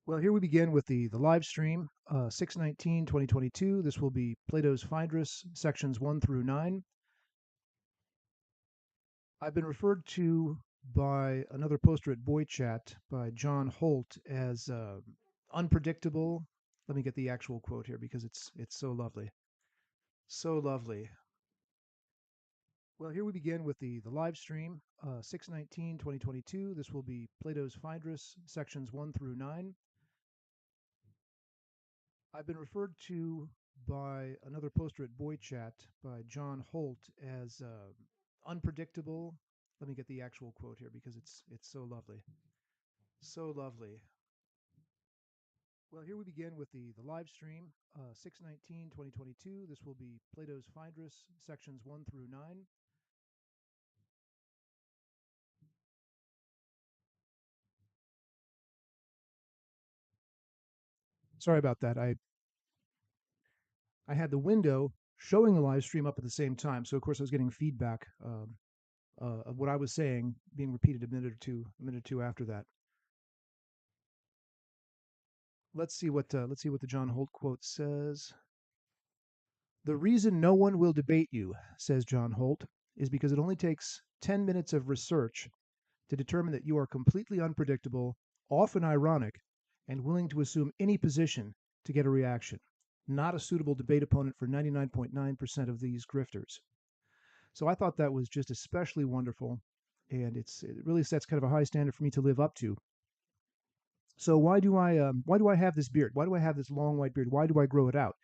Well, here we begin with the live stream, 6/19/2022. This will be Plato's Phaedros, sections 1 through 9. I've been referred to by another poster at Boy Chat, by John Holt, as unpredictable. Let me get the actual quote here because it's so lovely. So lovely. Well, here we begin with the live stream, 6/19/2022. This will be Plato's Phaedros, sections 1 through 9. I've been referred to by another poster at Boy Chat, by John Holt, as unpredictable. Let me get the actual quote here because it's so lovely. So lovely. Well, here we begin with the live stream, 6/19/2022. This will be Plato's Phaedros, sections 1 through 9. Sorry about that. I had the window showing the live stream up at the same time, so of course I was getting feedback of what I was saying being repeated a minute or two after that. Let's see what the John Holt quote says. The reason no one will debate you, says John Holt, is because it only takes 10 minutes of research to determine that you are completely unpredictable, often ironic, and willing to assume any position to get a reaction. Not a suitable debate opponent for 99.9% of these grifters. So I thought that was just especially wonderful, and it really sets kind of a high standard for me to live up to. So why do I have this beard? Why do I have this long white beard? Why do I grow it out?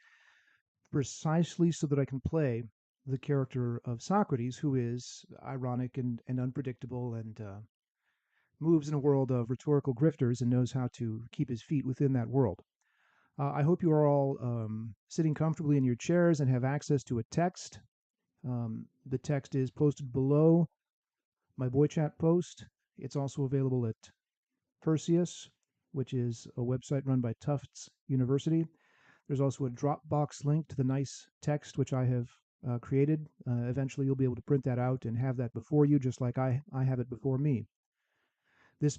Precisely so that I can play the character of Socrates, who is ironic and unpredictable and moves in a world of rhetorical grifters and knows how to keep his feet within that world. I hope you are all sitting comfortably in your chairs and have access to a text. The text is posted below my Boy Chat post. It's also available at Perseus, which is a website run by Tufts University. There's also a Dropbox link to the nice text which I have created. Eventually, you'll be able to print that out and have that before you, just like I have it before me. This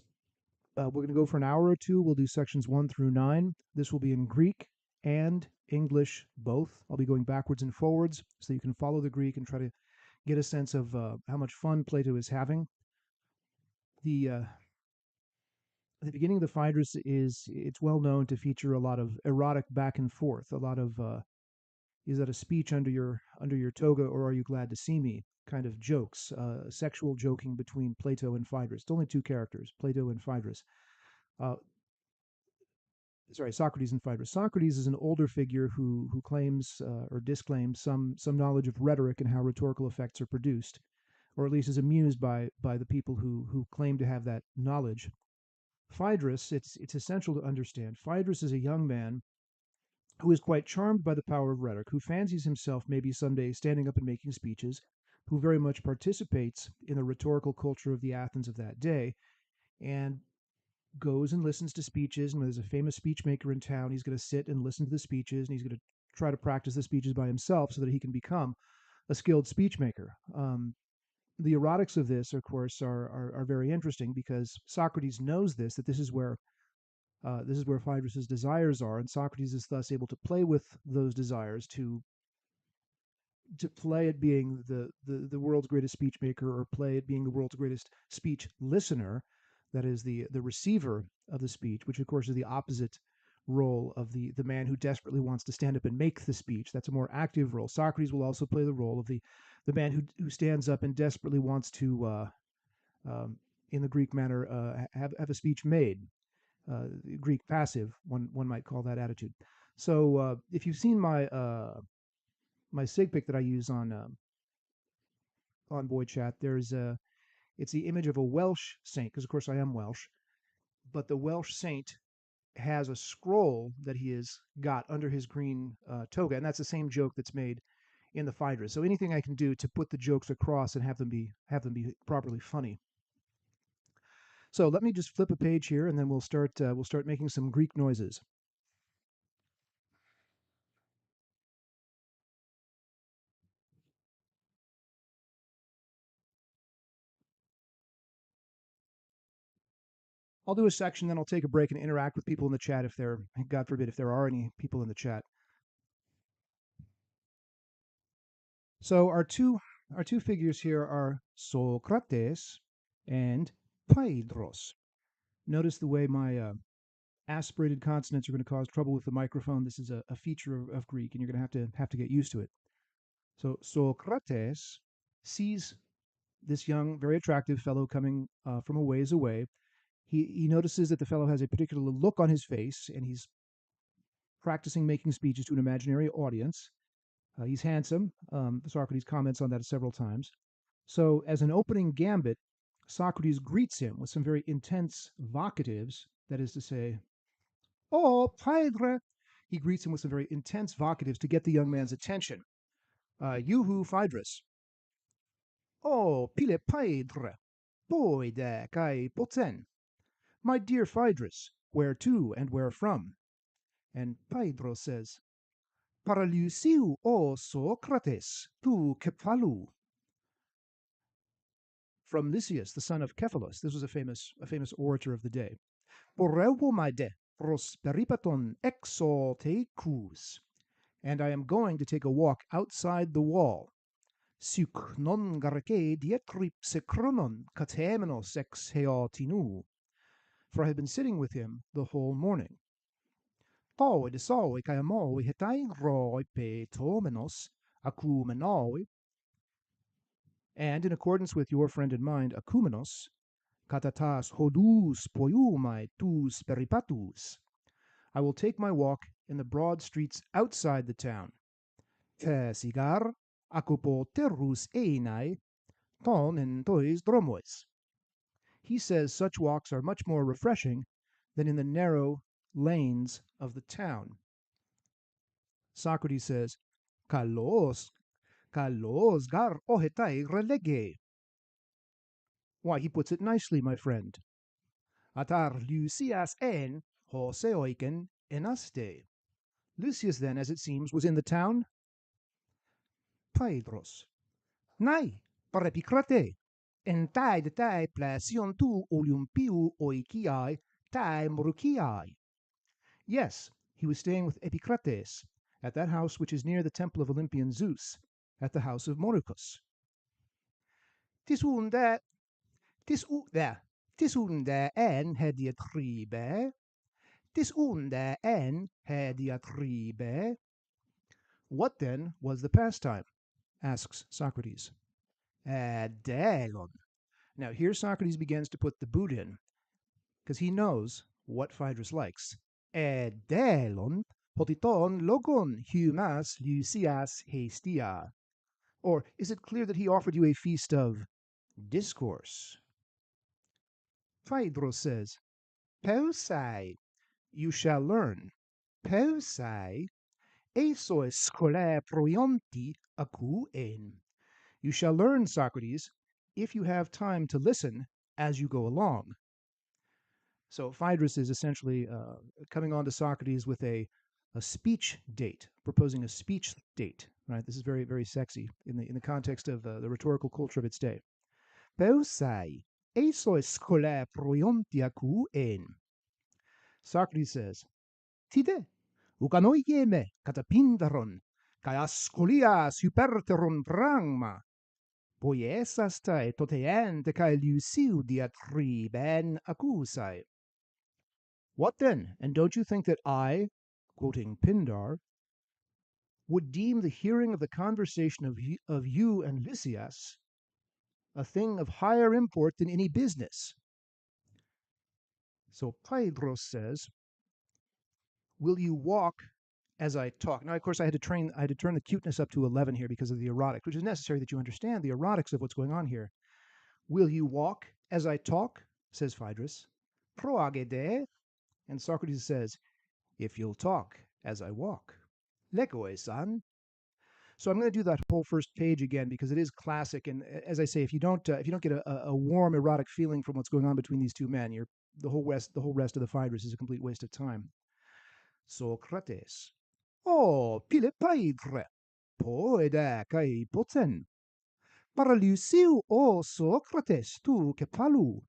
We're going to go for an hour or two. We'll do sections 1 through 9. This will be in Greek and English both. I'll be going backwards and forwards so you can follow the Greek and try to get a sense of how much fun Plato is having. The the beginning of the Phaedrus it's well known to feature a lot of erotic back and forth, a lot of is that a speech under your toga, or are you glad to see me? Kind of jokes, sexual joking between Plato and Phaedrus. It's only two characters, Plato and Phaedrus. Uh, sorry, Socrates and Phaedrus. Socrates is an older figure who claims or disclaims some knowledge of rhetoric and how rhetorical effects are produced, or at least is amused by the people who claim to have that knowledge. Phaedrus, it's essential to understand. Phaedrus is a young man who is quite charmed by the power of rhetoric, who fancies himself maybe someday standing up and making speeches, who very much participates in the rhetorical culture of the Athens of that day, and goes and listens to speeches. And when there's a famous speech maker in town, he's going to sit and listen to the speeches, and he's going to try to practice the speeches by himself so that he can become a skilled speech maker. The erotics of this, of course, are very interesting because Socrates knows that this is where Phaedrus's desires are, and Socrates is thus able to play with those desires to play at being the world's greatest speech maker, or play at being the world's greatest speech listener, that is the receiver of the speech, which of course is the opposite role of the man who desperately wants to stand up and make the speech. That's a more active role. Socrates will also play the role of the man who stands up and desperately wants to um, in the Greek manner have a speech made. Greek passive, one might call that attitude. So if you've seen my sig pic that I use on Boy Chat, it's the image of a Welsh saint, because of course I am Welsh, but the Welsh saint has a scroll that he has got under his green toga, and that's the same joke that's made in the Phaedrus. So anything I can do to put the jokes across and have them be properly funny. So let me just flip a page here, and then we'll start making some Greek noises. I'll do a section, then I'll take a break and interact with people in the chat if there, God forbid, if there are any people in the chat. So our two figures here are Socrates and Phaedros. Notice the way my aspirated consonants are going to cause trouble with the microphone. This is a feature of Greek, and you're going to have to get used to it. So Socrates sees this young, very attractive fellow coming from a ways away. He notices that the fellow has a particular look on his face, and he's practicing making speeches to an imaginary audience. He's handsome. Socrates comments on that several times. So, as an opening gambit, Socrates greets him with some very intense vocatives, that is to say, "Oh, padre!" He greets him with some very intense vocatives to get the young man's attention. "Yuhu, Phaedros." "Oh, pile padre! Poide kai poten." "My dear Phaedrus, where to and where from?" And Phaedros says, "Paraleusiu o Socrates, tu Cephalu." From Lysias, the son of Cephalus. This was a famous orator of the day. "Poreuomaide prosperipaton exotecus." And I am going to take a walk outside the wall. "Suc non garce dietripsechronon katemenos ex heotinu." For I have been sitting with him the whole morning. "Taue de saue kai amoi hetai roi petomenos acumenoi." And in accordance with your friend and mine, Acumenos, "katatas hodus poiumai tus peripatus." I will take my walk in the broad streets outside the town. "Thesigar acupoterus einai ton en tois dromois." He says such walks are much more refreshing than in the narrow lanes of the town. Socrates says, "Kalos gar ohetai relege." Why, he puts it nicely, my friend. "Atar Lucias en hoseoiken enaste." Lucius, then, as it seems, was in the town. Phaedros. "Nai, parepicrate, en tai de tai placion tu olympiu oikiai tai morukiai." Yes, he was staying with Epicrates at that house which is near the temple of Olympian Zeus, at the house of Morucus. "Tis unde en hediatribe. Tis unde en hediatribe." What then was the pastime? Asks Socrates. "Delon." Now here Socrates begins to put the boot in, because he knows what Phaedrus likes. "Delon potiton logon humas Lucias hastia." Or is it clear that he offered you a feast of discourse? Phaedrus says, "Pausai, you shall learn. Pausai, esois scholae proionti acu en." You shall learn, Socrates, if you have time to listen as you go along. So Phaedrus is essentially coming on to Socrates with a speech date, proposing a speech date. Right? This is very, very sexy in the context of the rhetorical culture of its day. "Pausai, esois scholae proionti acu en." Socrates says, "Tide, ukanoieme katapindaron, kai ascolia superteron prangma. Poiesastai toteante kai luciu diatriben accusai." What then? And don't you think that I, quoting Pindar, would deem the hearing of the conversation of you and Lysias a thing of higher import than any business? So Phaedros says, "Will you walk as I talk?" Now, of course, I had to turn the cuteness up to 11 here because of the erotic, which is necessary that you understand the erotics of what's going on here. "Will you walk as I talk?" says Phaedrus. "Proagede." And Socrates says, "If you'll talk as I walk." Legoe-san. So I'm going to do that whole first page again because it is classic. And as I say, if you don't get a warm erotic feeling from what's going on between these two men, the whole rest of the Phaedrus is a complete waste of time. Socrates. "Oh, pile paidre, poede kai poten. Paraleusiu o Socrates tu Cephalu,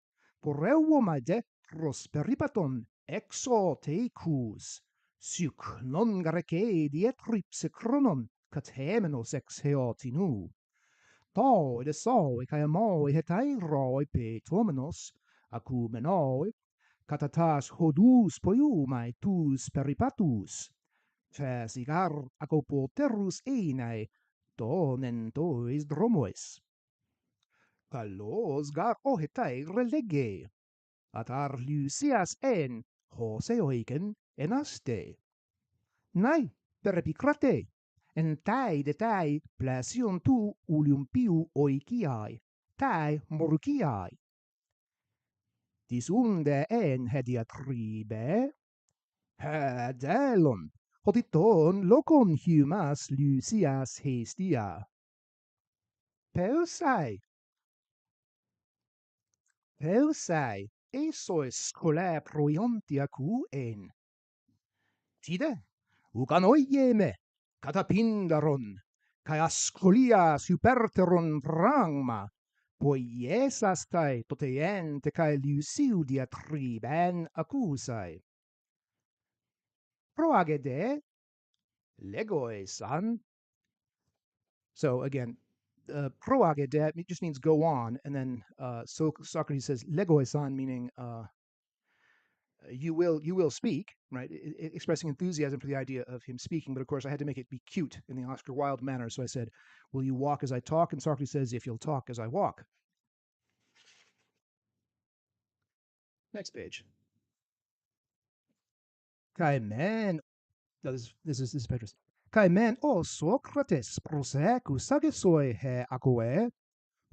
poreuomaide prosperipaton exo teicus, suc non grece dietripse chronon, catemenos ex heotinu. Toi de soi kai amoi hetairoi petomenos, acumenoi, catatas hodus poiumai tus peripatus, fesigar acopoterus einae, tonen tois dromois. Kalos gar ohetai relege, atar Lucias en, hose oiken en aste. Nai, perepicrate, en tai de tai plasion tu ulium piu oikiai, tai morukiai. Disunde en hediatribe, delon, hoditon locon humas Lucias hestia. Peusai, esois scolae proiontia cu en. Tide, ukanoieme, catapindaron, kai ascolia superteron prangma, poiesas tai toteente kai Lucidia triben accusai. Proagede, legoesan. So again, proagede just means go on, and then Socrates says legoesan, meaning you will speak, right? Expressing enthusiasm for the idea of him speaking, but of course I had to make it be cute in the Oscar Wilde manner, so I said, will you walk as I talk? And Socrates says, if you'll talk as I walk. Next page. Kai men, no, this is Phaedros. Kai men o Socrates prosecus sagesoi he acoe,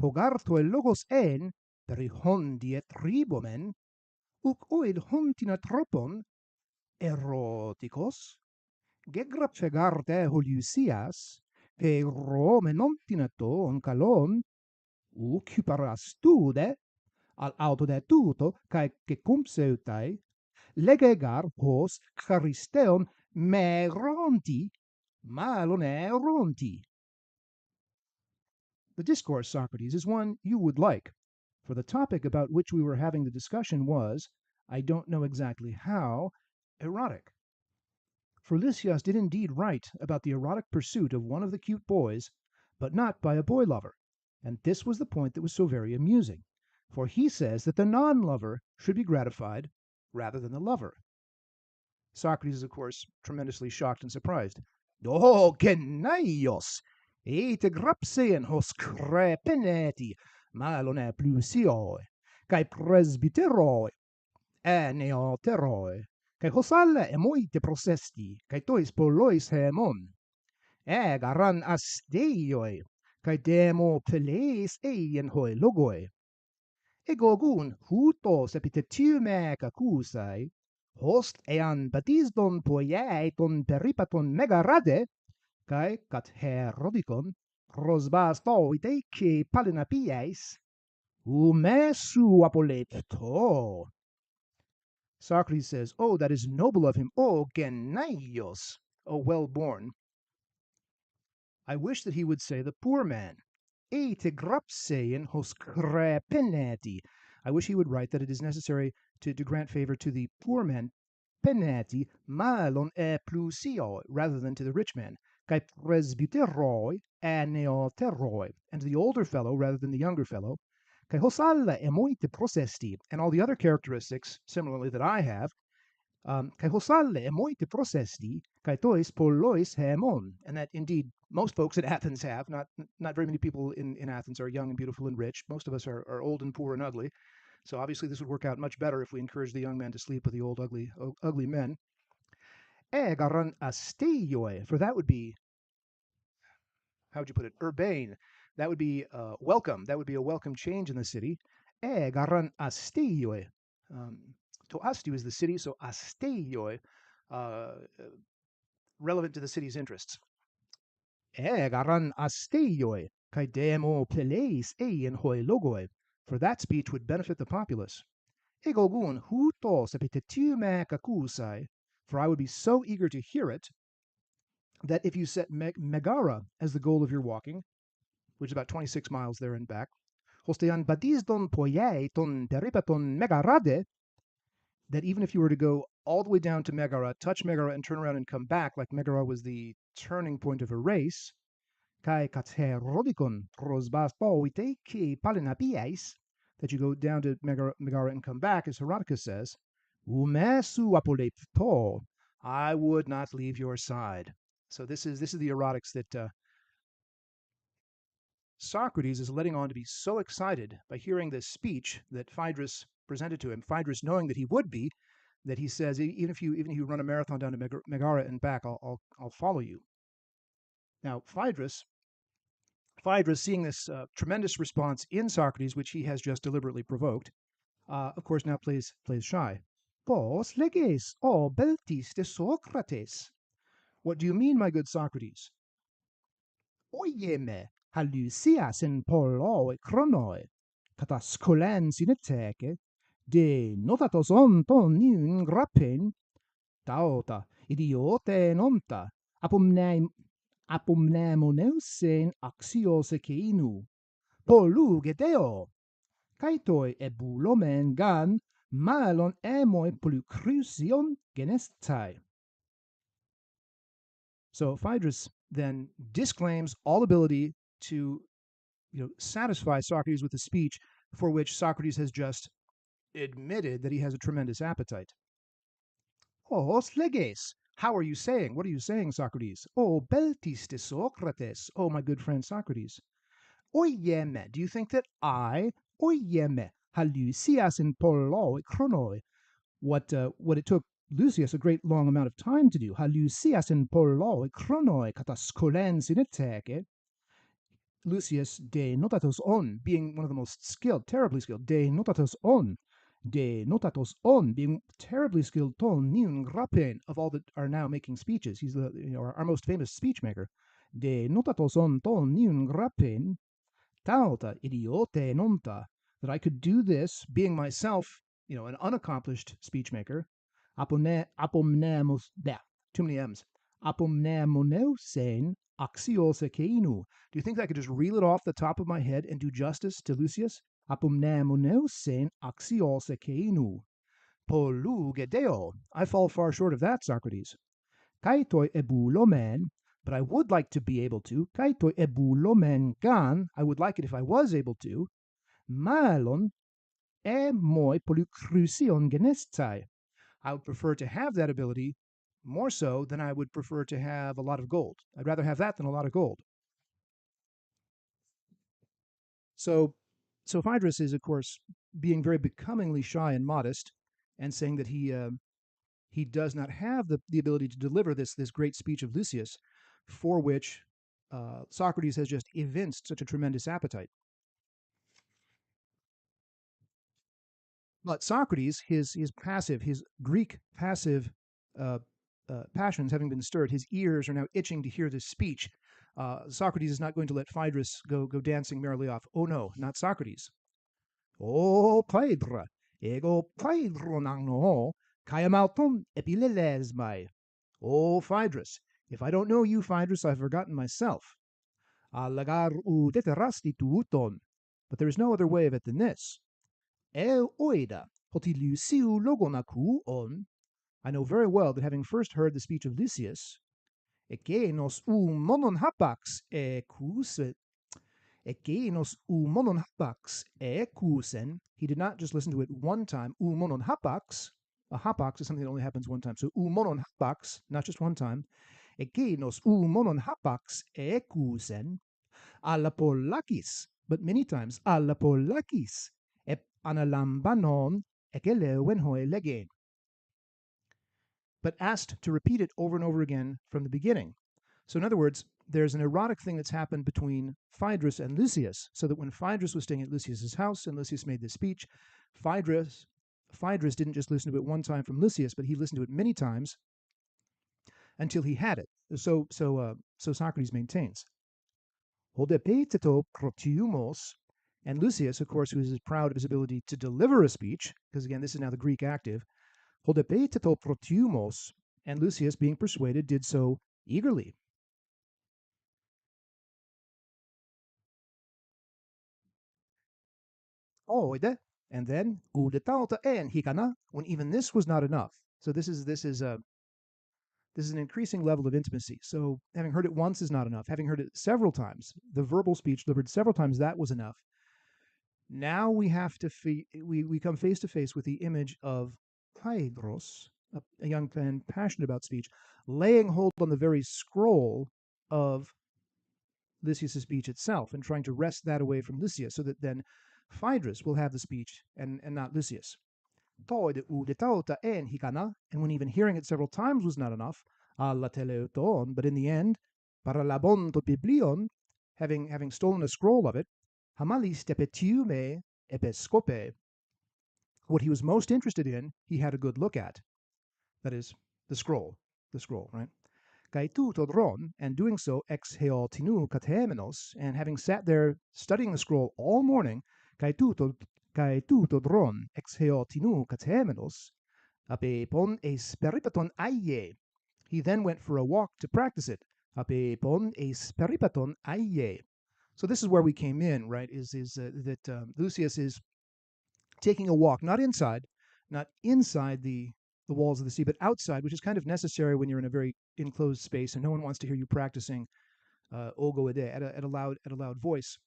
hogarto logos en, perihondie tribomen, uc oid hontina tropon, eroticos, gegrapfegarte Lucias, pe Rome nontinato calon, ucuparas tude, al auto de tuto, cae que cumpseutai, legegar hos charisteon me ronti, malone ronti. The discourse, Socrates, is one you would like, for the topic about which we were having the discussion was, I don't know exactly how, erotic. For Lysias did indeed write about the erotic pursuit of one of the cute boys, but not by a boy lover, and this was the point that was so very amusing, for he says that the non-lover should be gratified rather than the lover. Socrates is, of course, tremendously shocked and surprised. O genaios, et grapsein hos crepeneti, malone plusioi, cae presbyteroi, neoteroi, cae hosalle emoite procesti, cae tois polois hemon, garan asteioi, cae demo peleis eien hoi logoi, egogun hutos epitetiume cacusai, host ean batisdon poiei ton peripaton megarade, cae cat herodicon, prosbas toite ce palinapies, umesu apolepto. Socrates says, oh, that is noble of him, oh, genaios, oh, well-born. I wish that he would say the poor man, te grapsein hos crepeneti. I wish he would write that it is necessary to grant favor to the poor man, peneti, malon plusio, rather than to the rich man, cae presbyteroi, neoteroi, and to the older fellow rather than the younger fellow, cae hosalla emoite procesti, and all the other characteristics, similarly, that I have, cae hosalle emoite procesti, cae tois pollois hemon, and that indeed most folks in Athens have. Not very many people in Athens are young and beautiful and rich. Most of us are old and poor and ugly. So obviously this would work out much better if we encourage the young men to sleep with the old ugly men. Garan asteioi, for that would be, how would you put it, urbane. That would be welcome. That would be a welcome change in the city. Garan asteioi. To Astiu is the city, so asteioi, relevant to the city's interests. Garan asteioi, kai demo peleis eien hoi logoi, for that speech would benefit the populace. Egogun hutos epitetiume cacusai, for I would be so eager to hear it, that if you set Megara as the goal of your walking, which is about 26 miles there and back, hostean badisdon poiei ton peripaton megarade, that even if you were to go all the way down to Megara, touch Megara, and turn around and come back, like Megara was the turning point of a race, kai katerodikon prosbastoite ki palinapiais, that you go down to Megara and come back, as Herodotus says, umesu apolepto, I would not leave your side. So this is the erotics that Socrates is letting on to be so excited by hearing this speech that Phaedrus presented to him. Phaedrus, knowing that he would be, that he says, even if you run a marathon down to Megara and back, I'll follow you. Now Phaedrus, seeing this tremendous response in Socrates, which he has just deliberately provoked, of course now plays shy. Pos leges, o beltis de Socrates. What do you mean, my good Socrates? Oieme, hallucias in poloi chronoi, katas colan sineteke, de notatos onton niun grapen, tauta, idiote nonta, apomnemoneusen axios ekeinu, polu gedeo, kaitoi ebulomen gan, malon emoi polycrusion genestai. So Phaedrus then disclaims all ability to satisfy Socrates with a speech for which Socrates has just admitted that he has a tremendous appetite. Os leges. How are you saying? What are you saying, Socrates? Oh, beltis de Socrates. Oh, my good friend Socrates. Oieme. Do you think that I, oieme, hallucias in poloi chronoi, what it took Lucius a great long amount of time to do, hallucias in poloi chronoi kataskolens sineteke, Lucius de notatos on, being one of the most skilled, terribly skilled, de notatos on, being terribly skilled ton niun grapen, of all that are now making speeches. He's our most famous speech maker. De notatos on ton niun grapen, tauta idiote nonta, that I could do this being myself, an unaccomplished speech maker. Apomnemos, too many M's. Apomnemoneusen axios ekeinu. Do you think I could just reel it off the top of my head and do justice to Lucius? Apomnemoneusen axios ekeinu. Polu gedeo. I fall far short of that, Socrates. Kaitoi ebulomen, but I would like to be able to. Kaitoi ebulomen gan, I would like it if I was able to. Malon e moi polycrusion genestai. I would prefer to have that ability more so than I would prefer to have a lot of gold. I'd rather have that than a lot of gold. So, so Phaedrus is, of course, being very becomingly shy and modest, and saying that he does not have the ability to deliver this great speech of Lucius, for which Socrates has just evinced such a tremendous appetite. But Socrates, his passive, his Greek passive uh, passions having been stirred, his ears are now itching to hear this speech. Socrates is not going to let Phaedrus go dancing merrily off. Oh no, not Socrates. Oh, Phaedra, ego Phaedronagno, kaiamalton epilelesmai. Oh, Phaedrus, if I don't know you, Phaedrus, I've forgotten myself. Allagar u deterasti tuuton. But there is no other way of it than this. Oida, hotilusiu logonaku on. I know very well that having first heard the speech of Lysias, ekenos u monon hapax ekusen, he did not just listen to it one time, u monon hapax, a hapax is something that only happens one time, so u monon hapax, not just one time, ekenos u monon hapax ekusen, alapolakis, but many times, alapolakis, ep analambanon ekelewen hoe legen, but asked to repeat it over and over again from the beginning. So, in other words, there's an erotic thing that's happened between Phaedrus and Lysias, so that when Phaedrus was staying at Lysias's house and Lysias made this speech, Phaedrus didn't just listen to it one time from Lysias, but he listened to it many times until he had it. So Socrates maintains. Hodepeteto protiumos, and Lysias, of course, who is proud of his ability to deliver a speech, because again, this is now the Greek active, hodepeteto protiumos, and Lysias, being persuaded, did so eagerly. Oide, And then udetauta en hikana, when even this was not enough. So this is an increasing level of intimacy. So having heard it once is not enough. Having heard it several times, the verbal speech delivered several times, that was enough. Now we have to we come face to face with the image of Phaedros, a young man passionate about speech, laying hold on the very scroll of Lysias' speech itself and trying to wrest that away from Lysias so that then Phaedrus will have the speech and not Lysias. And when even hearing it several times was not enough, but in the end, paralabon to biblion, having stolen a scroll of it, hamalis tepetiume episcope, what he was most interested in, he had a good look at. That is, the scroll, right? Kaitutodron, and doing so ex heotinu katemenos, and having sat there studying the scroll all morning, kaitutodron ex heotinu katemenos, apepon esperipaton aie. He then went for a walk to practice it. Apepon esperipaton aie. So this is where we came in, right? Is that Lucius is taking a walk, not inside the walls of the sea, but outside, which is kind of necessary when you're in a very enclosed space and no one wants to hear you practicing ogo ede at a loud voice,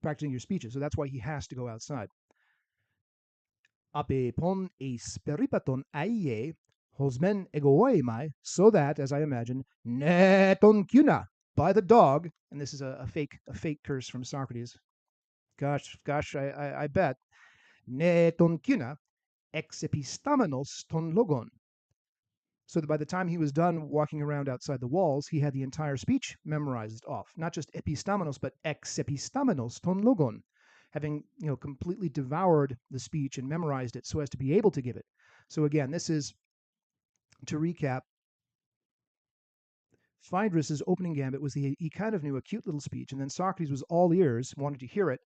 practicing your speeches. So that's why he has to go outside. Ape pon esperipaton aie hosmen egoemai, so that, as I imagine, neton cuna, by the dog, and this is a fake curse from Socrates. Gosh, I bet. Neton cuna ex epistamenos ton logon. So that by the time he was done walking around outside the walls, he had the entire speech memorized off. Not just epistamenos, but ex epistamenos ton logon, having completely devoured the speech and memorized it so as to be able to give it. So again, this is, to recap, Phaedrus' opening gambit was he kind of knew a cute little speech, and then Socrates was all ears, wanted to hear it,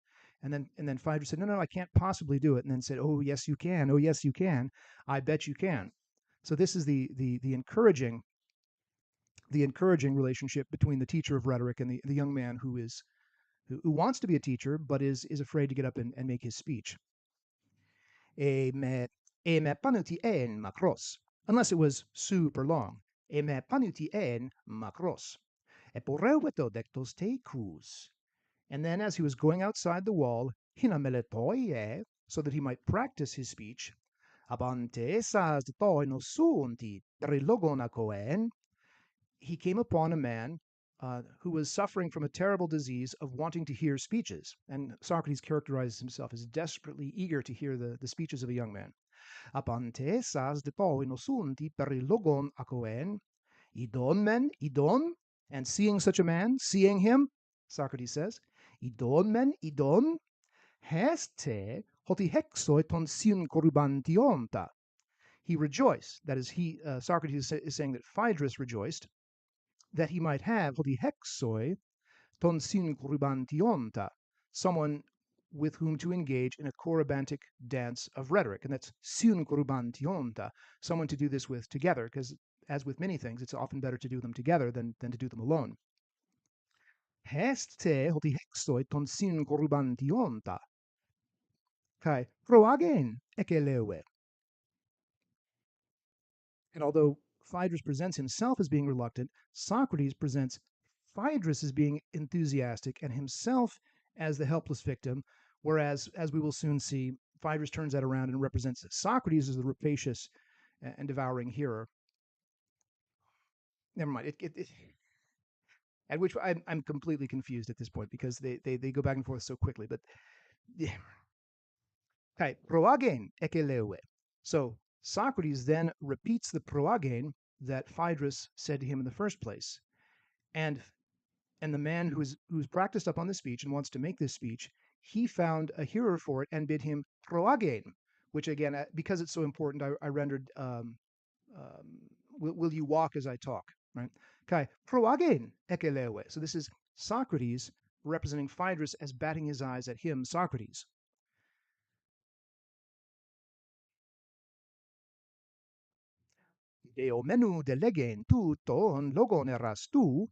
and then Phaedrus said, no, I can't possibly do it, and then said, oh yes you can, oh yes you can, I bet you can. So this is the encouraging relationship between the teacher of rhetoric and the young man who wants to be a teacher but is afraid to get up and make his speech. E me panuti en macros, unless it was super long. E me panuti en macros. E poreueto dectos te cruz. And then as he was going outside the wall, hinameletoie, so that he might practice his speech, abante esas toi nosunti trilogonacoen, he came upon a man who was suffering from a terrible disease of wanting to hear speeches. And Socrates characterizes himself as desperately eager to hear the speeches of a young man. Apante sas de toi nosunti perilogon acoen, idon men, idon, and seeing such a man, seeing him, Socrates says, idon men, idon, heste hoti hexoi ton sin corubantionta. He rejoiced, that is, Socrates is saying that Phaedrus rejoiced, that he might have hoti hexoi ton sin corubantionta, someone with whom to engage in a corybantic dance of rhetoric. And that's sin corubantionta, someone to do this with together, because as with many things, it's often better to do them together than to do them alone. Hest te hoti hexoi ton sin corubantionta, kai proagen ekelewe. And although Phaedrus presents himself as being reluctant, Socrates presents Phaedrus as being enthusiastic and himself as the helpless victim, whereas, as we will soon see, Phaedrus turns that around and represents Socrates as the rapacious and devouring hearer. Never mind. At which I'm completely confused at this point because they go back and forth so quickly. But okay, proagen ekelewe. So Socrates then repeats the proagen that Phaedrus said to him in the first place, and the man who's practiced up on the speech and wants to make this speech, he found a hearer for it and bid him proagen, which again, because it's so important, I rendered will you walk as I talk, right? Kai proagen ekelewe. So this is Socrates representing Phaedrus as batting his eyes at him, Socrates. Deo menu delegen tu ton logon eras tu.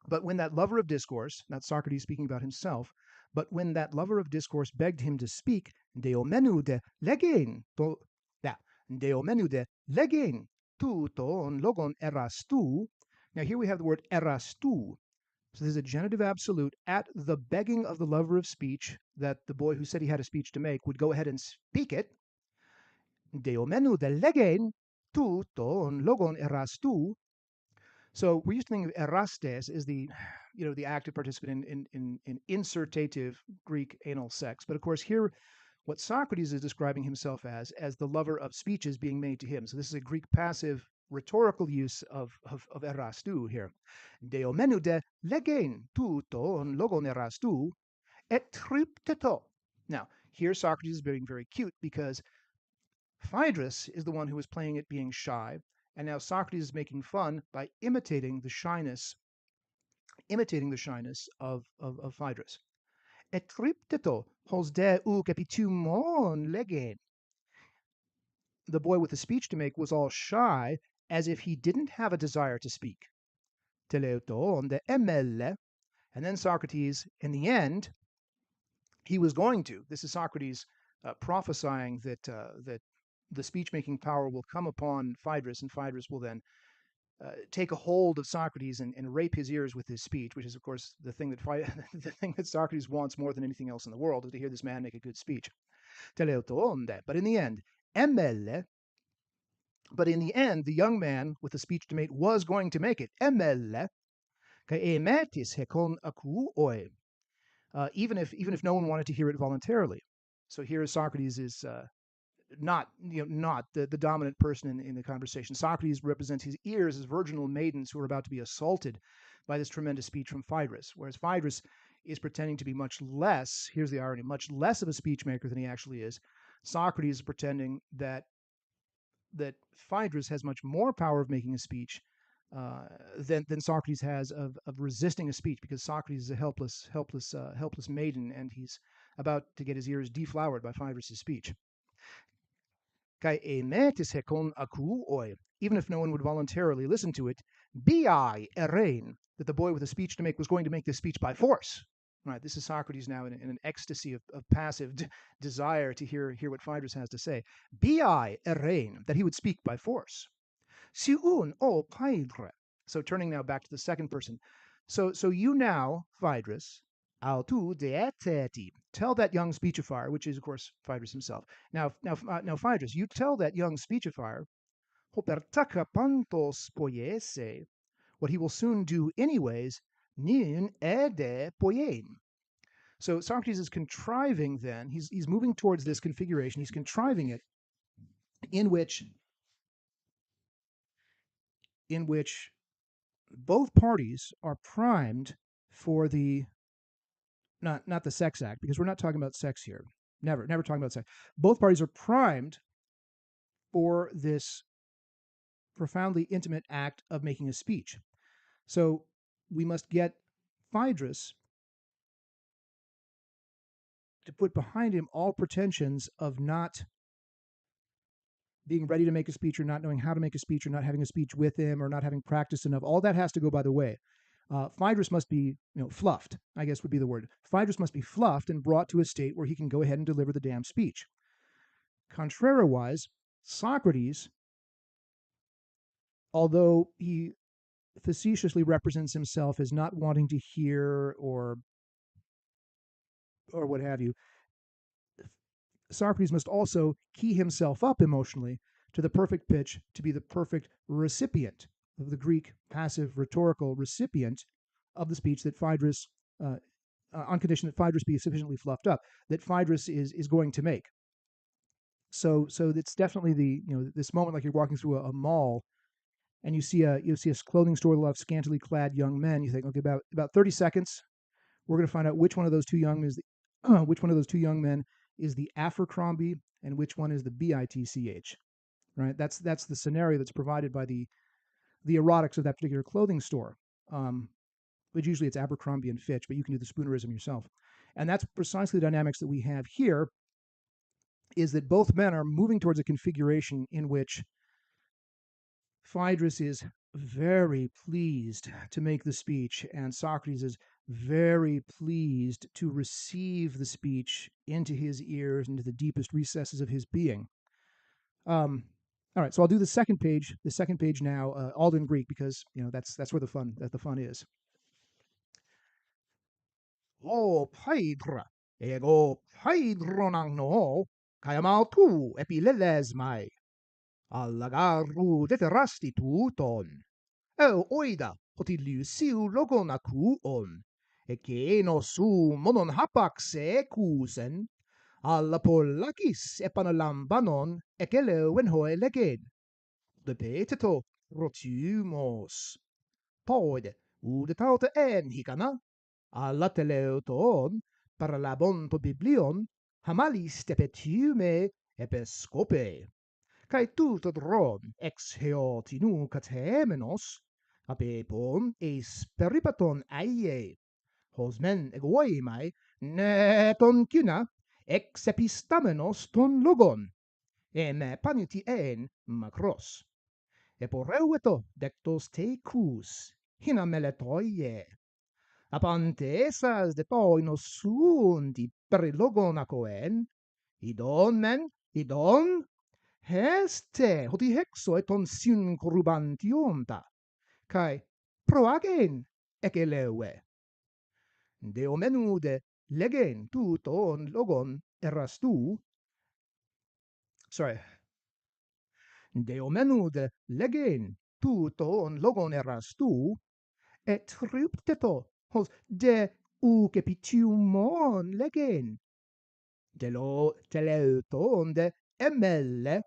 But when that lover of discourse, that's Socrates speaking about himself, But when that lover of discourse begged him to speak, deomenude legein to da deomenude legein tu ton logon erastu. Now here we have the word erastu. So there's a genitive absolute at the begging of the lover of speech that the boy who said he had a speech to make would go ahead and speak it. Deomenude legein tu ton logon erastu. So we're used to think of erastes as the active participant in insertative Greek anal sex. But of course, here, what Socrates is describing himself as the lover of speeches being made to him. So this is a Greek passive rhetorical use of erastu here. Deomenude legein tu ton logon erastu et tripteto. Now, here Socrates is being very cute because Phaedros is the one who is playing it being shy, and now Socrates is making fun by imitating the shyness of Phaedros. Et tripteto hos de u capitumon legain. The boy with the speech to make was all shy, as if he didn't have a desire to speak. Teleuton de emelle. And then Socrates, in the end, he was going to. This is Socrates prophesying that the speech-making power will come upon Phaedrus, and Phaedrus will then take a hold of Socrates and rape his ears with his speech, which is, of course, the thing that Socrates wants more than anything else in the world, is to hear this man make a good speech. But in the end, emelle. But in the end, the young man with the speech to make was going to make it. Emelle, emetis hekon akuoi. Even if no one wanted to hear it voluntarily. So here Socrates is not the dominant person in the conversation. Socrates represents his ears as virginal maidens who are about to be assaulted by this tremendous speech from Phaedrus, whereas Phaedrus is pretending to be much less, here's the irony, much less of a speech maker than he actually is. Socrates is pretending that Phaedrus has much more power of making a speech than Socrates has of resisting a speech, because Socrates is a helpless maiden, and he's about to get his ears deflowered by Phaedrus' speech. Even if no one would voluntarily listen to it, bi erein, that the boy with a speech to make was going to make this speech by force. Right, this is Socrates now in an ecstasy of passive desire to hear what Phaedrus has to say. Bi erein, that he would speak by force. Siun o paidre. So turning now back to the second person. So you now, Phaedrus, autu deeteti. Tell that young speechifier, which is of course Phaedrus himself. Now Phaedrus, you tell that young speechifier, hopertaka pantos poiese, what he will soon do anyways, nin ede poien. So Socrates is contriving then, he's moving towards this configuration, he's contriving it in which both parties are primed for the not the sex act, because we're not talking about sex here. Never talking about sex. Both parties are primed for this profoundly intimate act of making a speech. So we must get Phaedrus to put behind him all pretensions of not being ready to make a speech, or not knowing how to make a speech, or not having a speech with him, or not having practiced enough. All that has to go by the way. Phaedrus must be, fluffed, I guess would be the word. Phaedrus must be fluffed and brought to a state where he can go ahead and deliver the damn speech. Contrariwise, Socrates, although he facetiously represents himself as not wanting to hear or what have you, Socrates must also key himself up emotionally to the perfect pitch to be the perfect recipient of the Greek passive rhetorical recipient of the speech that Phaedrus, on condition that Phaedrus be sufficiently fluffed up, that Phaedrus is going to make. So it's definitely this moment like you're walking through a mall and you see a clothing store with a lot of scantily clad young men. You think, okay, about 30 seconds, we're going to find out which one of those two young men is the Abercrombie and which one is the BITCH. Right? That's the scenario that's provided by the erotics of that particular clothing store. But usually it's Abercrombie and Fitch, but you can do the spoonerism yourself. And that's precisely the dynamics that we have here, is that both men are moving towards a configuration in which Phaedrus is very pleased to make the speech, and Socrates is very pleased to receive the speech into his ears, into the deepest recesses of his being. All right, so I'll do the second page. The second page now, all in Greek, because that's where the fun is. O Phaedra, ego Phaedronan no, kaiamal tu epilelesmai, allagaru deterastituton, o oida hotiliusiu logonakuon, eke no su monon hapaxe kusen, alla pollakis epanalambanon ekelewen hoe leged, de peteto rotumos, poide udetaute en hikana, alla teleuton paralabon to biblion, hamalis tepetume episcope, kai tutodron ex heotinu katemenos, apepon es peripaton aie, hosmen egoimai ne ton kina ex epistamenos ton logon, me paniti en macros, eporeueto dectos te cus, hina meletoie, apante esas de toinos sundi per logon acoen, idon, heste hoti hexo eton sin corrubantionta, kai proagen ecelewe. Deo menude legen tuton logon eras tu, sorry, Deo menude legen tuton logon eras tu, et tripteto hos de ucepitiumon legen, teleuton de emelle,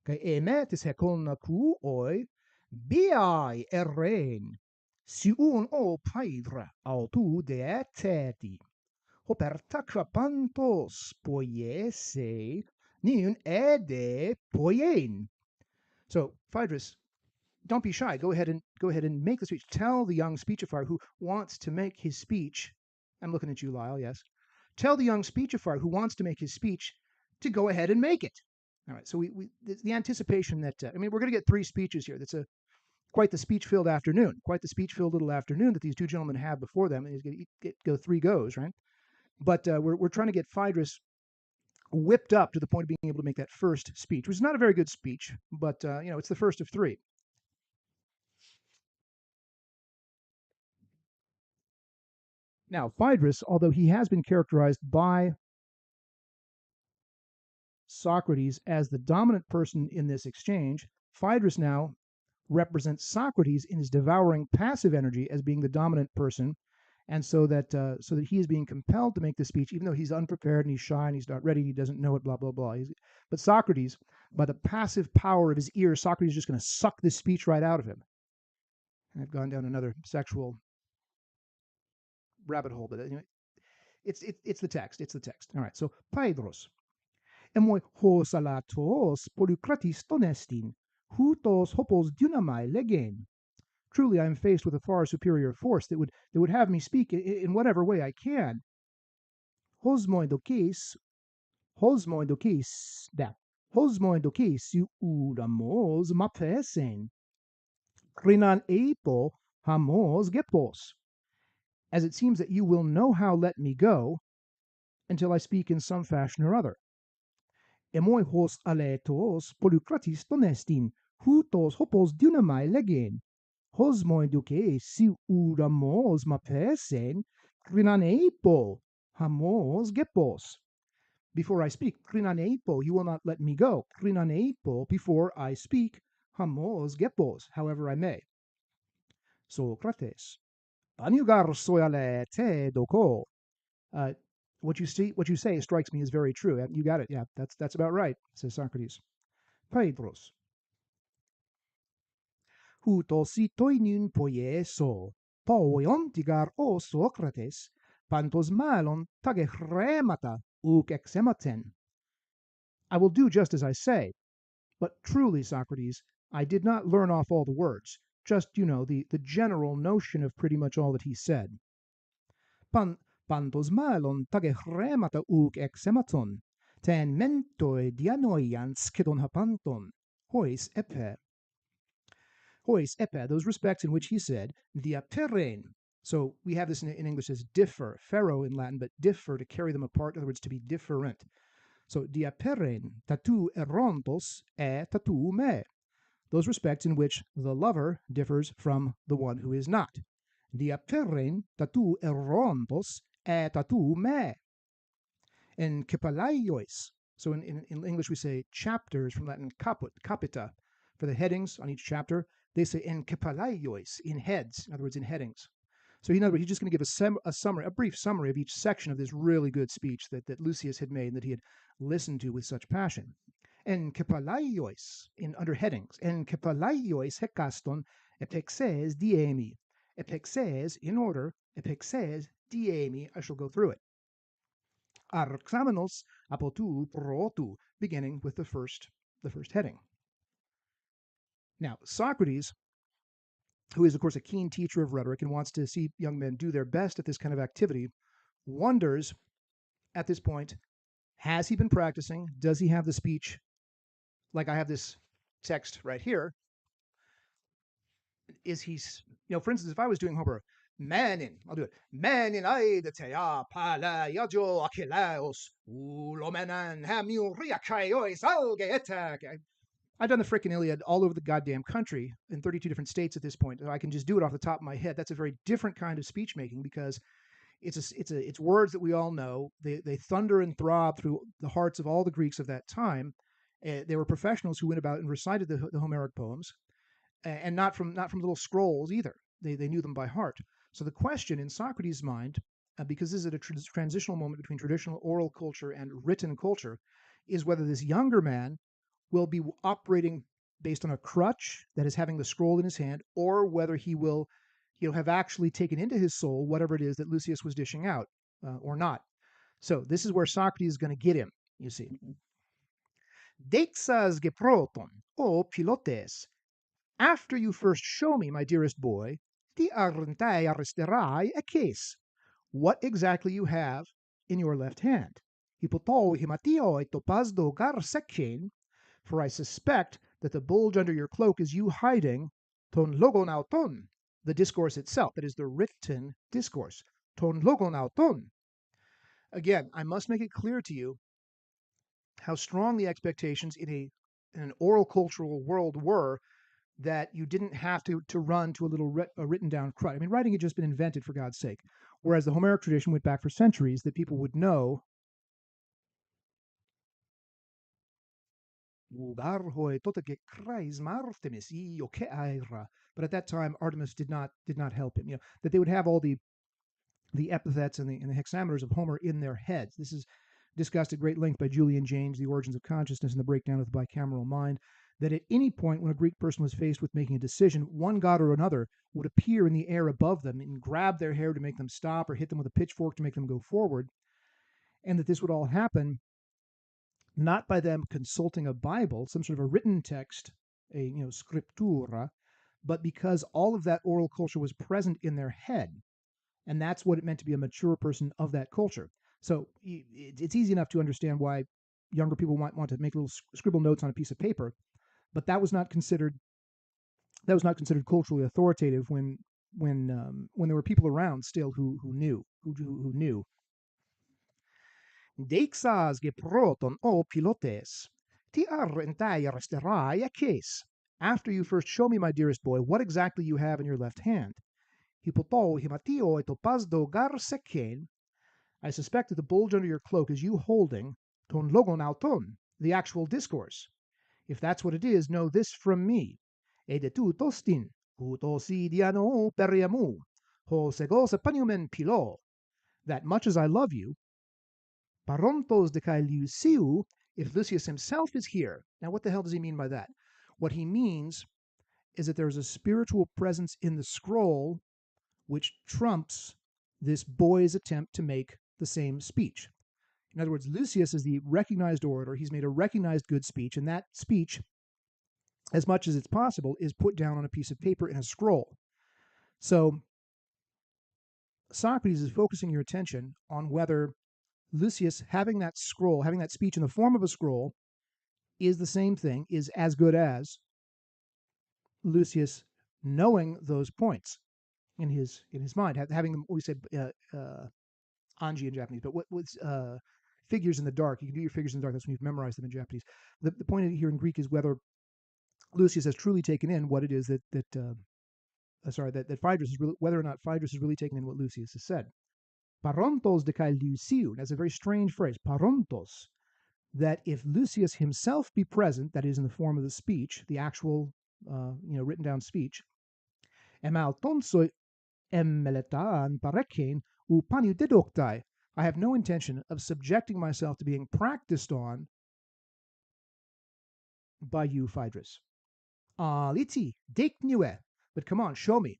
kai emetis hecona cuoi, biai erren, si un o paidra autu de eteti, hoperta crapantos poiese, niun ede poien. So, Phaedrus, don't be shy. Go ahead and make the speech. Tell the young speechifier who wants to make his speech. I'm looking at you, Lyle. Yes. Tell the young speechifier who wants to make his speech to go ahead and make it. All right. So the anticipation that we're going to get three speeches here. That's quite the speech-filled afternoon. Quite the speech-filled little afternoon that these two gentlemen have before them. And he's going to go three goes, right? But we're trying to get Phaedrus whipped up to the point of being able to make that first speech, which is not a very good speech, but it's the first of three. Now, Phaedrus, although he has been characterized by Socrates as the dominant person in this exchange, Phaedrus now represents Socrates in his devouring passive energy as being the dominant person, and so that he is being compelled to make the speech, even though he's unprepared and he's shy and he's not ready, he doesn't know it, blah blah blah. But Socrates, by the passive power of his ears, Socrates is just going to suck this speech right out of him. And I've gone down another sexual rabbit hole, but anyway, it's the text. It's the text. All right. So Phaedros, emoi hos alatos polykratis tonestin, hutos hopos dynamai legen. Truly, I am faced with a far superior force that would have me speak in whatever way I can. Hosmoidokes udamos mapesen, krinan epo hamos gepos. As it seems that you will know how let me go until I speak in some fashion or other. Emoi hos aletos polykratis tonestin, hutos hopos dynamai legen. Hosmoiduke si udamos mapesen, krinanepo hamos gepos. Before I speak, krinanepo, you will not let me go. Krinanepo, before I speak, hamos gepos, however I may. Socrates, aniugar soyale te doko. What you say strikes me as very true. You got it. Yeah, that's about right, says Socrates. Phaedros, hutositoinun poieso, poiontigar o Socrates, pantos malon tagehremata uk exematen. I will do just as I say, but truly, Socrates, I did not learn off all the words, just, the general notion of pretty much all that he said. Pantos malon tagehremata uk exematon, ten mentoi dianoians kedon hapanton, hois epe. hois epe, those respects in which he said, diapterein. So we have this in English as differ, pharaoh in Latin, but differ, to carry them apart, in other words, to be different. So diapterein tatu erontos e tatu me, those respects in which the lover differs from the one who is not. Diapterein tatu erontos e tatu me. And kepalaios. So in English we say chapters, from Latin caput, capita, for the headings on each chapter. They say en kepalaios, in heads, in other words, in headings. So in other words, he's just going to give a summary, a brief summary of each section of this really good speech that Lucius had made and that he had listened to with such passion. En kepalaios, in under headings, en kepalaios hekaston epexes diemi. Epexes, in order, epexes diemi, I shall go through it. Arxamenos apotou protou, beginning with the first heading. Now, Socrates, who is, of course, a keen teacher of rhetoric and wants to see young men do their best at this kind of activity, wonders at this point, has he been practicing? Does he have the speech? Like I have this text right here. Is he, for instance, if I was doing Homer, Manin, I'll do it. Manin aidetea pala yajo akilaos ulomenan hamuriakaiois algeetak. I've done the frickin' Iliad all over the goddamn country in 32 different states at this point. I can just do it off the top of my head. That's a very different kind of speech making because it's words that we all know. They thunder and throb through the hearts of all the Greeks of that time. They were professionals who went about and recited the Homeric poems, and not from little scrolls either. They knew them by heart. So the question in Socrates' mind, because this is at a transitional moment between traditional oral culture and written culture, is whether this younger man will be operating based on a crutch that is having the scroll in his hand, or whether he will, have actually taken into his soul whatever it is that Lucius was dishing out, or not. So this is where Socrates is going to get him, you see. Dexas geproton, o pilotes. After you first show me, my dearest boy, ti arrentai arresterai a case, what exactly you have in your left hand. Hipotou himatio etopazdo gar sekchen, for I suspect that the bulge under your cloak is you hiding ton logonauton, the discourse itself, that is the written discourse. Ton logonauton. Again, I must make it clear to you how strong the expectations in an oral cultural world were, that you didn't have to run to a written down crutch. I mean, writing had just been invented, for God's sake, whereas the Homeric tradition went back for centuries, that people would know. But at that time, Artemis did not help him. That they would have all the epithets and the hexameters of Homer in their heads. This is discussed at great length by Julian James, The Origins of Consciousness and the Breakdown of the Bicameral Mind, that at any point when a Greek person was faced with making a decision, one god or another would appear in the air above them and grab their hair to make them stop, or hit them with a pitchfork to make them go forward, and that this would all happen not by them consulting a Bible, some sort of a written text, a scriptura, but because all of that oral culture was present in their head, and that's what it meant to be a mature person of that culture. So it's easy enough to understand why younger people might want to make little scribble notes on a piece of paper, but that was not considered culturally authoritative when there were people around still who knew. Deixas geproton o pilotes, ti arrentai arresterai a case. After you first show me, my dearest boy, what exactly you have in your left hand. Hipotou himatio etopazdo gar sekchen. I suspect that the bulge under your cloak is you holding ton logonauton, the actual discourse. If that's what it is, know this from me. E de tu tostin, hutosi diano periamu, ho segos epaniumen pilo, that much as I love you, parontos de kai Luciu, if Lucius himself is here. Now, what the hell does he mean by that? What he means is that there's a spiritual presence in the scroll which trumps this boy's attempt to make the same speech. In other words, Lucius is the recognized orator. He's made a recognized good speech, and that speech, as much as it's possible, is put down on a piece of paper in a scroll. So Socrates is focusing your attention on whether Lucius having that scroll, having that speech in the form of a scroll, is the same thing, is as good as Lucius knowing those points in his mind, having them. We said anji in Japanese, but what was figures in the dark? You can do your figures in the dark. That's when you've memorized them in Japanese. The point here in Greek is whether Lucius has truly taken in what it is that Phaedrus is really, whether or not Phaedrus is really taken in what Lucius has said. Parontos de kai Luciu. That's a very strange phrase. Parontos. That if Lucius himself be present, that is in the form of the speech, the actual, written down speech, emaltonsoi emmeletaan parekein upaniu dedoctai. I have no intention of subjecting myself to being practiced on by you, Phaedrus. Liti, deknue. But come on, show me.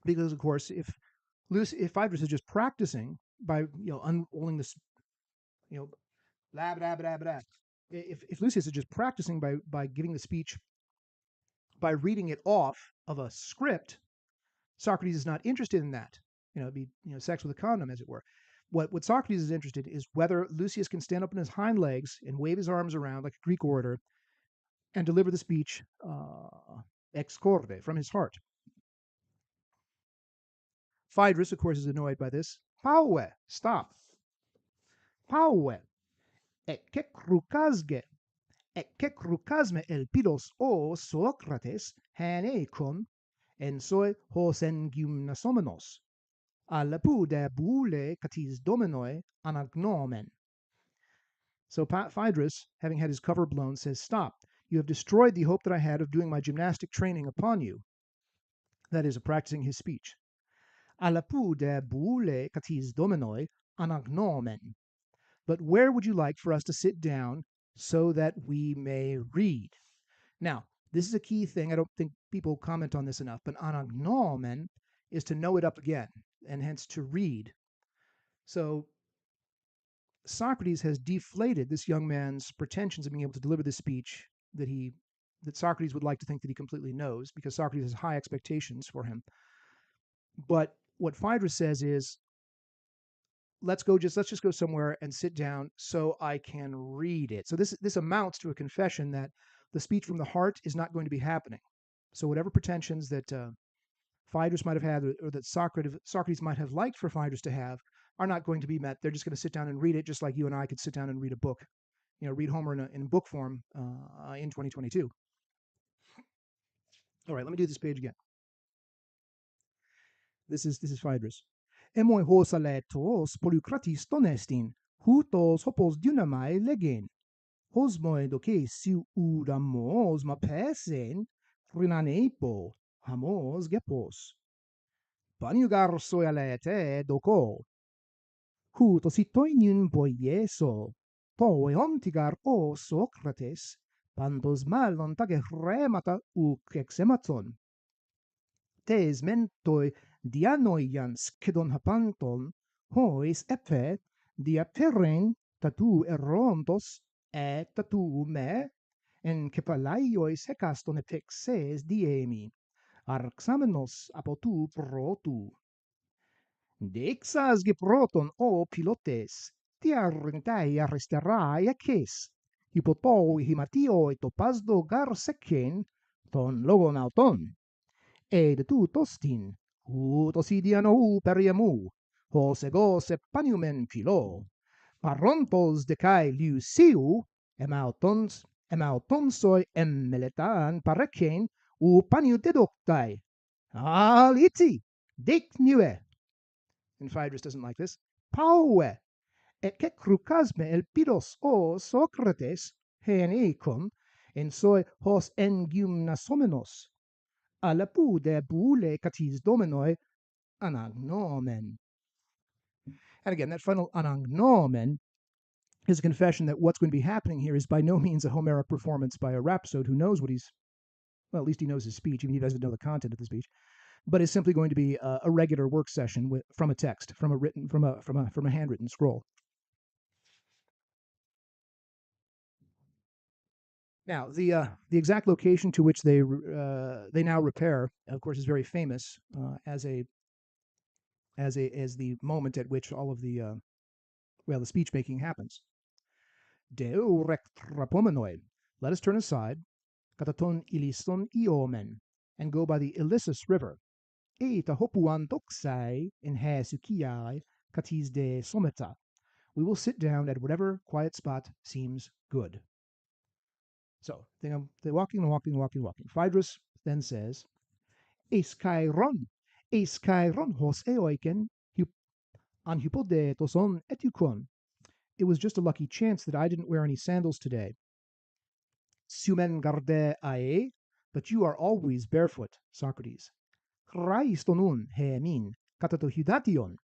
Because, of course, if Phaedrus is just practicing by, unrolling this, blah, blah, blah, blah. If Lucius is just practicing by giving the speech, by reading it off of a script, Socrates is not interested in that. It'd be sex with a condom, as it were. What Socrates is interested in is whether Lucius can stand up on his hind legs and wave his arms around like a Greek orator and deliver the speech ex corde, from his heart. Phaedrus, of course, is annoyed by this. Paue, stop. Paue, ekekroukasme elpidos o Socrates haneikon en soi hos en gymnasomenos. Alapu de boule katis dominoi anagnomen. So Phaedrus, having had his cover blown, says, stop. You have destroyed the hope that I had of doing my gymnastic training upon you. That is, of practicing his speech. Alapu de boule katis dominoi anagnomen. But where would you like for us to sit down so that we may read? Now, this is a key thing. I don't think people comment on this enough, but anagnomen is to know it up again, and hence to read. So Socrates has deflated this young man's pretensions of being able to deliver this speech that Socrates would like to think that he completely knows, because Socrates has high expectations for him. But what Phaedrus says is, let's just go somewhere and sit down so I can read it. So this amounts to a confession that the speech from the heart is not going to be happening. So whatever pretensions that Phaedrus might have had, or that Socrates might have liked for Phaedrus to have, are not going to be met. They're just going to sit down and read it, just like you and I could sit down and read a book, read Homer in book form in 2022. All right, let me do this page again. This is Phaedrus. Emoi hos aletos polykratis tonestin, hutos hopos dynamai legen. Hosmoi doke siu udamos ma pesen, rinanepo, hamos gepos. Paniugar soialete doko. Hutos itoinin boieso, poe ontigar o Socrates, pantos malon tage remata uc exematon. Tes mentoi dianoian skedon hapanton, hois epe diaperen tatu erontos et tatu me, en kepalaios hekaston epexes diemi, arxamenos apotu protu. Dexas geproton o pilotes, tiarrentai arresterai eces, hypotoi himatioi topasdo garseken, ton logon auton. Ed tu tostin, tosidiano periemu, hos egos epaniumen philo, parontos decai Luciu, emautonsoi emmeletan parecen, paniu dedoctai. Aliti, decnue. And Phaedrus doesn't like this. Paue, et kekroukasme elpidos o Socrates, heneikon, en soi hos en gymnasomenos. Alapu de boule katis dominoi anagnomen. And again, that final anagnomen is a confession that what's going to be happening here is by no means a Homeric performance by a rhapsode who knows what at least he knows his speech, even if he doesn't know the content of the speech, but is simply going to be a regular work session from a text, from a handwritten scroll. Now, the exact location to which they now repair, of course, is very famous as the moment at which all of the speech making happens. Deu rectrapomenoi. Let us turn aside. Kataton iliston iomen. and go by the Ilissus River. E tahopuan doxai in he sukiai katis de someta. We will sit down at whatever quiet spot seems good. So they're walking and walking and walking and walking. Phaedrus then says, Eiskairon, Eiskairon hos eoiken an hypode toson etukon. It was just a lucky chance that I didn't wear any sandals today. Sumen garde ae, but you are always barefoot, Socrates. Chraistonun he min, katatohydation.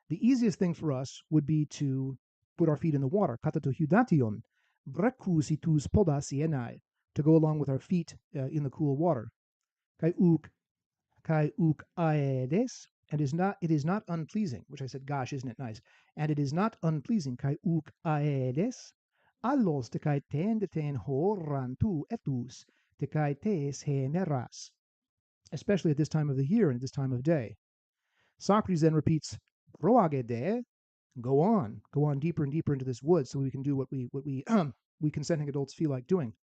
The easiest thing for us would be to put our feet in the water, katatohydation, brecusitus podas ienai, to go along with our feet in the cool water. Kai uk aedes, and it is not unpleasing, which I said, gosh, isn't it nice? And it is not unpleasing, kai uk aedes, allos te kai ten de ten horan tu etus, te kai tes he meras, especially at this time of the year and at this time of day. Socrates then repeats, proagede, go on deeper and deeper into this wood so we can do what we consenting adults feel like doing.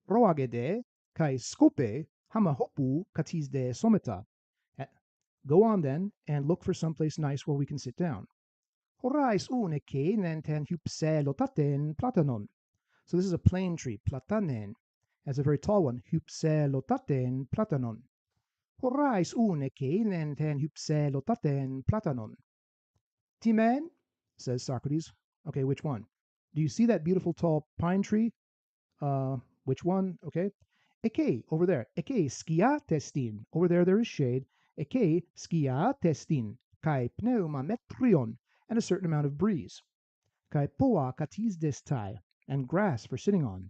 Proagede, kai scope, hamahopu katis de someta. Go on then and look for someplace nice where we can sit down. Horais uneke nenten hypselotaten platanon. So this is a plane tree, platanen. That's a very tall one, hypselotaten platanon. Horais uneke nenten hypselotaten platanon. Timen, says Socrates. Okay, which one? Do you see that beautiful tall pine tree? Which one? Okay. Eke, over there. Eke skia testin. Over there is shade. Eke skia testin. Kai pneumametrion. And a certain amount of breeze. Kai poa katis destai. And grass for sitting on.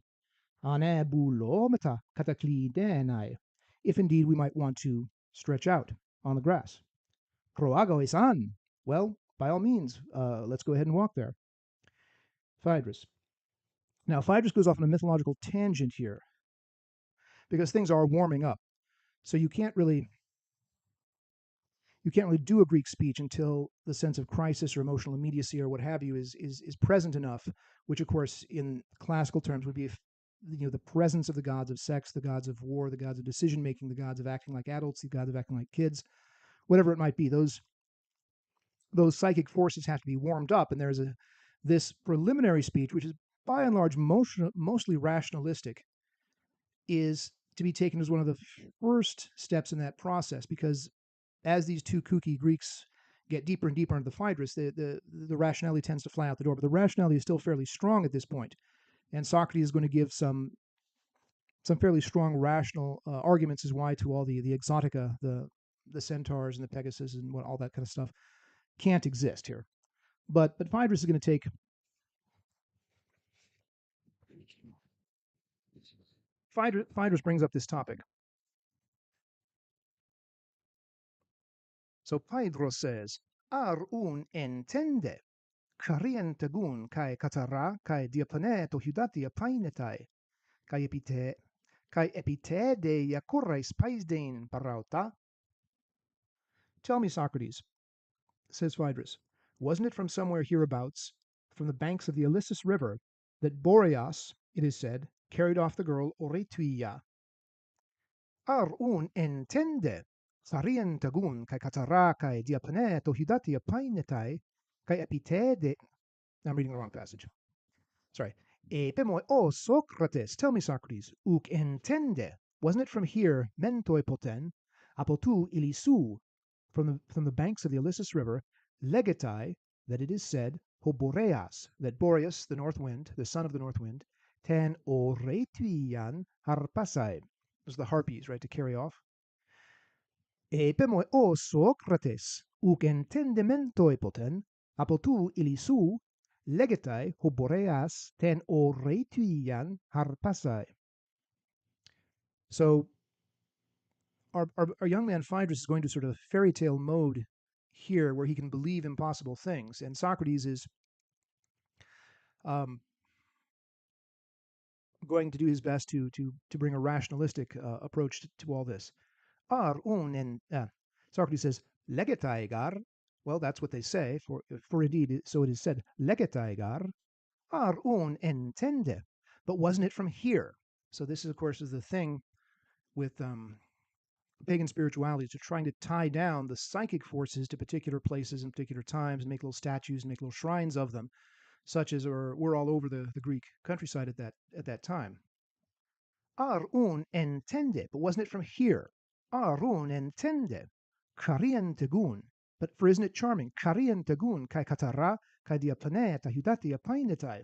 Ane bulometa kataklidenai. If indeed we might want to stretch out on the grass. Proago isan. Well, by all means, let's go ahead and walk there. Phaedrus. Now, Phaedrus goes off on a mythological tangent here because things are warming up. So you can't really do a Greek speech until the sense of crisis or emotional immediacy or what have you is present enough, which of course in classical terms would be the presence of the gods of sex, the gods of war, the gods of decision making, the gods of acting like adults, the gods of acting like kids, whatever it might be. Those psychic forces have to be warmed up, and there's this preliminary speech, which is by and large mostly rationalistic, is to be taken as one of the first steps in that process, because as these two kooky Greeks get deeper and deeper into the Phaedrus, the rationality tends to fly out the door. But the rationality is still fairly strong at this point, and Socrates is going to give some fairly strong rational arguments as why to all the exotica, the centaurs and the Pegasus and all that kind of stuff can't exist here. But Phaedrus is going to take Phaedrus brings up this topic. So Phaedrus says, ar un entende, carientagun kai katara kai diapaneto hudatia painetai, kai epite de yakurais paisdein parauta. Tell me, Socrates, says Phaedrus, wasn't it from somewhere hereabouts, from the banks of the Ilissus River, that Boreas, it is said, carried off the girl Oretuia? Ar un entende, sarientagun kai katara kai diapaneto hudatia painetai, kai epite de... I'm reading the wrong passage. Sorry. Epemoi, Socrates, tell me, Socrates, uk entende, wasn't it from here, mentoi poten, apotu ilisu, from the banks of the Ilissus River, legetai, that it is said, ho Boreas, that Boreas, the north wind, the son of the north wind, ten oretuian harpasai, was the harpies, right, to carry off. Epemoi, Socrates, uk entendementoi poten, apotu ilisu, legetai ho Boreas ten oretuian harpasai. So our young man Phaedrus is going to sort of fairy tale mode here, where he can believe impossible things, and Socrates is going to do his best to bring a rationalistic approach to all this. Socrates says, legetaigar. Well, that's what they say, for indeed, so it is said, legetaigar ar un entende. But wasn't it from here? So this, is, of course, is the thing with pagan spiritualities. They're trying to tie down the psychic forces to particular places and particular times and make little statues and make little shrines of them, such as were all over the Greek countryside at that time. Arun entende, but wasn't it from here? Arun entende. Karien tegun. But for isn't it charming? Karien tegun kai katara kai diaplaneta hudati apainetai.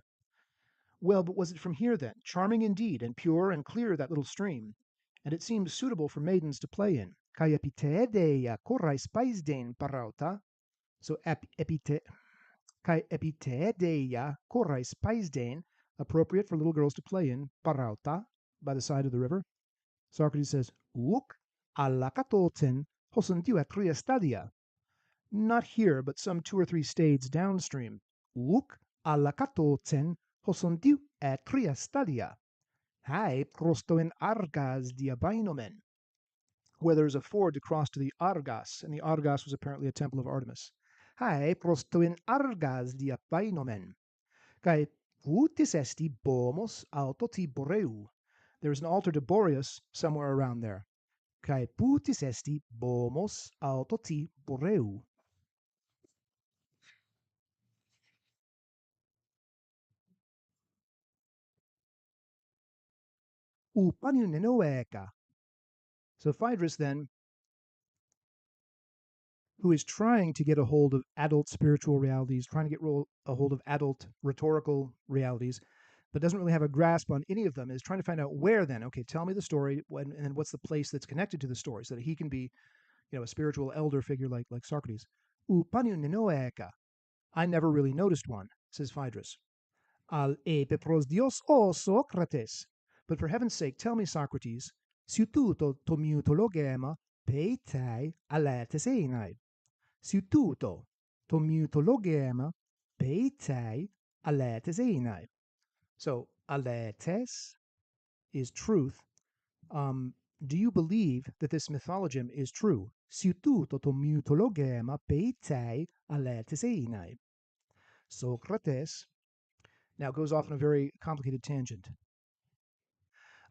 Well, but was it from here then? Charming indeed, and pure and clear that little stream, and it seems suitable for maidens to play in. Kai epitedeia korai spaisdein parauta. So kai epitedeia korai spaisdein, appropriate for little girls to play in, parauta, by the side of the river. Socrates says, Uk alakatoten hosentiu atria stadia. Not here, but some 2 or 3 stades downstream. Uk alakatoten hosentiu atria stadia. Hai prostoen argas diabainomen. Where there's a ford to cross to the Argas, and the Argas was apparently a temple of Artemis. Hai prostoen argas diabainomen. Kai putis esti bomos autoti boreu. There's an altar to Boreas somewhere around there. Kai putis esti bomos autoti boreu. Upaniu nenoeka. So Phaedros then, who is trying to get a hold of adult spiritual realities, trying to get a hold of adult rhetorical realities, but doesn't really have a grasp on any of them, is trying to find out where then. Okay, tell me the story, and then what's the place that's connected to the story, so that he can be, a spiritual elder figure like Socrates. Upaniu nenoeka. I never really noticed one, says Phaedrus. Al epepros dios o Socrates. But for heaven's sake, tell me, Socrates, siututo to mutologema peitai aletes einai. Siututo to mutologema peitai aletes einai. So, aletes is truth. Do you believe that this mythologem is true? Siututo to mutologema peitai aletes einai. Socrates now goes off on a very complicated tangent.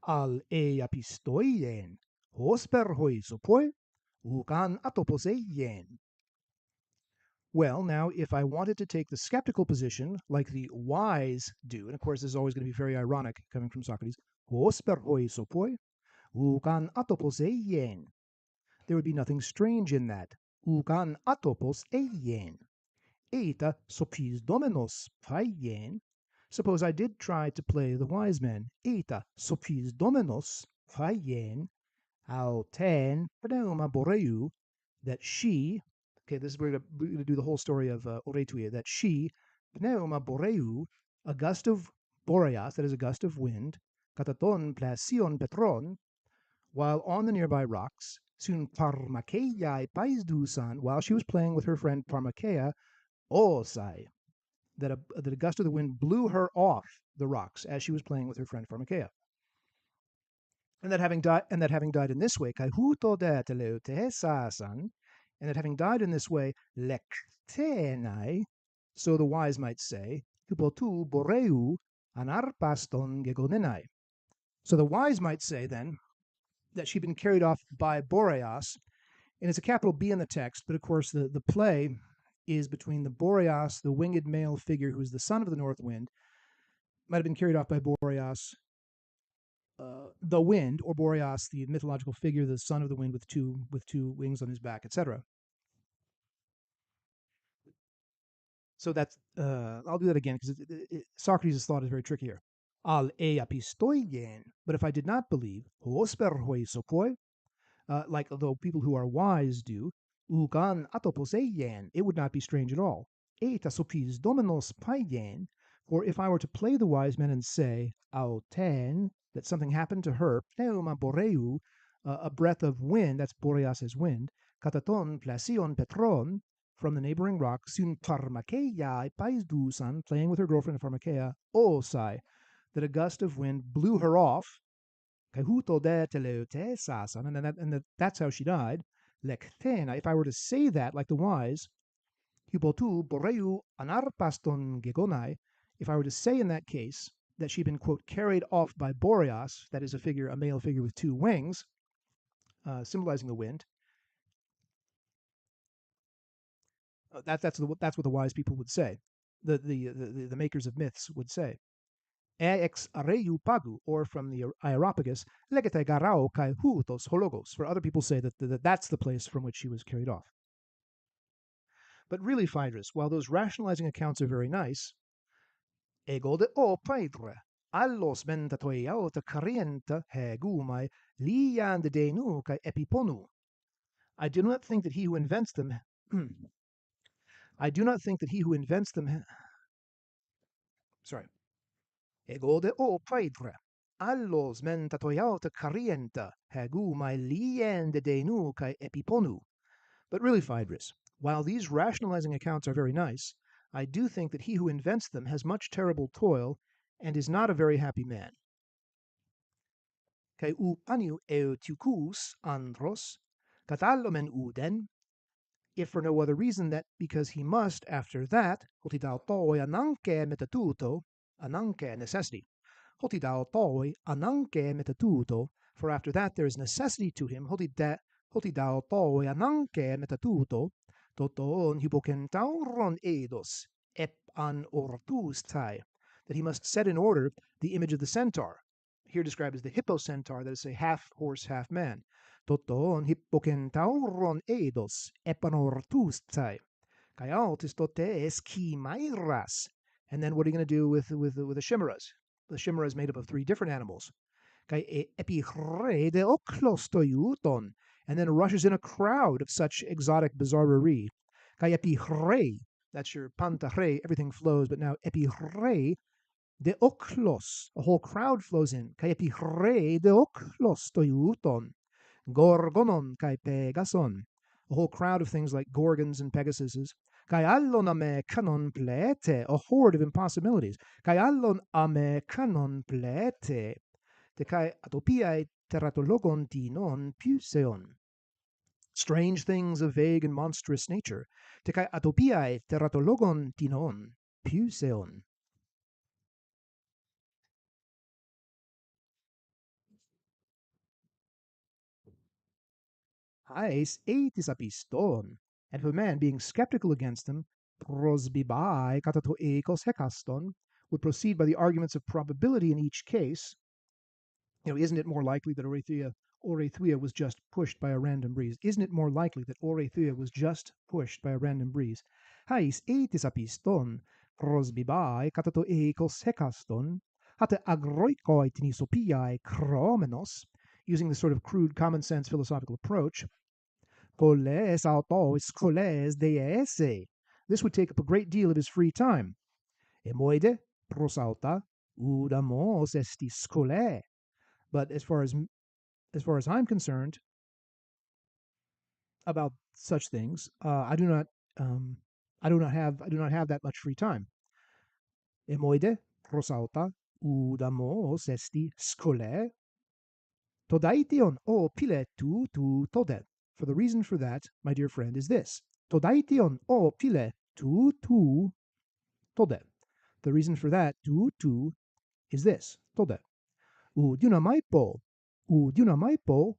Al eapistoien, hosper hoisopoi, ukan atoposeien. Well, now, if I wanted to take the skeptical position, like the wise do, and of course this is always going to be very ironic coming from Socrates, hosper hoisopoi, ukan atoposeien. There would be nothing strange in that. Ukan atopos eien. Eta sopis dominos phaien. Suppose I did try to play the wise men. Eta sopis dominos phaien auten pneuma boreu, that she, okay, this is we're going to do the whole story of Oretuia, that she, pneuma boreu, a gust of boreas, that is a gust of wind, kataton plasion petron, while on the nearby rocks, sun parmakeiai paisdusan, while she was playing with her friend Parmakeia, osai, that a gust of the wind blew her off the rocks as she was playing with her friend Pharmakeia. And that having died in this way, kai huto detele tehesasan, and that having died in this way, lektenai, so the wise might say, hypotu boreu anarpaston gegonenai. So the wise might say then that she'd been carried off by Boreas, and it's a capital B in the text, but of course the play is between the Boreas, the winged male figure who's the son of the north wind, might have been carried off by Boreas, the wind, or Boreas, the mythological figure, the son of the wind with two wings on his back, etc. So that's I'll do that again because Socrates' thought is very tricky here. Al eapistoien, but if I did not believe, hosper hoisopoi, like though people who are wise do, ugan atoposeien, it would not be strange at all. Eta sopis dominos paien, for if I were to play the wise men and say, auten, that something happened to her, pneuma boreu, a breath of wind, that's Boreas' wind, kataton plasion petron, from the neighboring rock, sun parmakeia paisdusan, playing with her girlfriend Pharmakeia, osai, that a gust of wind blew her off, Kahuto de teleote sasan, and that's how she died. Lektena, if I were to say that, like the wise, hypotu boreu anarpaston gegonai, if I were to say in that case that she'd been, quote, carried off by Boreas, that is a male figure with two wings, symbolizing the wind. That's what the wise people would say. The makers of myths would say. Ex areu pagu, or from the Aeropagus, legete garao kai hutos hologos, for other people say that that's the place from which she was carried off. But really, Phaedrus, while those rationalizing accounts are very nice, ego de o paidre, allos mentatoiauta carienta hegumai lian de denu kai epiponu. I do not think that he who invents them I do not think that he who invents them sorry. Ego de o paidre, allos mentatoiauta carienta hegumai lian de denu kai epiponu. But really, Phaedrus, while these rationalizing accounts are very nice, I do think that he who invents them has much terrible toil and is not a very happy man. Kai u aniu eutiucus andros, catallomen uden, if for no other reason that because he must, after that, hotidao toi ananke metatuto, ananke necessity, hotidao toi ananke metatuto, for after that there is necessity to him, hotidao toi ananke metatuto, toton hypokentauron eidos, ep an ortus tai, that he must set in order the image of the centaur, here described as the hippocentaur, that is a half horse, half man. Toton hippocentauron eidos, ep an ortus tai, kai altis totes chimairas. And then what are you going to do with the chimeras? The chimera is made up of three different animals. Kai epihre de oklostoiuton, and then rushes in a crowd of such exotic bizarrerie. Kai epihre, that's your pantahre, everything flows, but now epihre de oklos, a whole crowd flows in. Kai epihre de oklostoiuton, gorgonon kai pegason, a whole crowd of things like gorgons and pegasuses. Kai allon ame canon plete, a horde of impossibilities. Kai allon ame canon plete, te kai atopiae teratologon tinon puseon. Strange things of vague and monstrous nature. Te kai atopiae teratologon tinon puseon. Haes etis apiston, and if a man, being skeptical against them, prosbibai katato ekos hekaston, would proceed by the arguments of probability in each case. Isn't it more likely that Oreithuia was just pushed by a random breeze? Isn't it more likely that Oreithuia was just pushed by a random breeze? Haes etis apiston, prosbibai katato ekos hekaston, hate agroikoi tinisopiai chromenos, using this sort of crude common sense philosophical approach. Coles autos coles deese. This would take up a great deal of his free time. Emoide prosauta udamos estis cole. But as far as I'm concerned about such things, I do not have that much free time. Emoide prosauta udamos esti skole. Todaition o pile tu todet. For the reason for that, my dear friend, is this. Todaition o pile tu todet. The reason for that, tu, is this. Todet. Udunamaipo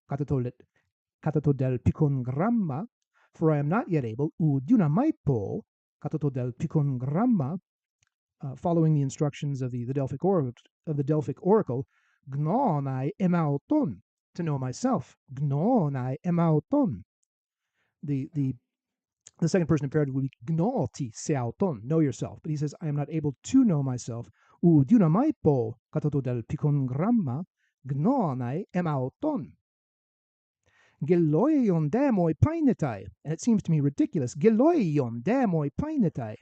katato del picongramma, for I am not yet able, udunamaipo katato del picongramma, following the instructions of the Delphic oracle, gnonai emauton, to know myself. Gnonai emauton. The second person imperative would be gnoti seauton, know yourself. But he says, I am not able to know myself. Udunamaipo katato del picongramma, gnonai emauton. Geloion demoi painetai. And it seems to me ridiculous. Geloion demoi painetai.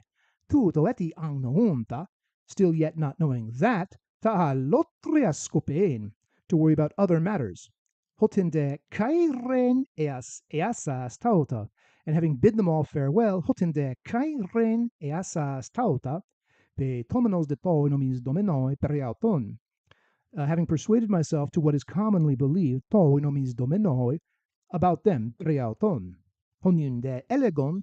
Tuto eti agnoonta, still yet not knowing that, ta lotria scopein, to worry about other matters. Hotinde kairen easas tauta, and having bid them all farewell, hotinde kairen easas tauta, pe tomenos de to nomis domenoi periauton. Having persuaded myself to what is commonly believed, to nomis domenoi, about them, periauton. Honiunde elegon,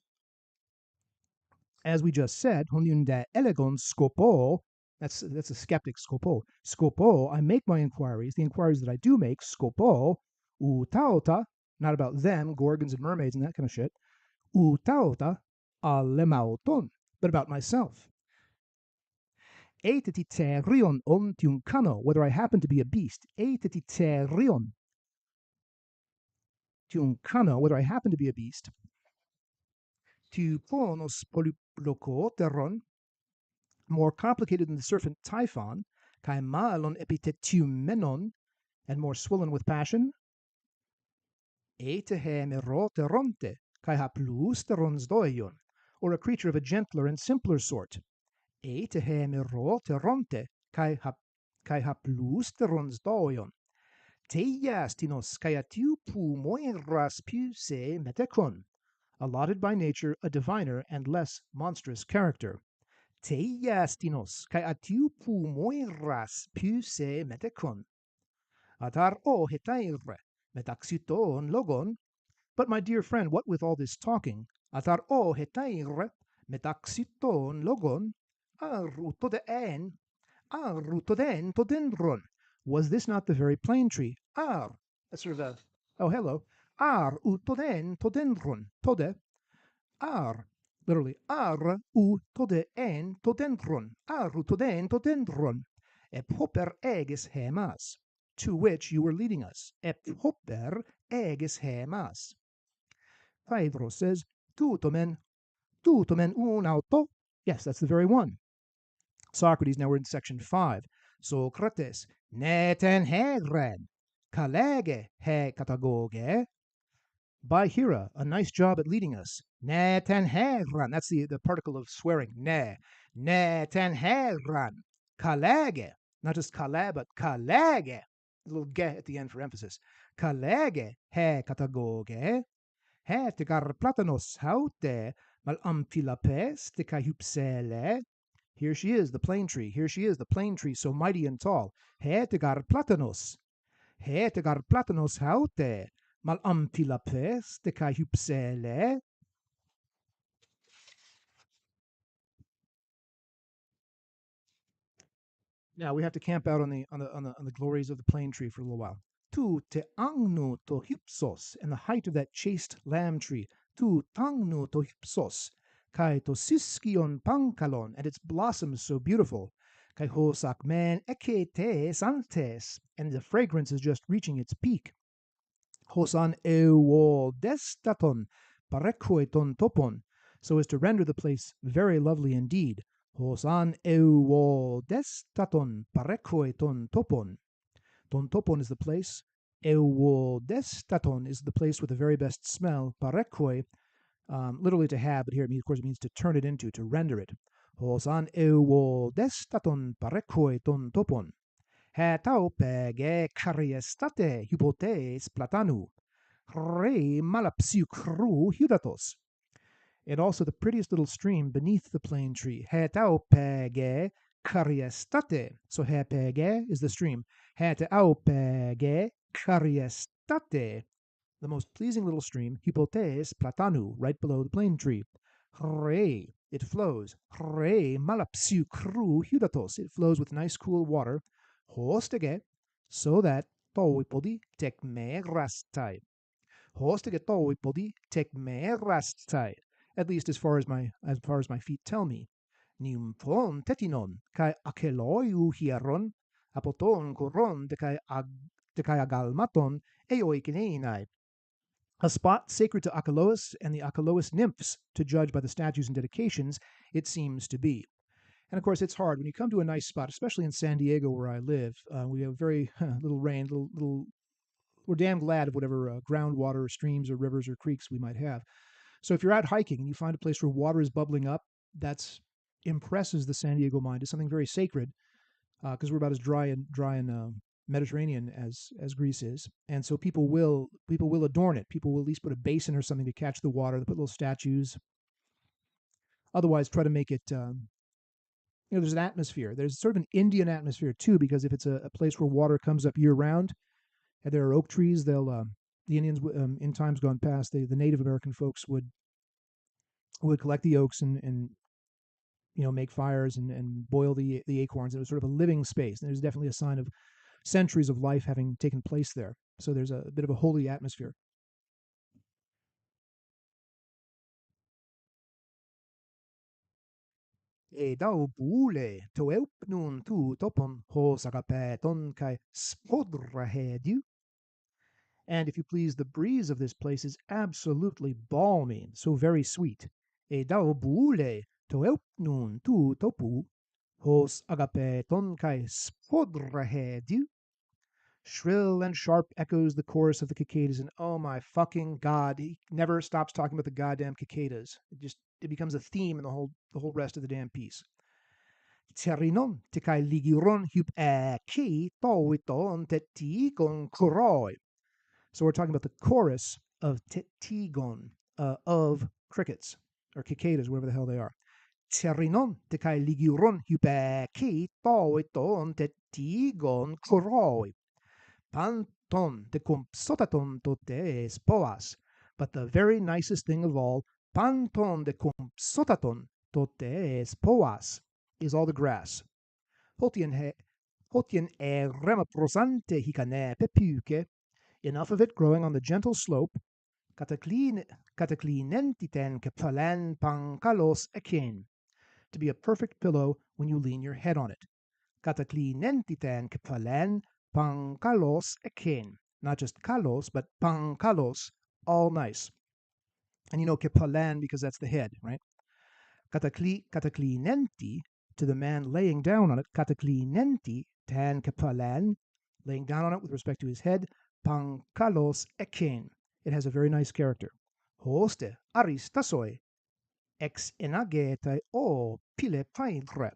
as we just said, honiunde elegon scopo That's a skeptic, scopo. Scopo, I make my inquiries, the inquiries that I do make, scopo, utaota, not about them, gorgons and mermaids and that kind of shit, utaota alemauton, but about myself. Eteterion on tiuncano, whether I happen to be a beast. Eteterion tiuncano, whether I happen to be a beast. Tu ponos polyplocoteron, more complicated than the serpent Typhon, kai malon epitetiumenon, and more swollen with passion. Etehe meroteronte, kai haplusterons doion, or a creature of a gentler and simpler sort. Etehe meroteronte, kai haplusterons doion. Teiastinos kai atiu pu moiras puse metekon, allotted by nature a diviner and less monstrous character. Teiastinos kai atiu pu moiras puse metekon. Atar o hetaire, metaxuton logon. But my dear friend, what with all this talking? Atar o hetaire, metaxuton logon. Aruto de en, aruto den todendron. Was this not the very plane tree? That's sort of a, oh, hello. Uto den todendron. Tode, ar, literally, tode en todendron. Uto den todendron. Ephoper egis hemas, to which you were leading us. Ephoper egis hemas. Phaedros says, tutomen un auto. Yes, that's the very one. Socrates, now we're in section 5. Socrates, neten hegren, kalege he katagoge. By Hera, a nice job at leading us. Neten hegran, that's the particle of swearing. Neten hegran, kalege, not just kale, but kalege. A little ge at the end for emphasis. Kalege he katagoge. He tegar platanos haute, mal amphilapes te hypsele. Here she is, the plane tree. Here she is, the plane tree, so mighty and tall. He tegar platanos. He tegar platanos haute, mal amphilapes te hypsele. Now we have to camp out on the glories of the plane tree for a little while. Tu te angnu to hypsos, and the height of that chaste lamb tree. Tu tangnu to hypsos, kai to siskion pankalon, and its blossoms so beautiful. Kai hosak man ekete santes, and the fragrance is just reaching its peak. Hosan euo destaton, parekoeton topon, so as to render the place very lovely indeed. Hosan euo destaton, parekoeton topon. Ton topon is the place. Euo destaton is the place with the very best smell. Parekoi, literally to have, but here it means, of course, it means to turn it into, to render it. Hosan euo destaton parekoi ton topon. He tau pege kariestate hypotes platanu. Re malapsiu cru hudatos. And also the prettiest little stream beneath the plane tree. He tau pege kariestate. So he pege is the stream. He tau pege kariestate, the most pleasing little stream, hypotes platanu, right below the plane tree. Re, it flows. Re malapsiu cru hudatos, it flows with nice cool water. Hostege, so that toipodi tekme rastai. Hostege toipodi tekme rastai. At least as far as my feet tell me. Nymphon tetinon, kai akeloiu hieron, apoton koron de kai agalmaton eoikineinai. A spot sacred to Achelous and the Achelous nymphs, to judge by the statues and dedications, it seems to be. And of course, it's hard when you come to a nice spot, especially in San Diego where I live. We have very little rain, little. We're damn glad of whatever groundwater, or streams, or rivers, or creeks we might have. So if you're out hiking and you find a place where water is bubbling up, that's impresses the San Diego mind as something very sacred, because we're about as dry and Mediterranean as Greece is, and so people will adorn it. People will at least put a basin or something to catch the water. They put little statues. Otherwise, try to make it. There's an atmosphere. There's sort of an Indian atmosphere too, because if it's a place where water comes up year round, and there are oak trees, they'll the Indians in times gone past, the Native American folks would collect the oaks and make fires and boil the acorns. It was sort of a living space. And there's definitely a sign of centuries of life having taken place there. So there's a bit of a holy atmosphere. E dau bule to nun tu topon hos agapeton kai spodra hediu. And if you please, the breeze of this place is absolutely balmy, so very sweet. E dau bule to nun tu topu hos agapeton kai spodra hediu. Shrill and sharp echoes the chorus of the cicadas, and oh my fucking god, he never stops talking about the goddamn cicadas. It becomes a theme in the whole rest of the damn piece. Terinon te kai ligiron hup ki towiton te tigon kuroi. So we're talking about the chorus of tetigon, of crickets, or cicadas, whatever the hell they are. Terinon te kai ligiron hup ki towiton te tigon kuroi. Panton de cum sotaton totes poas. But the very nicest thing of all, panton de cum sotaton totes poas, is all the grass. Hotien e remaprosante hicane pepuke, enough of it growing on the gentle slope, cataclinentiten kepalan pankalos eken, to be a perfect pillow when you lean your head on it. Cataclinentitan kepalan pankalos eken. Not just kalos, but pankalos, all nice. And kepalan because that's the head, right? Cataclinenti, to the man laying down on it, cataclinenti tan kepalan, laying down on it with respect to his head, pankalos eken. It has a very nice character. Hoste aristasoi ex enagetai o pile paidre.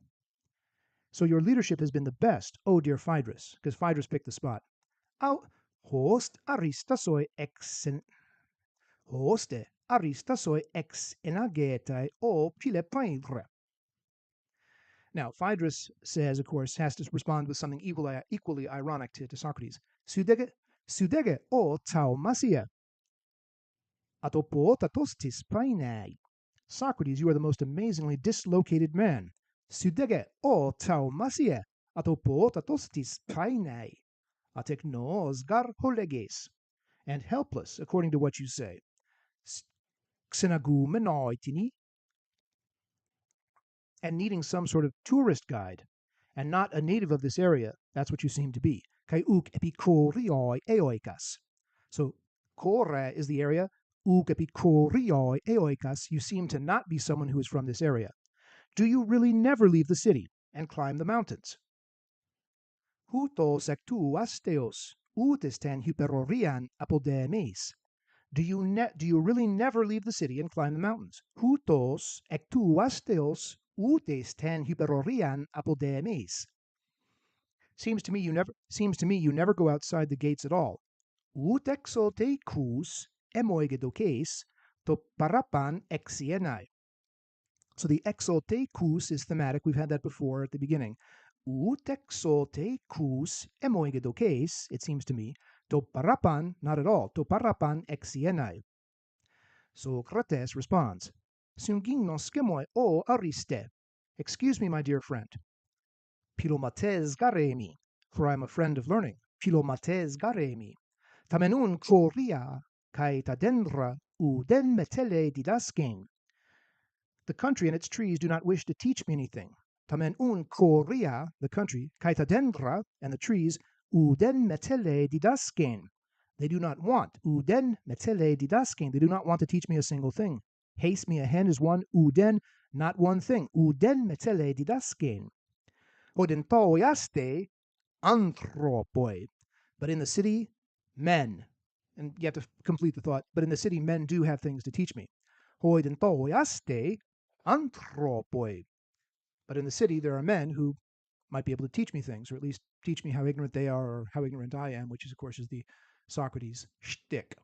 So your leadership has been the best, oh dear Phaedros, because Phaedros picked the spot. Au host aristasoi hoste aristasoi ex enagetai o pile paidre. Now, Phaedrus says, of course, has to respond with something equally ironic to Socrates. Sudege o taumasia, atopotatostis painai. Socrates, you are the most amazingly dislocated man. Sudege o taumasia, atopotatostis painai, ateknos gar holeges, and helpless, according to what you say. Xenagumenoitini, and needing some sort of tourist guide, and not a native of this area. That's what you seem to be. Kai uk epikorioi eoikas. So Kora is the area. Uk epikorioi eoikas. You seem to not be someone who is from this area. Do you really never leave the city and climb the mountains? Hutos actuasteos utistan hyperorian apodemes. Do you really never leave the city and climb the mountains? Hutos actuasteos utes hyperorian apodemes. Seems to me you never go outside the gates at all. Ut exote cus emoigedoces to parapan exienai. So the exote cus is thematic. We've had that before at the beginning. Ut exote cus emoigedoces, it seems to me, to parapan, not at all, to parapan exienai. Socrates responds, Sungignos skemoi o ariste. Excuse me, my dear friend. Pilomates garemi, for I am a friend of learning. Pilomates garemi. Tamenun choria, kai tadendra uden metele didasken. The country and its trees do not wish to teach me anything. Tamen un choria, the country, kai tadendra, and the trees, uden metele didasken. They do not want. Uden metele didasken. They do not want to teach me a single thing. Haste me a hen is one. Uden, not one thing. Uden metele didasken. Odentoiaste anthropoi. But in the city, men. And you have to complete the thought. But in the city, men do have things to teach me. Odentoiaste anthropoi. But in the city, there are men who might be able to teach me things, or at least teach me how ignorant they are or how ignorant I am, which is, of course, is the Socrates shtick.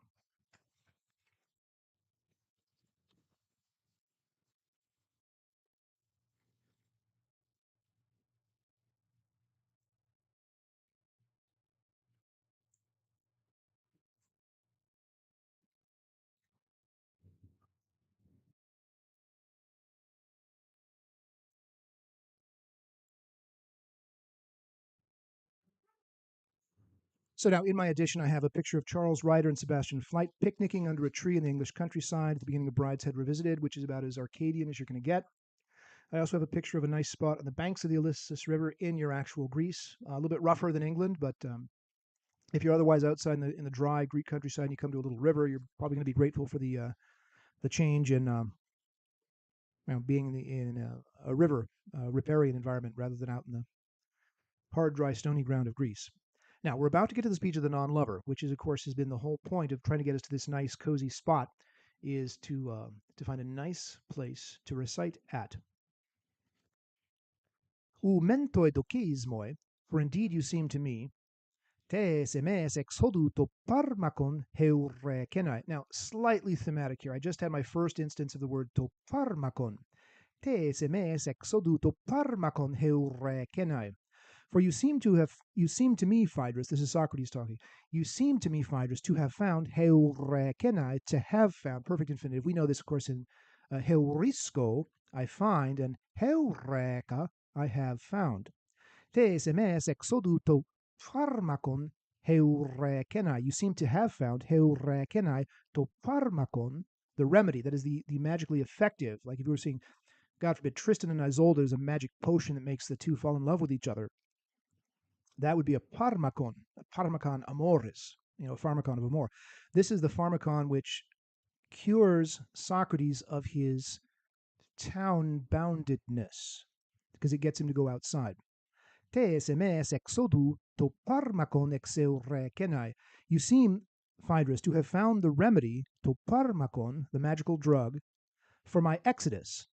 So now in my edition, I have a picture of Charles Ryder and Sebastian Flight picnicking under a tree in the English countryside at the beginning of Brideshead Revisited, which is about as Arcadian as you're going to get. I also have a picture of a nice spot on the banks of the Ilissus River in your actual Greece, a little bit rougher than England, but if you're otherwise outside in the dry Greek countryside and you come to a little river, you're probably going to be grateful for the change in being in a river riparian environment rather than out in the hard, dry, stony ground of Greece. Now, we're about to get to the speech of the non-lover, which is, of course, has been the whole point of trying to get us to this nice, cozy spot, is to find a nice place to recite at. U mentoi dokismoi, for indeed you seem to me, tes emes exodu to parmakon heurekenai. Now, slightly thematic here. I just had my first instance of the word to parmakon. Tes emes exodu to parmakon heurekenai. For you seem to me, Phaedros, this is Socrates talking, you seem to me, Phaedros, to have found heurekenai, to have found, perfect infinitive. We know this, of course, in heurisko, I find, and heureka, I have found. Tes emes exodu to pharmakon heurekenai. You seem to have found heurekenai to pharmakon, the remedy, that is the magically effective. Like if you were seeing, God forbid, Tristan and Isolde, there's a magic potion that makes the two fall in love with each other. That would be a pharmakon amoris, a pharmakon of amor. This is the pharmakon which cures Socrates of his town-boundedness, because it gets him to go outside. Tes emes exodu to pharmakon exeurekenai. You seem, Phaedrus, to have found the remedy to pharmakon, the magical drug, for my exodus.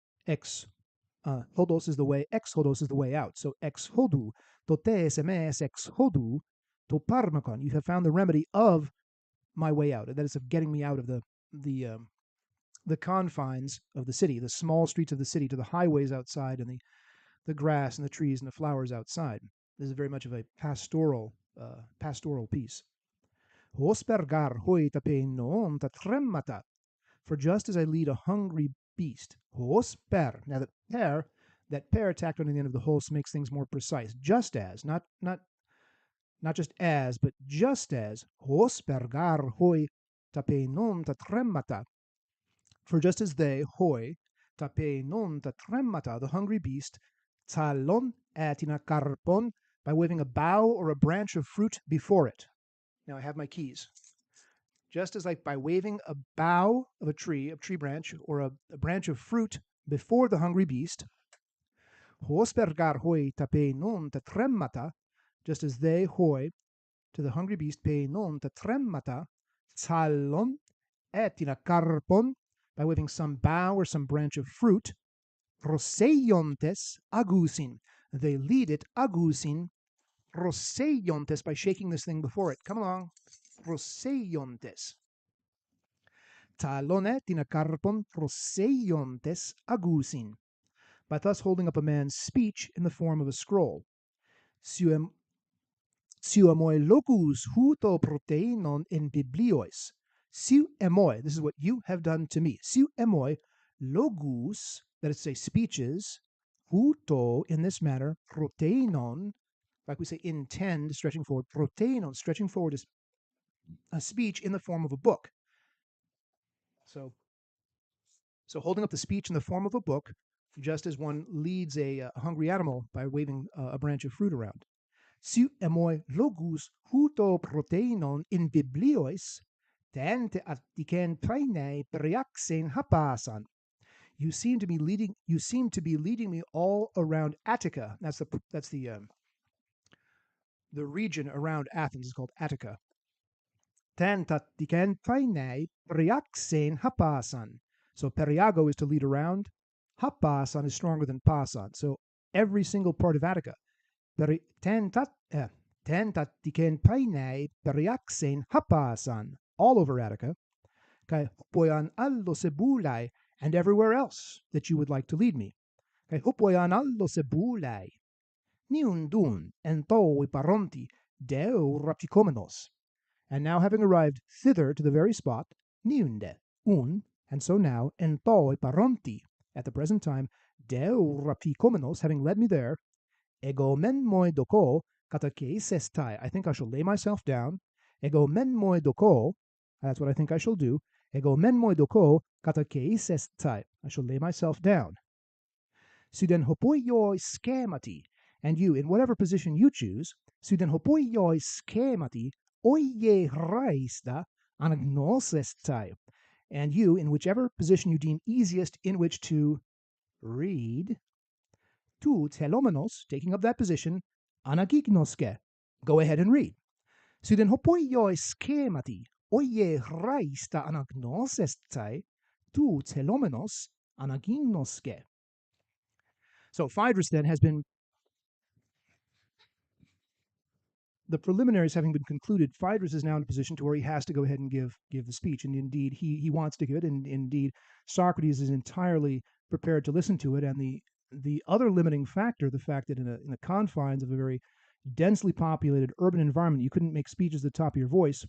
Hodos is the way, exodos is the way out. So exodu, to tes emes exodu to pharmakon. You have found the remedy of my way out. That is, of getting me out of the confines of the city, the small streets of the city, to the highways outside and the grass and the trees and the flowers outside. This is very much of a pastoral piece. Hospergar hoi tapenon tatremmata. For just as I lead a hungry beast, hosper. Now that per tacked on the end of the hos makes things more precise. Just as, not just as, but just as, hospergar hoi tapenon tatremmata. For just as they, hoi, tapenon tatremmata, the hungry beast, talon atina karpon, by waving a bough or a branch of fruit before it. Now I have my keys. Just as like by waving a bough of a tree branch, or a branch of fruit before the hungry beast, hospergar hoi tape non tatremmata, just as they, hoi, to the hungry beast pay non tatremmata, talon etina karpon, by waving some bough or some branch of fruit, roseiontes agusin, they lead it agusin, roseiontes, by shaking this thing before it. Come along, roseiontes. Talone tina carpon roseiontes agusin, by thus holding up a man's speech in the form of a scroll. Suamoi locus huto proteinon in bibliois. Siu emoi, this is what you have done to me. Siu emoi logus, that is to say speeches, huto, in this manner, proteinon, like we say intend, stretching forward, proteinon, stretching forward is a speech in the form of a book. So holding up the speech in the form of a book, just as one leads a hungry animal by waving a branch of fruit around. Siu emoi logus huto proteinon in bibliois, tente attiken paine periaxen hapasan. You seem to be leading me all around Attica. That's the region around Athens is called Attica. Tente attiken paine periaxen hapasan. So periago is to lead around. Hapasan is stronger than pasan. So every single part of Attica. Tentatiken paine periaxen hapasan. All over Attica. Kai hupoyan allo sebulai, and everywhere else that you would like to lead me. Kai hupoyan allo sebulai. Niundun ento iparonti deu rapticomenos. And now having arrived thither to the very spot, niunde, and so now, entoi paronti, at the present time, deu rapticomenos, having led me there, ego men moi doko, Katake sestai. I think I shall lay myself down. Ego men moi doko. That's what I think I shall do. Ego men moi doko katake sestai. I shall lay myself down. Suden hopoioi schemati. And you, in whatever position you choose, suden hopoioi schemati oie raista anagnosestai. And you, in whichever position you deem easiest in which to read, tu telomenos, taking up that position, anagignoske. Go ahead and read. Suden hopoioi schemati oie raista anagnosestai tu telomenos anagignoske. So Phaedros then has been, the preliminaries having been concluded, Phaedros is now in a position to where he has to go ahead and give the speech, and indeed he wants to give it, and indeed Socrates is entirely prepared to listen to it. And the other limiting factor, the fact that in the confines of a very densely populated urban environment, you couldn't make speeches at the top of your voice.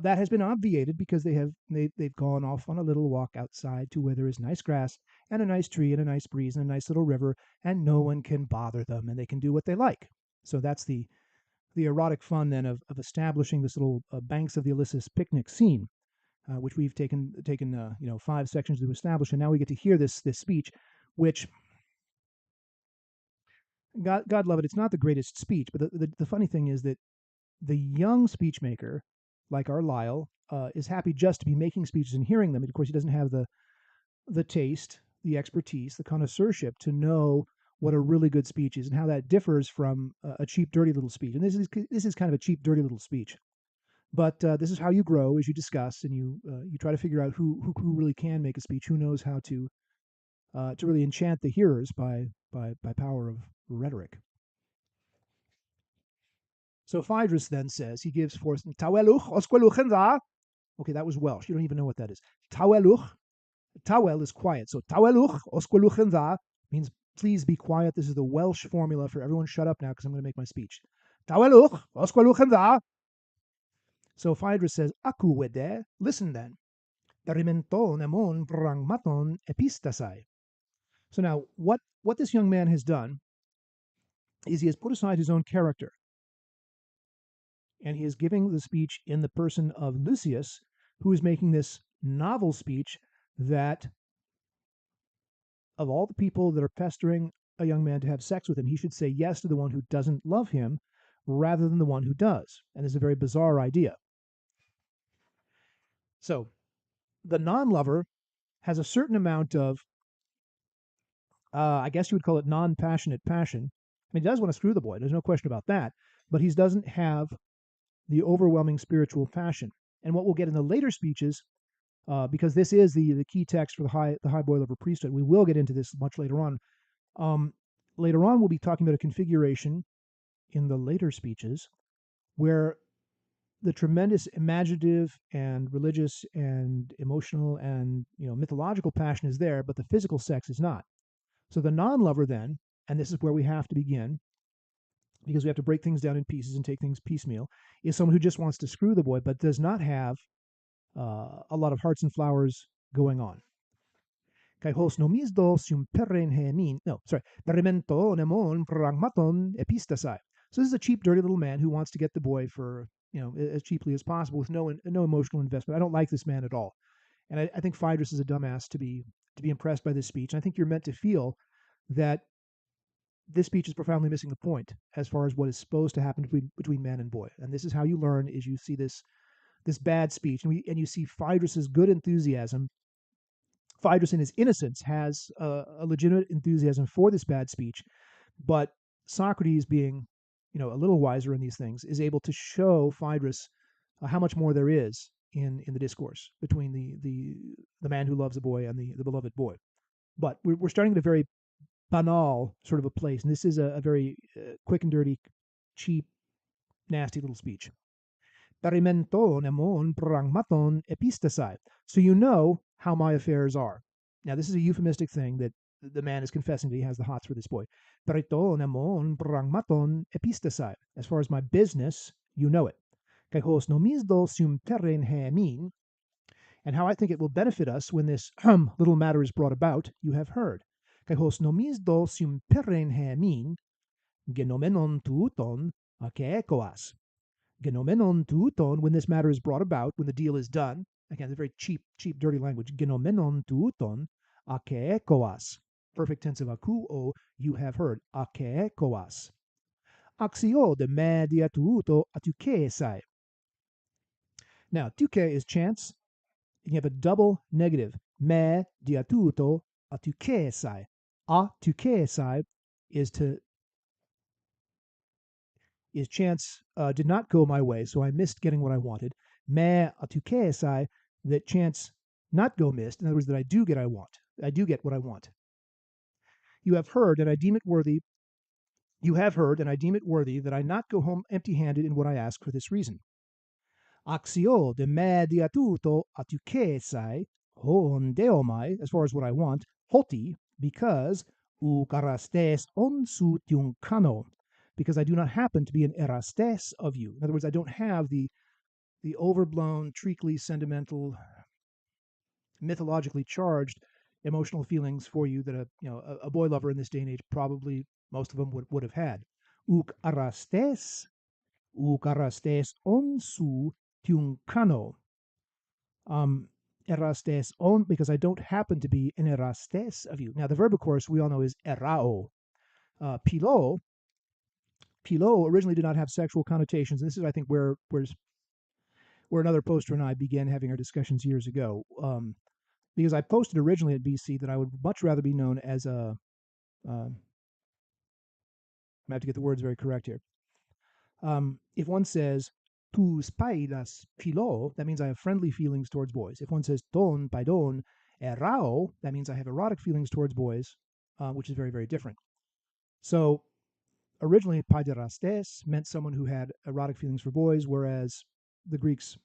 That has been obviated because they've gone off on a little walk outside to where there is nice grass and a nice tree and a nice breeze and a nice little river, and no one can bother them, and they can do what they like. So that's the erotic fun then of establishing this little banks of the Ilyssus picnic scene, which we've taken 5 sections to establish, and now we get to hear this speech, which God love it, it's not the greatest speech, but the funny thing is that the young speech maker, like our Lyle, is happy just to be making speeches and hearing them. And of course, he doesn't have the taste, the expertise, the connoisseurship to know what a really good speech is and how that differs from a cheap, dirty little speech. And this is kind of a cheap, dirty little speech. But this is how you grow as you discuss, and you try to figure out who really can make a speech, who knows how to really enchant the hearers by power of rhetoric. So Phaedrus then says, he gives forth taweluch osqueluchenza. Okay, that was Welsh. You don't even know what that is. Taweluch. Tawel is quiet. So taweluch osqueluchenza means please be quiet. This is the Welsh formula for everyone shut up now because I'm going to make my speech. Taweluch osqueluchenza. So Phaedrus says, aku wede, listen then. Perimenton emon pragmaton epistasai. So now what this young man has done is he has put aside his own character, and he is giving the speech in the person of Lysias, who is making this novel speech that of all the people that are pestering a young man to have sex with him, he should say yes to the one who doesn't love him rather than the one who does. And it's a very bizarre idea. So the non-lover has a certain amount of, I guess you would call it non-passionate passion. I mean, he does want to screw the boy. There's no question about that. But he doesn't have the overwhelming spiritual passion. And what we'll get in the later speeches, because this is the key text for the high boy lover priesthood. We will get into this much later on. Later on, we'll be talking about a configuration in the later speeches where the tremendous imaginative and religious and emotional and mythological passion is there, but the physical sex is not. So the non-lover then, and this is where we have to begin, because we have to break things down in pieces and take things piecemeal, is someone who just wants to screw the boy but does not have a lot of hearts and flowers going on. No, sorry. So this is a cheap, dirty little man who wants to get the boy for as cheaply as possible with no emotional investment. I don't like this man at all, and I think Phaedrus is a dumbass to be impressed by this speech. And I think you're meant to feel that this speech is profoundly missing the point as far as what is supposed to happen between man and boy. And this is how you learn: is you see this bad speech, and you see Phaedrus's good enthusiasm. Phaedrus, in his innocence, has a legitimate enthusiasm for this bad speech, but Socrates, being a little wiser in these things, is able to show Phaedrus how much more there is in the discourse between the man who loves a boy and the beloved boy. But we're starting at a very banal sort of a place, and this is a very quick and dirty, cheap, nasty little speech. Perimenton emon pragmaton epistasai. So you know how my affairs are. Now, this is a euphemistic thing that the man is confessing that he has the hots for this boy. Periton emon pragmaton epistasai. As far as my business, you know it. Kaikos nomizdo sum terren hemin. And how I think it will benefit us when this little matter is brought about, you have heard. Kaikos nomizdo sum terren hemin. genomenon tuton akekoas. Genomenon tuton, when this matter is brought about, when the deal is done. Again, it's very cheap, dirty language. Genomenon tuton akekoas. Perfect tense of akuo, you have heard. Akekoas. Axio de me diatuto atukesai. Now, tuke is chance. You have a double negative. Me diatuto atukesai. Atukesai is chance did not go my way, so I missed getting what I wanted. Me atukesai, that chance not go missed. In other words, that I do get what I want. You have heard, and I deem it worthy. You have heard, and I deem it worthy that I not go home empty-handed in what I ask for this reason. Axio de me diatuto atukesai, hon deomai, as far as what I want, hoti, because ukarastes onsu tiunkano, because I do not happen to be an erastes of you. In other words, I don't have the overblown, treacly, sentimental, mythologically charged emotional feelings for you that a boy lover in this day and age probably most of them would have had. Ukarastes onsu tiunkano. Erastes on, because I don't happen to be an erastes of you. Now, the verb, of course, we all know is erao. Pilo originally did not have sexual connotations. And this is, I think, where another poster and I began having our discussions years ago. Because I posted originally at BC that I would much rather be known as a, I have to get the words very correct here. If one says tu spaidas pilo, that means I have friendly feelings towards boys. If one says ton paidon erao, that means I have erotic feelings towards boys, which is very, very different. So originally, paiderastes meant someone who had erotic feelings for boys, whereas the Greeks,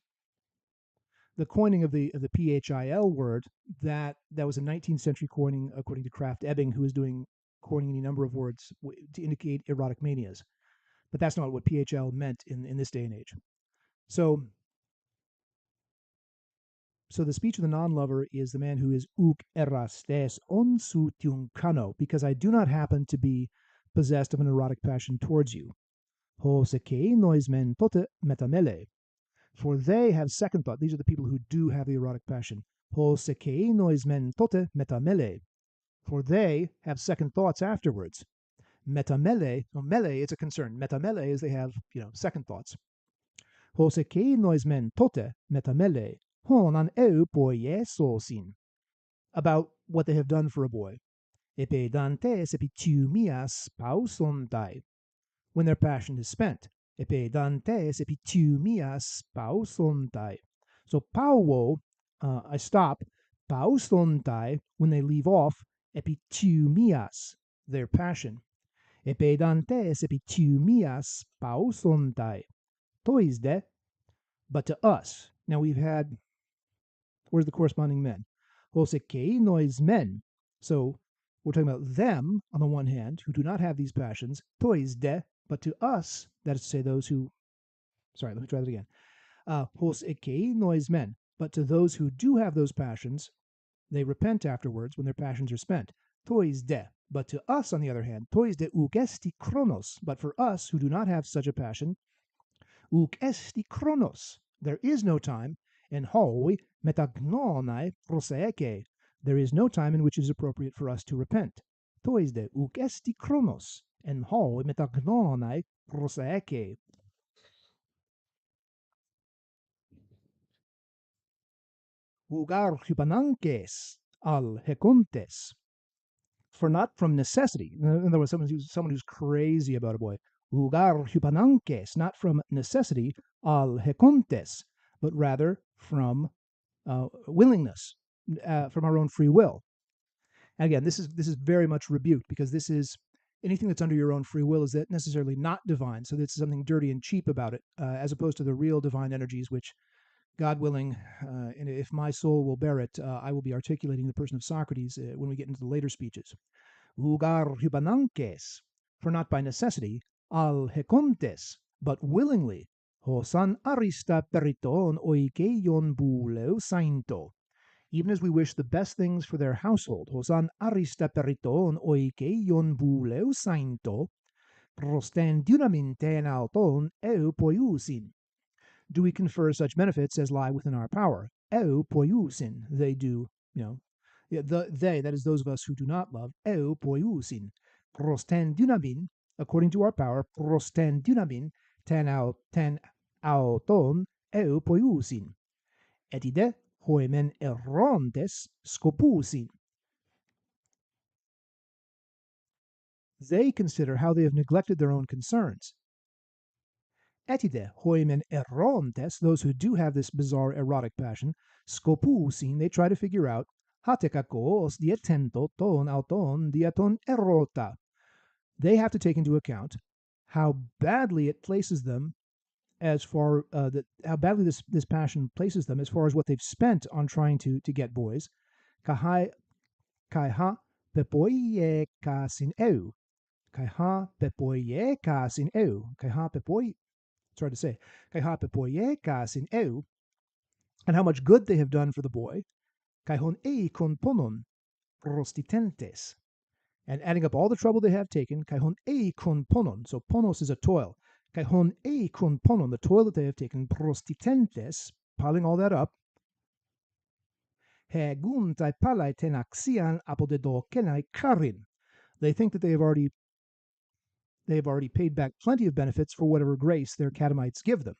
the coining of the phil word, that was a 19th century coining, according to Krafft Ebing, who is doing coining any number of words to indicate erotic manias. But that's not what PHL meant in this day and age. So the speech of the non-lover is the man who is uk erastes onsu tiunkano, because I do not happen to be possessed of an erotic passion towards you. Ho sekei noismen tote metamele. For they have second thought. These are the people who do have the erotic passion. Ho sekei noismen tote metamele. For they have second thoughts afterwards. Metamele, mele, it's a concern. Metamele is they have, second thoughts. Ho sekei noismen tote metamele. Honan eu poie sosin. About what they have done for a boy. Epe dantes epitumias pausontai. When their passion is spent. Epe dantes epitumias pausontai. So pauo, I stop. Pausontai, when they leave off. Epitumias, their passion. Epe dantes epitumias pausontai. Toisde, but to us. Now we've had, where's the corresponding men? Hosekei nois men. So we're talking about them on the one hand, who do not have these passions, toisde, but to us, that is to say those who, sorry, let me try that again. Hosekei nois men, but to those who do have those passions, they repent afterwards when their passions are spent. Toisde, but to us, on the other hand, toisde ugesti chronos, but for us who do not have such a passion, uk esti chronos, there is no time, and hoi metagnonai proseeke, there is no time in which it is appropriate for us to repent. Toisde uk esti chronos, and hoi metagnonai proseeke. Ugar hypanankes al hecontes, for not from necessity. In other words, someone who's crazy about a boy. Ugar hypanankes, not from necessity, al hecontes, but rather from willingness, from our own free will. And again, this is very much rebuked, because this is anything that's under your own free will is that necessarily not divine. So this is something dirty and cheap about it, as opposed to the real divine energies, which, God willing, and if my soul will bear it, I will be articulating the person of Socrates when we get into the later speeches. Ugar hypanankes, for not by necessity, al hecontes, but willingly, hosan arista periton oikeion bouleu sainto, even as we wish the best things for their household, hosan arista periton oikeion bouleu sainto, prosten dynamin ten auton eu poiusin. Do we confer such benefits as lie within our power? Eu poiusin. They do, yeah, they, that is those of us who do not love, eu poiusin. Prosten dynamin, according to our power, prosten dynamin ten auton eu poiusin. Etide hoemen errontes scopusin. They consider how they have neglected their own concerns. Etide hoemen errontes, those who do have this bizarre erotic passion, scopusin, they try to figure out hatekakos dietento ton auton diaton erota. They have to take into account how badly it places them as far how badly this passion places them as far as what they've spent on trying to get boys. Kahai kaiha pepoie kasin eu. Kaiha pepoie kasin eu. Kaiha pepoi, it's hard to say. Kaiha pepoie kasin eu. And how much good they have done for the boy. Kaihon ei kon ponon prostitentes. And adding up all the trouble they have taken, kaihon ei kon ponon. So ponos is a toil. Kaihon ei kon ponon, the toil that they have taken, prostitentes, piling all that up. Heguntai palai tenaxian apodedo kenai karin. They think that they have already paid back plenty of benefits for whatever grace their catamites give them.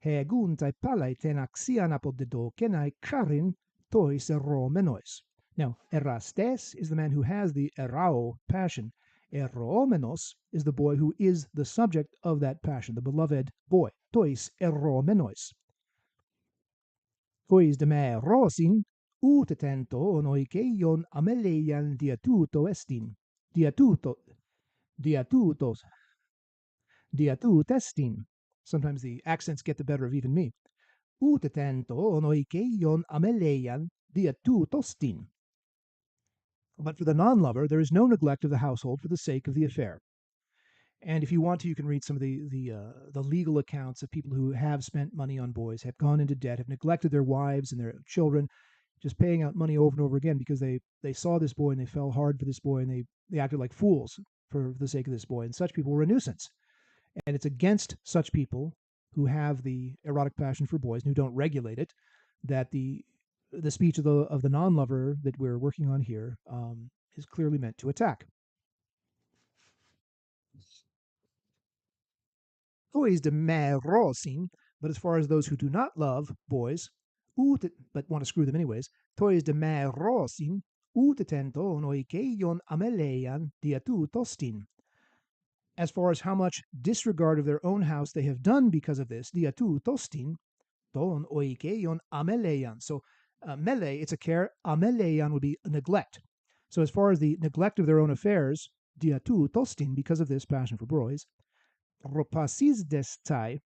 Heguntai palai tenaxian apodedo kenai karin tois eromenois. Now, erastes is the man who has the erao passion. Eromenos is the boy who is the subject of that passion, the beloved boy. Tois eromenois. Tois de me rosin utetento noikeion ameleian diatuto estin. Diatutos, diatutestin. Sometimes the accents get the better of even me. Utetento noikeion ameleian diatutostin. But for the non-lover, there is no neglect of the household for the sake of the affair. And if you want to, you can read some of the legal accounts of people who have spent money on boys, have gone into debt, have neglected their wives and their children, just paying out money over and over again because they saw this boy and they fell hard for this boy and they acted like fools for the sake of this boy. And such people were a nuisance. And it's against such people who have the erotic passion for boys and who don't regulate it that the speech of the non-lover that we're working on here is clearly meant to attack. Toys de rosin, but as far as those who do not love boys, but want to screw them anyways, toys de rosin, utetento noikeion ameleian diatutostin. As far as how much disregard of their own house they have done because of this, diatutostin, ton oikeion ameleian. So mele, it's a care. Ameleian would be neglect. So as far as the neglect of their own affairs, diatu tostin, because of this passion for boys, propasis destai,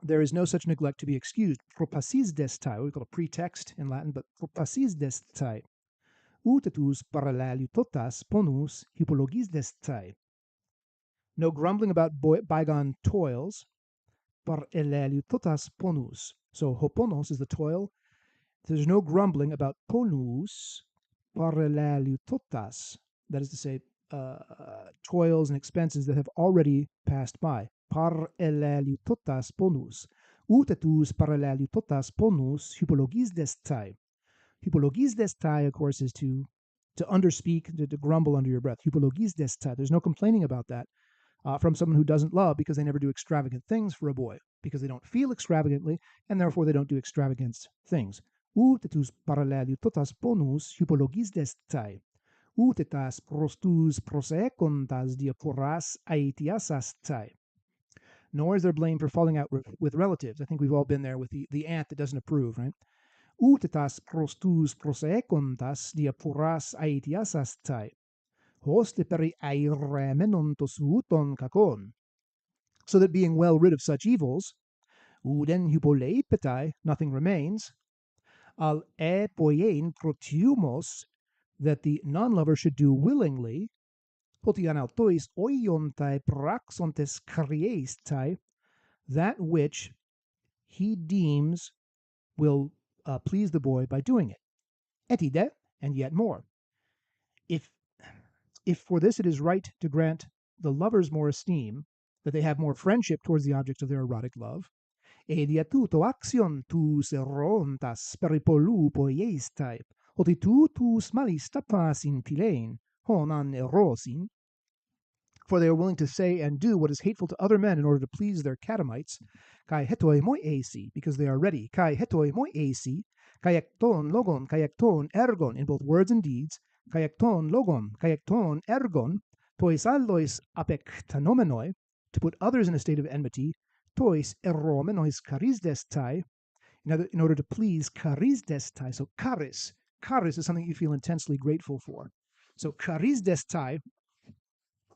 there is no such neglect to be excused. Propasis destai, we call a pretext in Latin, but propasis destai, utetus parallelitotas ponus hypologis destai. No grumbling about bygone toils, parallelitotas ponus. So hoponos is the toil. There's no grumbling about ponus parallelitotas. That is to say, toils and expenses that have already passed by. Parallelitotas ponus. Utetus parallelitotas ponus hypologis destai. Hypologis destai, of course, is to underspeak, to grumble under your breath. Hypologis destai. There's no complaining about that. From someone who doesn't love because they never do extravagant things for a boy, because they don't feel extravagantly, and therefore they don't do extravagant things. Utetus parallelitotas ponus hypologis destai. Utetas prostus prosecontas diaporas aetiasastai. Nor is there blame for falling out with relatives. I think we've all been there with the aunt that doesn't approve, right? Utetas prostus prosecontas diaporas aetiasastai. Hoste peri airemenontos uton kakon. So that being well rid of such evils, uden hypoleipetai, nothing remains, al epoiein protiumos, that the non-lover should do willingly, potianautois oiontai praxontes kriestai, that which he deems will please the boy by doing it. Etide, and yet more. If for this it is right to grant the lovers more esteem, that they have more friendship towards the objects of their erotic love. Edia tuto action tus erontas peripolu poiestai, oti tus malis tapas in philein, honan erosin, for they are willing to say and do what is hateful to other men in order to please their catamites, kai hetoi moi esi, because they are ready, kai hetoi moi esi, kai ekton logon, kai ekton ergon, in both words and deeds, kai ekton logon, kai ekton ergon, tois allois apectanomenoi, to put others in a state of enmity, tois eromenois charisdestai, in order to please charisdestai, so charis is something you feel intensely grateful for. So charisdestai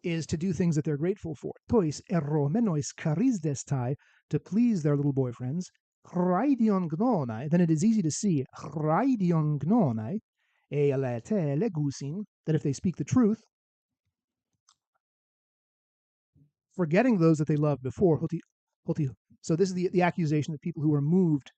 is to do things that they're grateful for. Tois eromenois charisdestai, to please their little boyfriends. Chraidion gnonai, then it is easy to see, chraidion gnonai, alete legusin, that if they speak the truth, forgetting those that they loved before, hoti. So this is the accusation that people who are moved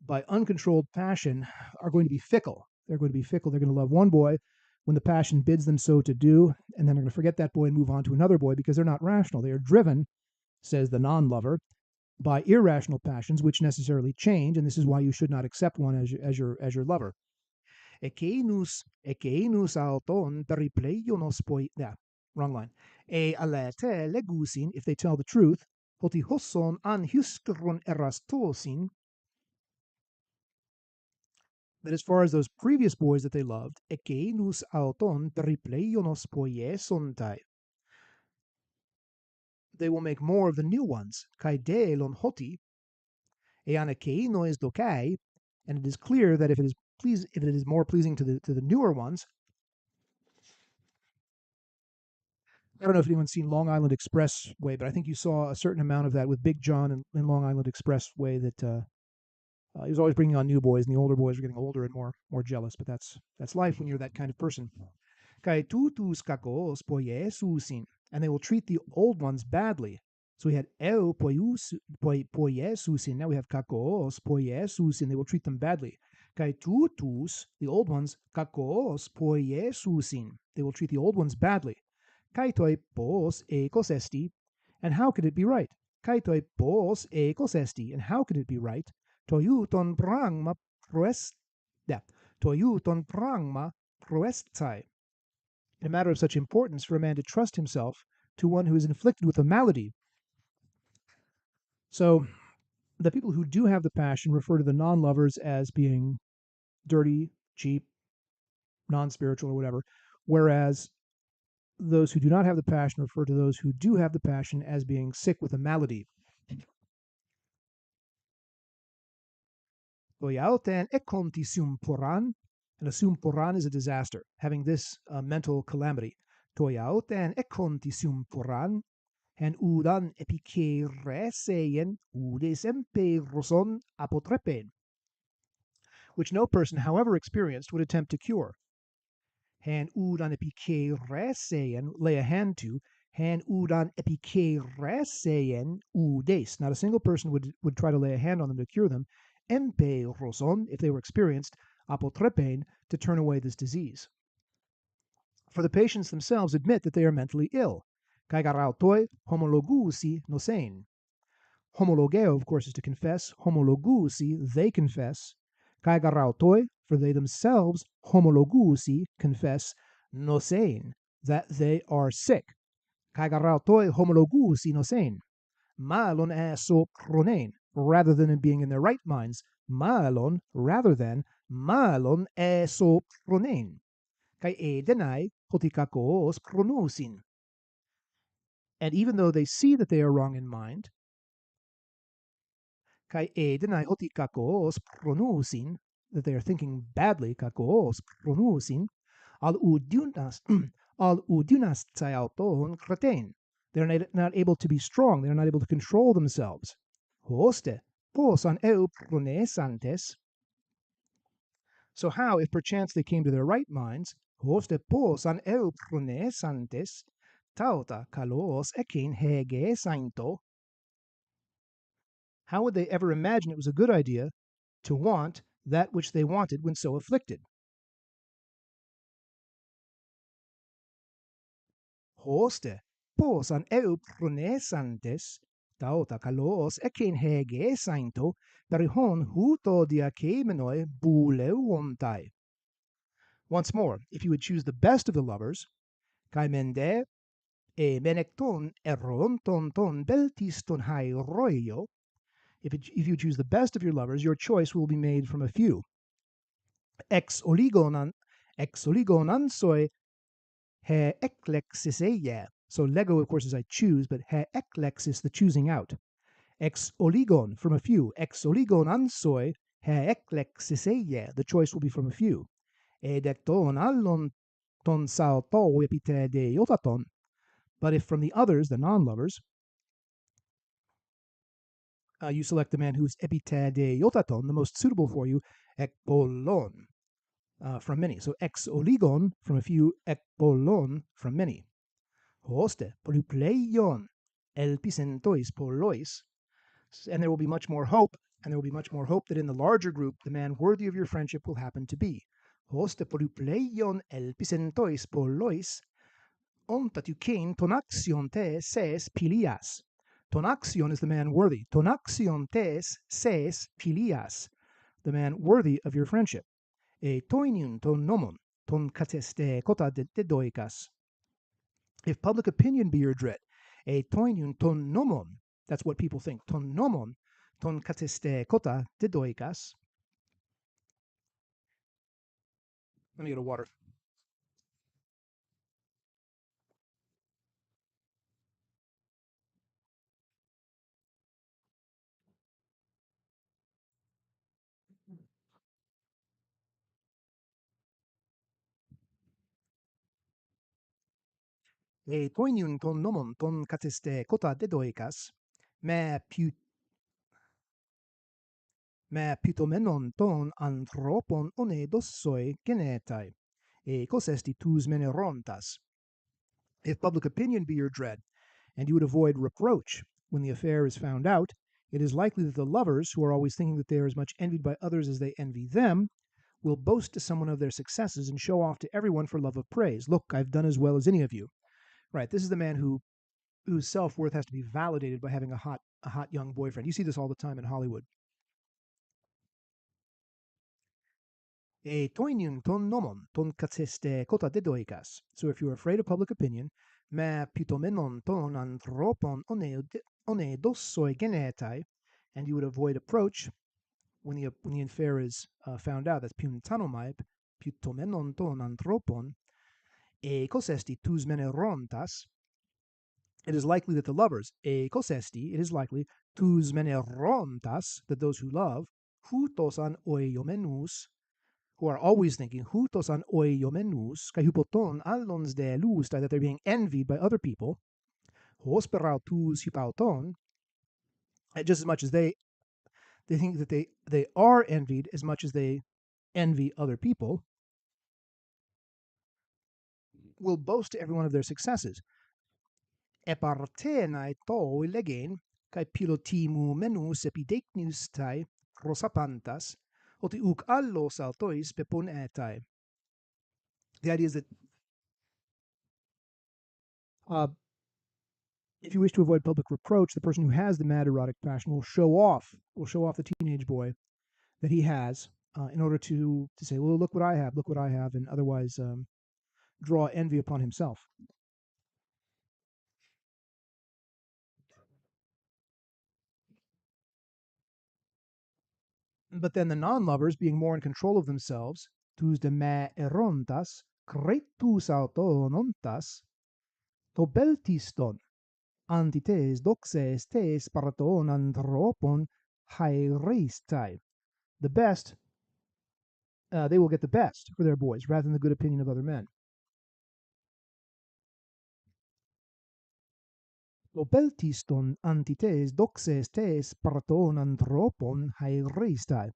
by uncontrolled passion are going to be fickle. They're going to be fickle. They're going to love one boy when the passion bids them so to do, and then they're going to forget that boy and move on to another boy because they're not rational. They are driven, says the non-lover, by irrational passions which necessarily change, and this is why you should not accept one as your lover. Ekeinus auton peripleionos poi, yeah, wrong line. E alete legusin, if they tell the truth, hoti hosson an huskron erastosin, that as far as those previous boys that they loved, ekeinus auton peripleionos poiesontai, they will make more of the new ones, kai delon hoti, eanekeinois dokai, and it is clear that if it is more pleasing to the newer ones. I don't know if anyone's seen Long Island Expressway, but I think you saw a certain amount of that with Big John in Long Island Expressway, that he was always bringing on new boys, and the older boys were getting older and more jealous. But that's life when you're that kind of person. Kai tutus kakos poiesusin, and they will treat the old ones badly. So we had eu poiesusin, now we have kakos poiesusin, they will treat them badly. Kai tutus, the old ones, kakos poiesusin, they will treat the old ones badly. Kai toi pos ekos esti, and how could it be right? Kai toi pos ekos esti, and how could it be right? Toiuton prangma proest, yeah, toiuton prangma proestai, in a matter of such importance for a man to trust himself to one who is inflicted with a malady. So the people who do have the passion refer to the non-lovers as being dirty, cheap, non-spiritual, or whatever, whereas those who do not have the passion refer to those who do have the passion as being sick with a malady. Toyauten ekonti sumporan, and a sumporan is a disaster, having this mental calamity. Toyauten ekonti sumporan, and udan epikereseien udes emperoson apotrepen, which no person, however experienced, would attempt to cure. Han udan epikereseien, lay a hand to, han udan epikereseien udes. Not a single person would try to lay a hand on them to cure them. Emperoson, if they were experienced, apotrepen, to turn away this disease. For the patients themselves admit that they are mentally ill. Kaigarautoi homologusi nosein. Homologeo, of course, is to confess. Homologusi, they confess. Kaigarautoi, for they themselves, homologusi, confess, nosein, that they are sick. Kaigarautoi homologusi nosein. Malon eso chronein, rather than being in their right minds. Malon, rather than, malon eso chronein. Kai edenai hotikakos chronusin. And even though they see that they are wrong in mind, kai edenai hotikakos chronusin, that they are thinking badly, kakos chronusin, al udunas tsaiauton kratein. They're not able to be strong. They're not able to control themselves. Hoste, posan eu pronesantes. So how, if perchance they came to their right minds, hoste posan eu pronesantes, tauta kalos ekin hege sainto, how would they ever imagine it was a good idea to want that which they wanted when so afflicted? Hoste, posan eupronesantes, taota kalos ekein hege sainto, perihon huto diakemenoi bouleuontai. Once more, if you would choose the best of the lovers, kaimende e menekton eronton ton beltiston hai roio, if you choose the best of your lovers, your choice will be made from a few. Ex oligonan soi he eklexis. So lego, of course, is I choose, but he eklexis, the choosing out. Ex oligon, from a few. Ex oligon ansoi he eklexis, the choice will be from a few. Edecton allon ton salto epite de yotaton. But if from the others, the non-lovers, you select the man who's epite de yotaton, the most suitable for you, ekpolon, from many. So ex oligon, from a few, ekpolon, from many. Hoste, polypleion, elpisentois polois, and there will be much more hope, and there will be much more hope that in the larger group, the man worthy of your friendship will happen to be. Hoste polypleion elpisentois polois, ontatukein tonaxion te ses pilias. Tonaxion is the man worthy. Tonaxion tes ses pilias, the man worthy of your friendship. E toinion ton nomon, ton kateste kota de doikas. If public opinion be your dread, e toinion ton nomon, that's what people think. Ton nomon, ton kateste kota de doikas. Let me get a water. E toinion ton nomon, ton kateste kota de doikas. Me pitomenon ton anthropon one dossoi genetai, e cosesti tus menerontas. If public opinion be your dread, and you would avoid reproach when the affair is found out, it is likely that the lovers, who are always thinking that they are as much envied by others as they envy them, will boast to someone of their successes and show off to everyone for love of praise. Look, I've done as well as any of you. Right, this is the man whose self-worth has to be validated by having a hot young boyfriend. You see this all the time in Hollywood. E toinion ton nomon ton katseste kota dedoikas. So if you're afraid of public opinion, me pitomenon ton anthropon one dossoi genetai, and you would avoid approach when the affair is found out. That's puntanomai, pitomenon ton anthropon, e cosesti tus menerontas. It is likely that the lovers, e cosesti, it is likely, tus menerontas, that those who love, hutos an oiomenus, who are always thinking, hutos an oiomenus, kai hypoton allons de lusta, that they're being envied by other people, hosperau tus hypauton, just as much as they think that they are envied as much as they envy other people, will boast to everyone of their successes. Epartenai to legen, kai pilotimu menus epidecnus tai rosapantas, oti uk allos altois pepon etai. The idea is that uh, if you wish to avoid public reproach, the person who has the mad erotic passion will show off the teenage boy that he has in order to say, well, look what I have, and otherwise draw envy upon himself. But then the non-lovers, being more in control of themselves, tus de me erontas, cretus autonontas, tobeltiston, antites doxes tes paraton anthropon haireistai. The best, they will get the best for their boys rather than the good opinion of other men. Tobeltiston antites doxes tes paraton anthropon haireistai.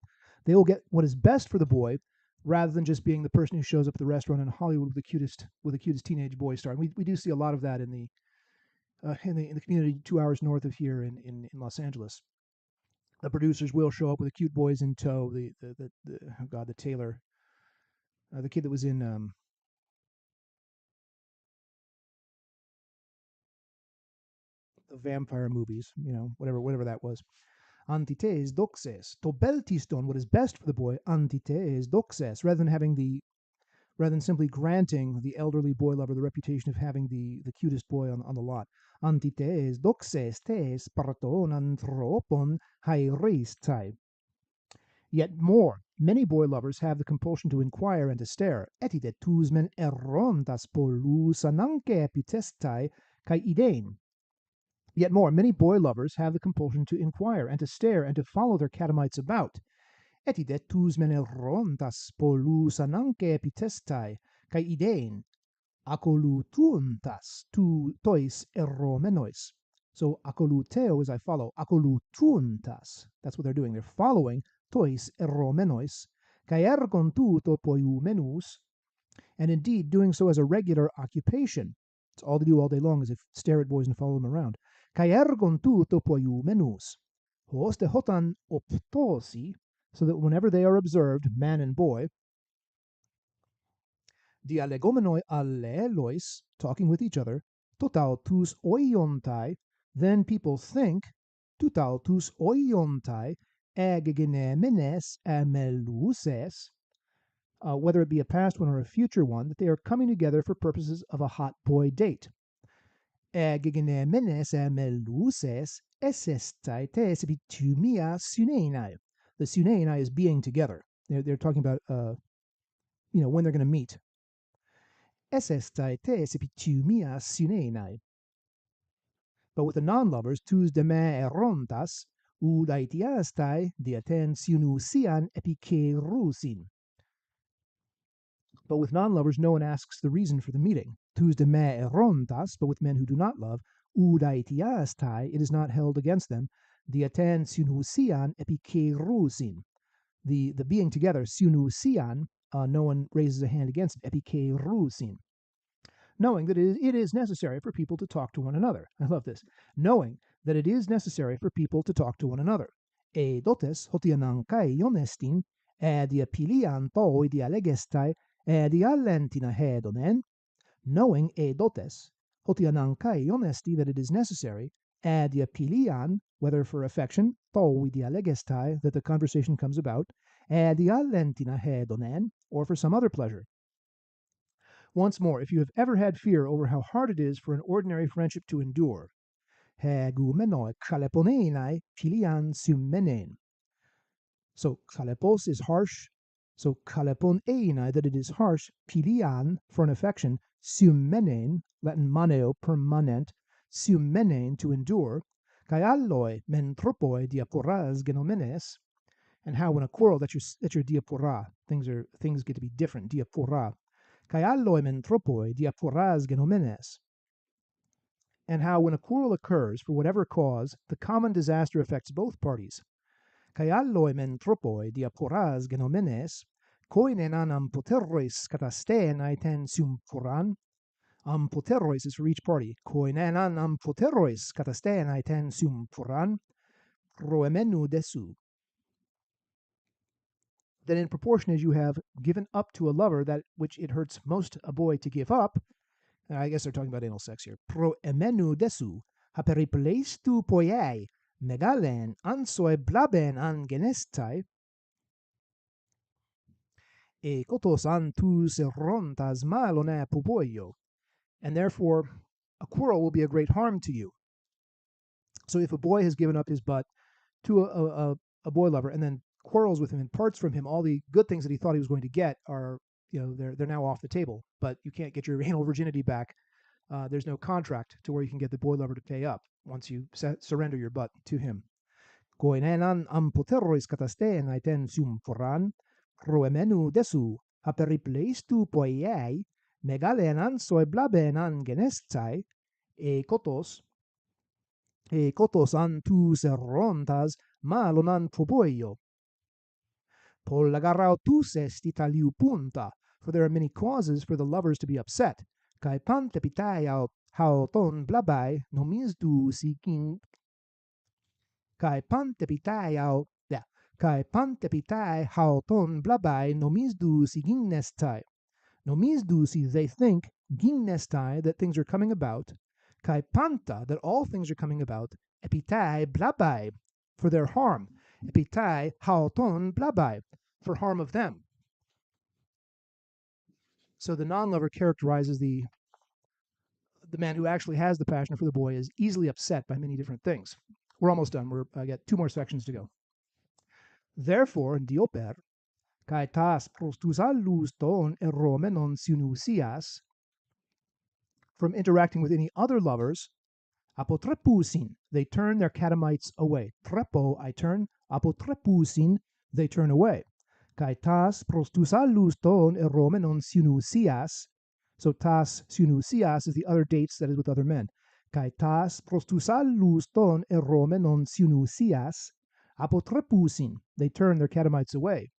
They will get what is best for the boy rather than just being the person who shows up at the restaurant in Hollywood with the cutest teenage boy star. And we do see a lot of that in the community 2 hours north of here in Los Angeles. The producers will show up with the cute boys in tow. The Taylor, the kid that was in the vampire movies, whatever that was. Antites doxes. To beltiston, what is best for the boy, antites doxes, rather than simply granting the elderly boy lover the reputation of having the cutest boy on the lot. Antites doxes tes parton anthropon hairestai. Yet more, many boy lovers have the compulsion to inquire and to stare. Etitet men errontas polus ananque epitestai kai idein. Yet more, many boy lovers have the compulsion to inquire and to stare and to follow their catamites about. Etidet men errontas polus ananque epitestai kai idein. Acolutuntas tu tois erromenois. So acoluteo is I follow. Acolutuntas. That's what they're doing. They're following tois erromenois. Kai ergon tu topoiumenus. And indeed, doing so as a regular occupation. It's all they do all day long is stare at boys and follow them around. Kai ergon tu topoiumenus. Hoste hotan optosi. So that whenever they are observed, man and boy, dialegomenoi allelois, talking with each other, totautus oiontai, then people think, totautus oiontai, agegenemenes ameluses, whether it be a past one or a future one, that they are coming together for purposes of a hot boy date. Agegenemenes ameluses esestai tes bitumia sunenai. The sunenai is being together. They're talking about, when they're going to meet. Esestai tes epitumia synenai. But with the non-lovers, tus de me erontas, ud aetiastai diaten siunusian epikerusin. But with non-lovers, no one asks the reason for the meeting. Tus de me erontas, but with men who do not love, ud aetiastai, it is not held against them, diaten siunusian epikerusin. The being together, siunusian, no one raises a hand against it, epikerusin. Knowing that it is necessary for people to talk to one another. I love this. Knowing that it is necessary for people to talk to one another. E dotes hotianankai honestin, dia pilian toi dialegestai, dia lentina hedonen. Knowing e dotes hotianankai honesti, that it is necessary, dia pilian, whether for affection, toi dialegestai, that the conversation comes about, dia lentina hedonen, or for some other pleasure. Once more, if you have ever had fear over how hard it is for an ordinary friendship to endure, hegumenoi kaleponenai pilian sumenen. So kalepos is harsh. So kalepon einai, that it is harsh, pilian, for an affection, sumenen, Latin maneo, permanent, sumenen, to endure, kai alloi mentropoi diaporas genomenes, and how when a quarrel, that's your diapora, things get to be different, diapora, kai alloi mentropoi diaporas genomenes, and how when a quarrel occurs, for whatever cause, the common disaster affects both parties. Kai alloi mentropoi diaporas genomenes, koinen ampoterois katastein aiten sumpuran. Ampoterois is for each party. Koinen ampoterois katastein aiten sumpuran, proemenu desu. That in proportion as you have given up to a lover that which it hurts most a boy to give up, I guess they're talking about anal sex here. Pro emenu desu, haperipleistu poiei, megalen ansoi blaben angenestai, e kotos antus erontas malone puboio. And therefore, a quarrel will be a great harm to you. So if a boy has given up his butt to a boy lover and then quarrels with him and parts from him, all the good things that he thought he was going to get are, they're now off the table. But you can't get your anal virginity back. There's no contract to where you can get the boy lover to pay up once you surrender your butt to him. Koinenan ampoterois katastein aiten sumforan, proemenu desu, haperipleistu poiei, megalen ansoi blaben angenestai, e kotos antus errontas malonan propoio. Pollagarautus est italiu punta, for there are many causes for the lovers to be upset. Kai pante pitaiau hauton blabai nomisdu sikin. Kai pante pitaiau hauton blabai nomisdu si gimnestai. Nomisdu si they think, gimnestai, that things are coming about. kai panta, that all things are coming about, epitai blabai, for their harm, epitai haoton blabai, for harm of them. So the non-lover characterizes the man who actually has the passion for the boy is easily upset by many different things. We're almost done. I got 2 more sections to go. Therefore, dioper, kai tas prostusallus ton erome non sinusias, from interacting with any other lovers, apotrepusin, they turn their catamites away. Trepo, I turn, apotrepusin, they turn away. Kai tas prostusallus ton erome non sinusias, so tas sinusias is the other dates that is with other men. Kai tas prostusallus ton erome non sinusias, apotrepusin, they turn their catamites away.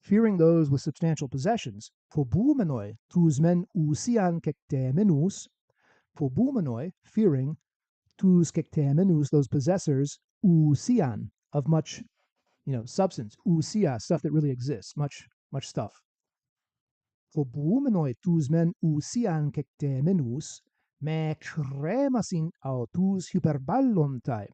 Fearing those with substantial possessions, phobumenoi tus men usian kektemenus, phobumenoi, fearing, tus kektemenus, those possessors, usian, of much, substance, usia, stuff that really exists, much stuff. Phobumenoi tus men usian kektemenus, me cremasin autus hyperballontai,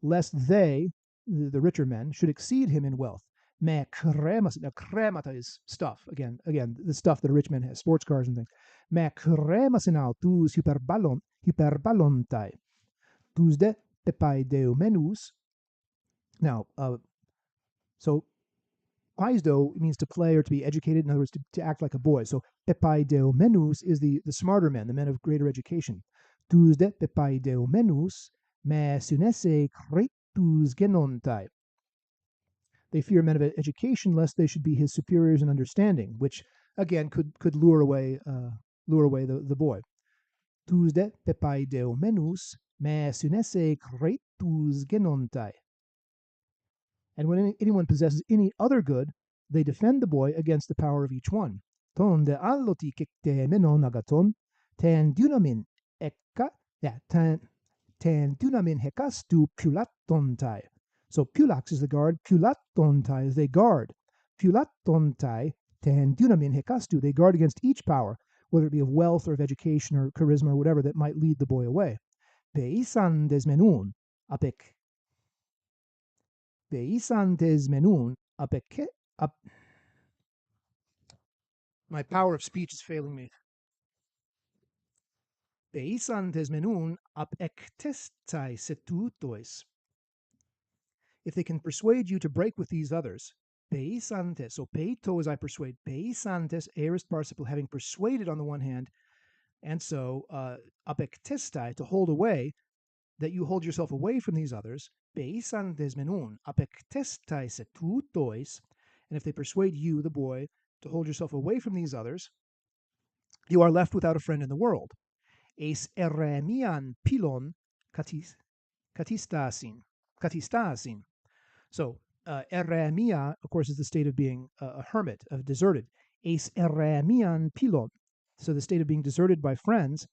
lest they, the richer men, should exceed him in wealth. Me cremas, now cremata is stuff. Again, the stuff that a rich man has, sports cars and things. Me cremas in autus hyperballontai. Tuesday, pepaideomenus. Now, so paisdo means to play or to be educated. In other words, to act like a boy. So pepaideomenus is the smarter men, the men of greater education. Tuesday, pepaideomenus, me sunese cretus genontai. They fear men of education lest they should be his superiors in understanding, which again could lure away the boy. Tuesday, pepaideomenus, me sunese cretus genontai. And when anyone possesses any other good, they defend the boy against the power of each one. Ton de alloti kektemenon agaton, ten dunamin ekka, ten dunamin hekastu pulatontai. So pulax is the guard, pulatontai is they guard. Pulatontai, ten dunamin hekastu, they guard against each power, whether it be of wealth or of education or charisma or whatever that might lead the boy away. Beisan desmenun, apek Beisantes menun apeke ap. My power of speech is failing me. Beisantes menun apectestai setutois. If they can persuade you to break with these others, beisantes, so peito as I persuade, beisantes, aorist participle, having persuaded on the one hand, and so apectestai, to hold away, that you hold yourself away from these others, beisantes menun apectestai setutois, and if they persuade you, the boy, to hold yourself away from these others, you are left without a friend in the world. Eis eremian pilon katistasin. So, eremia, of course, is the state of being a hermit, of deserted. Eis eremian pilon. So the state of being deserted by friends,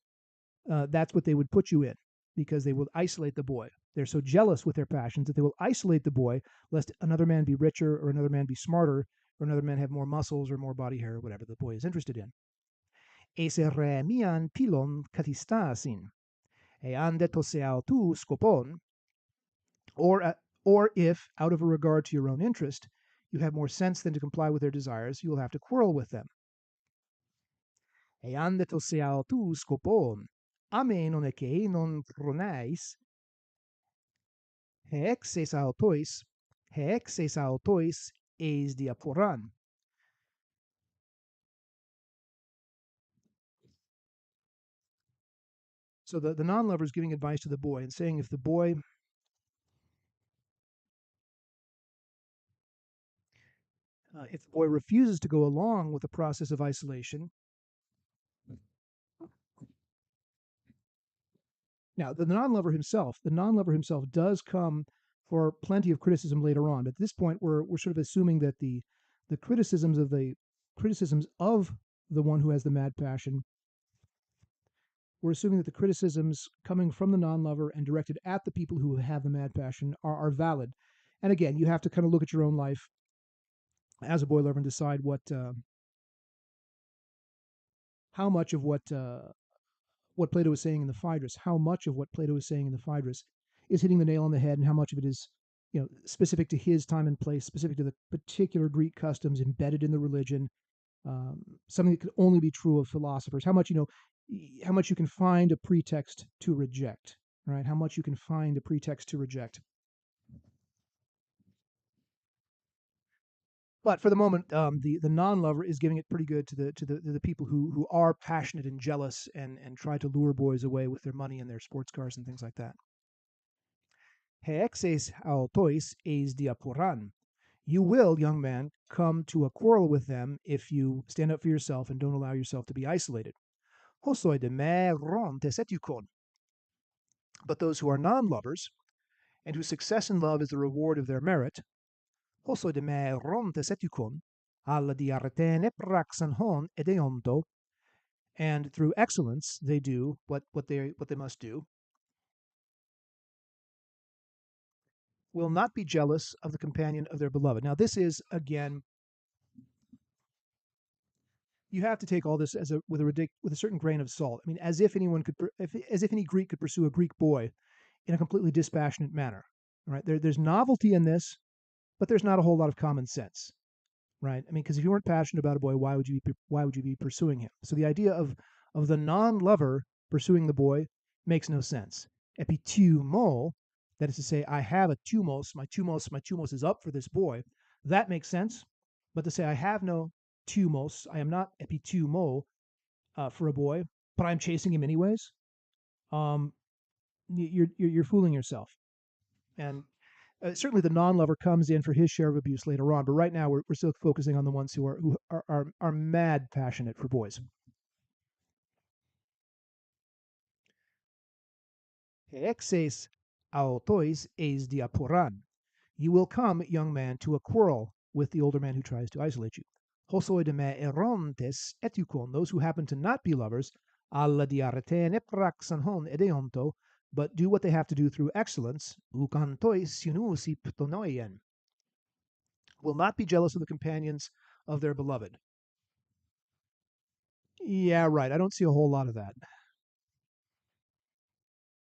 that's what they would put you in, because they will isolate the boy. They're so jealous with their passions that they will isolate the boy, lest another man be richer or another man be smarter or another man have more muscles or more body hair or whatever the boy is interested in. Eseremian pilon katistasin, eande toseau tu skopon, or if, out of a regard to your own interest, you have more sense than to comply with their desires, you will have to quarrel with them. Eande toseau tu skopon, ame non eke non pronais, hexes autois eis diaporan. So the non-lover is giving advice to the boy and saying if the boy refuses to go along with the process of isolation. Now, the non-lover himself does come for plenty of criticism later on. But at this point, we're sort of assuming that the criticisms of the one who has the mad passion, we're assuming that the criticisms coming from the non-lover and directed at the people who have the mad passion are valid. And again, you have to kind of look at your own life as a boy lover and decide how much of what what Plato is saying in the Phaedros, how much of what Plato is saying in the Phaedros is hitting the nail on the head, and how much of it is, specific to his time and place, specific to the particular Greek customs embedded in the religion, something that could only be true of philosophers. How much you can find a pretext to reject, right? How much you can find a pretext to reject. But for the moment, the non-lover is giving it pretty good to the people who are passionate and jealous and try to lure boys away with their money and their sports cars and things like that. Hexes autois eis diaporan. You will, young man, come to a quarrel with them if you stand up for yourself and don't allow yourself to be isolated. Hosoi de me ron tesetukon. But those who are non-lovers, and whose success in love is the reward of their merit, hosoi de me ron tesetukon, alla diartene praxan hon edeonto, and through excellence they do what they must do, will not be jealous of the companion of their beloved. Now, this is, again, you have to take all this with a certain grain of salt. I mean, as if any Greek could pursue a Greek boy in a completely dispassionate manner. Right? There's novelty in this, but there's not a whole lot of common sense. Right? I mean, because if you weren't passionate about a boy, why would you be pursuing him? So the idea of the non-lover pursuing the boy makes no sense. Epitumo, that is to say, I have a tumos, my tumos is up for this boy. That makes sense. But to say I have no tumos, I am not epitumo for a boy, but I'm chasing him anyways. You're fooling yourself. And certainly the non-lover comes in for his share of abuse later on, but right now we're still focusing on the ones who are mad passionate for boys. Hexes autois eis diaporan. You will come, young man, to a quarrel with the older man who tries to isolate you. Hosoi de me erontes etukon, those who happen to not be lovers, alla diartene praxan hon edeonto, but do what they have to do through excellence, ukantois sinusi ptonoien, will not be jealous of the companions of their beloved. Yeah, right. I don't see a whole lot of that.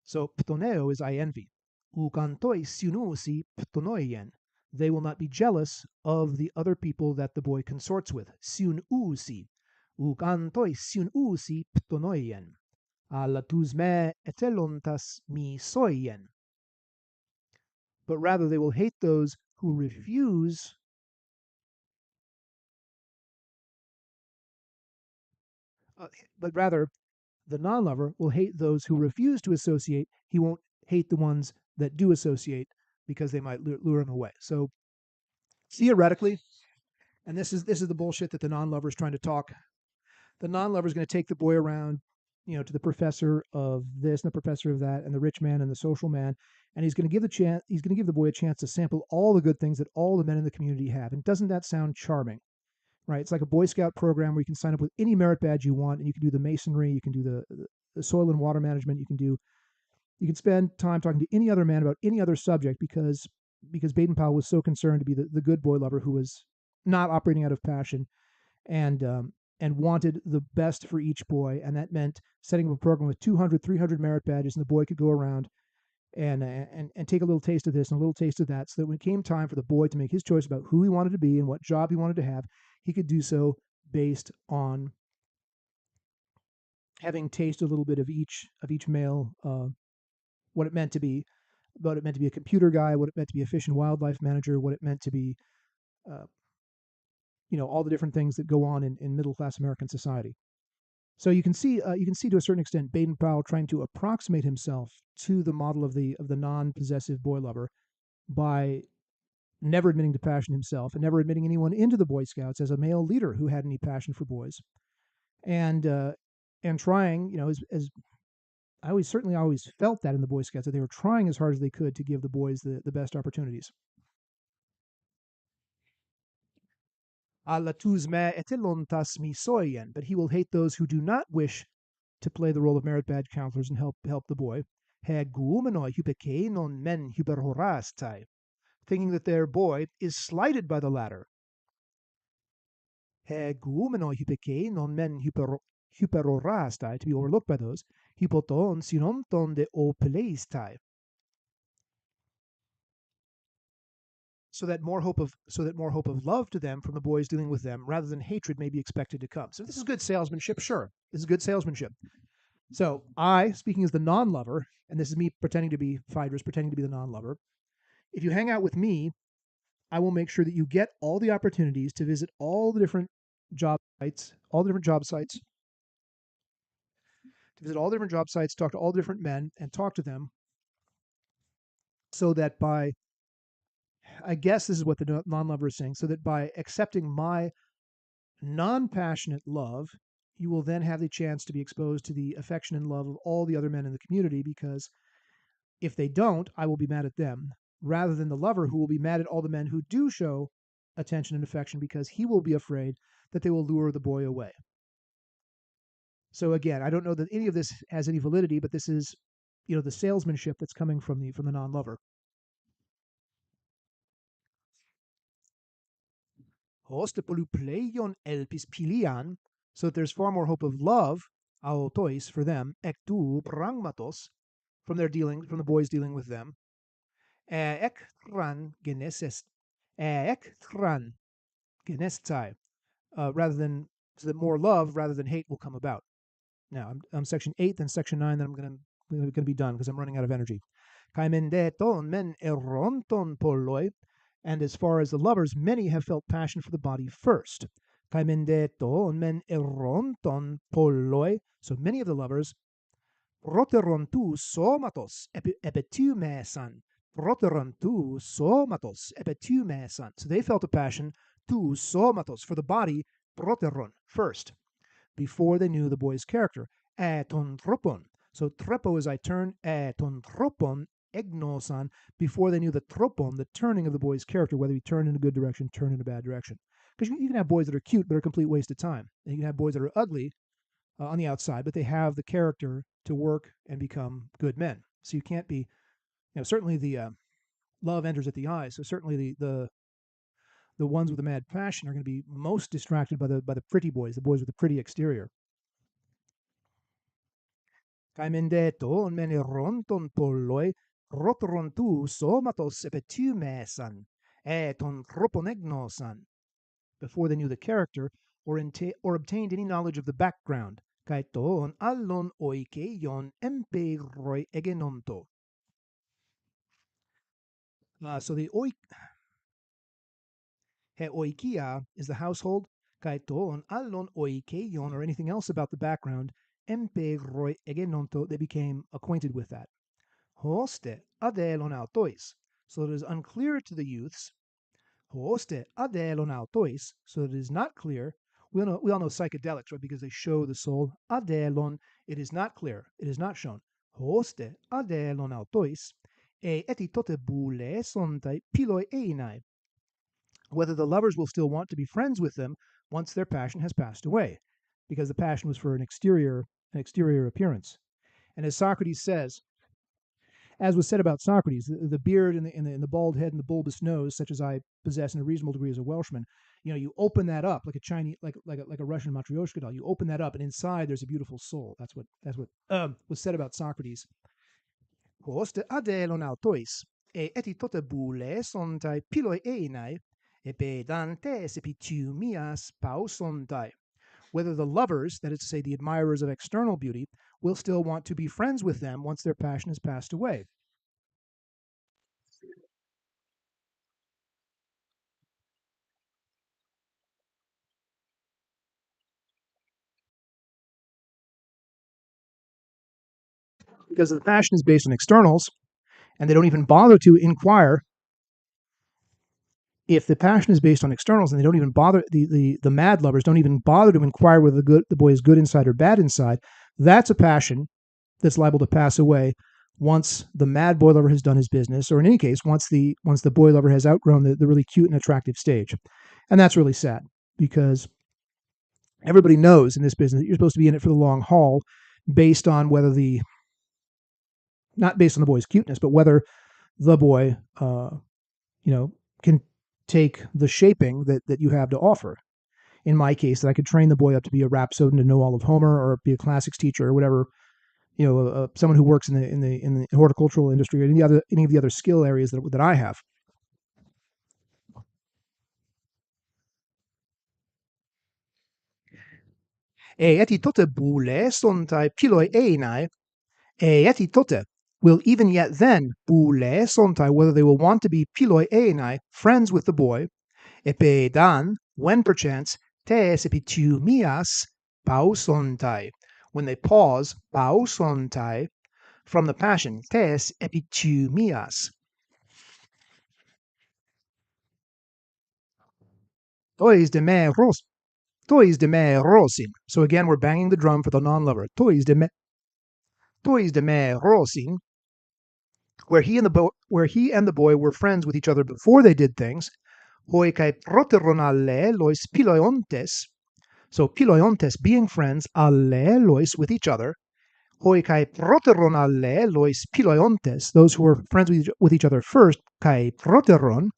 So ptoneo is I envy. Ukantoi sinusi ptonoien. They will not be jealous of the other people that the boy consorts with. Siunusi. Ukantoi siunusi ptonoien. Alatus me etelontas mi soien. But rather they will hate those who refuse but rather the non-lover will hate those who refuse to associate. He won't hate the ones that do associate because they might lure him away. So theoretically, and this is the bullshit that the non-lover is trying to talk. The non-lover is going to take the boy around, to the professor of this and the professor of that, and the rich man and the social man, and he's going to give the boy a chance to sample all the good things that all the men in the community have. And doesn't that sound charming? Right? It's like a Boy Scout program where you can sign up with any merit badge you want, and you can do the masonry, you can do the soil and water management, you can spend time talking to any other man about any other subject because Baden-Powell was so concerned to be the good boy lover who was not operating out of passion and wanted the best for each boy, and that meant setting up a program with 200, 300 merit badges, and the boy could go around and take a little taste of this and a little taste of that, so that when it came time for the boy to make his choice about who he wanted to be and what job he wanted to have, he could do so based on having tasted a little bit of each male, what it meant to be, what it meant to be a computer guy, what it meant to be a fish and wildlife manager, what it meant to be, uh, all the different things that go on in middle class American society. So you can see to a certain extent Baden-Powell trying to approximate himself to the model of the non-possessive boy lover by never admitting to passion himself and never admitting anyone into the Boy Scouts as a male leader who had any passion for boys, and trying, as I always felt that in the Boy Scouts, that they were trying as hard as they could to give the boys the best opportunities. Alla tus me etelontas mi soyen, but he will hate those who do not wish to play the role of merit badge counselors and help the boy. He guumenoi hypeke non men hyperhorastai, thinking that their boy is slighted by the latter. He guumenoi hypeke non men hyperhorastai, to be overlooked by those. hypoton sinonton de o peleistai. So that more hope of love to them from the boys dealing with them rather than hatred may be expected to come. So this is good salesmanship, sure. This is good salesmanship. So I, speaking as the non-lover, and this is me pretending to be Phaedros, pretending to be the non-lover, if you hang out with me, I will make sure that you get all the opportunities to visit all the different job sites, talk to all the different men and talk to them so that by, I guess this is what the non-lover is saying, so that by accepting my non-passionate love, you will then have the chance to be exposed to the affection and love of all the other men in the community, because if they don't, I will be mad at them, rather than the lover who will be mad at all the men who do show attention and affection because he will be afraid that they will lure the boy away. So again, I don't know that any of this has any validity, but this is, the salesmanship that's coming from the non-lover. Hostepolupleion elpis pilian, so that there's far more hope of love, aotois, for them, ektu pragmatos, from the boys dealing with them, ektran geneses, ektran genestai, rather than, so that more love rather than hate will come about. Now I'm section 8, then section 9, then I'm going to be done because I'm running out of energy. Kaimendeton men eronton polloi, and as far as the lovers, many have felt passion for the body first. Kaimendeton men eronton polloi, so many of the lovers, proterontu somatos epityumesan, proterontu somatos epityumesan. So they felt a passion to somatos, for the body, proteron, first, before they knew the boy's character. Ton tropon. So trepo is I turn, ton tropon egnosan, before they knew the tropon, the turning of the boy's character, whether he turned in a good direction, turned in a bad direction. Because you can have boys that are cute, but are a complete waste of time. And you can have boys that are ugly on the outside, but they have the character to work and become good men. So you can't be, certainly the love enters at the eyes. So certainly the ones with the mad passion are going to be most distracted by the pretty boys, the boys with the pretty exterior. Kaimendeton meneronton polloi, rotorontu somatos epetumesan, ton troponegnosan, before they knew the character or obtained any knowledge of the background. Kaiton allon oikeion emperoi egenonto. So the oikia is the household. Kaiton allon oikeion, or anything else about the background, emperoi egenonto, they became acquainted with that. Hoste adelon autois, so it is unclear to the youths. Hoste adelon autois, so it is not clear. We all know psychedelics, right? Because they show the soul. Adelon, it is not clear. It is not shown. Hoste adelon autois, etitote boule sontai piloi einai, whether the lovers will still want to be friends with them once their passion has passed away, because the passion was for an exterior appearance. And as Socrates says, as was said about Socrates, the beard and the bald head and the bulbous nose, such as I possess in a reasonable degree as a Welshman, you open that up like a Chinese, like a Russian Matryoshka doll. You open that up, and inside there's a beautiful soul. That's what was said about Socrates. Hoste adelon autois, etitote boule sontai piloi einai, epedantes epitumias pausontai. Whether the lovers, that is to say, the admirers of external beauty, will still want to be friends with them once their passion has passed away. Because the passion is based on externals, and they don't even bother to inquire. If the passion is based on externals, and they don't even bother, the mad lovers don't even bother to inquire whether the boy is good inside or bad inside, that's a passion that's liable to pass away once the mad boy lover has done his business, or in any case, once the boy lover has outgrown the really cute and attractive stage. And that's really sad, because everybody knows in this business that you're supposed to be in it for the long haul, based on not based on the boy's cuteness, but whether the boy, can take the shaping that you have to offer. In my case, that I could train the boy up to be a rhapsode and to know all of Homer, or be a classics teacher, or whatever someone who works in the horticultural industry or any of the other skill areas that I have. E eti tote bule sontai piloi einai, e eti tote will even yet then bule sontai, whether they will want to be piloi einai, friends with the boy, epe dan, when perchance, tes epitumias pausontai, when they pause pausontai from the passion, tes epitumias. Tois de me ros, tois de me rosin. So again, we're banging the drum for the non-lover. Tois de me rosin, where he and the boy were friends with each other before they did things. Hoi kai proteron alle lois piloiontes. So piloiontes being friends, alle lois with each other. Hoi kai proteron alle lois piloiontes, those who were friends with each other first, kai proteron,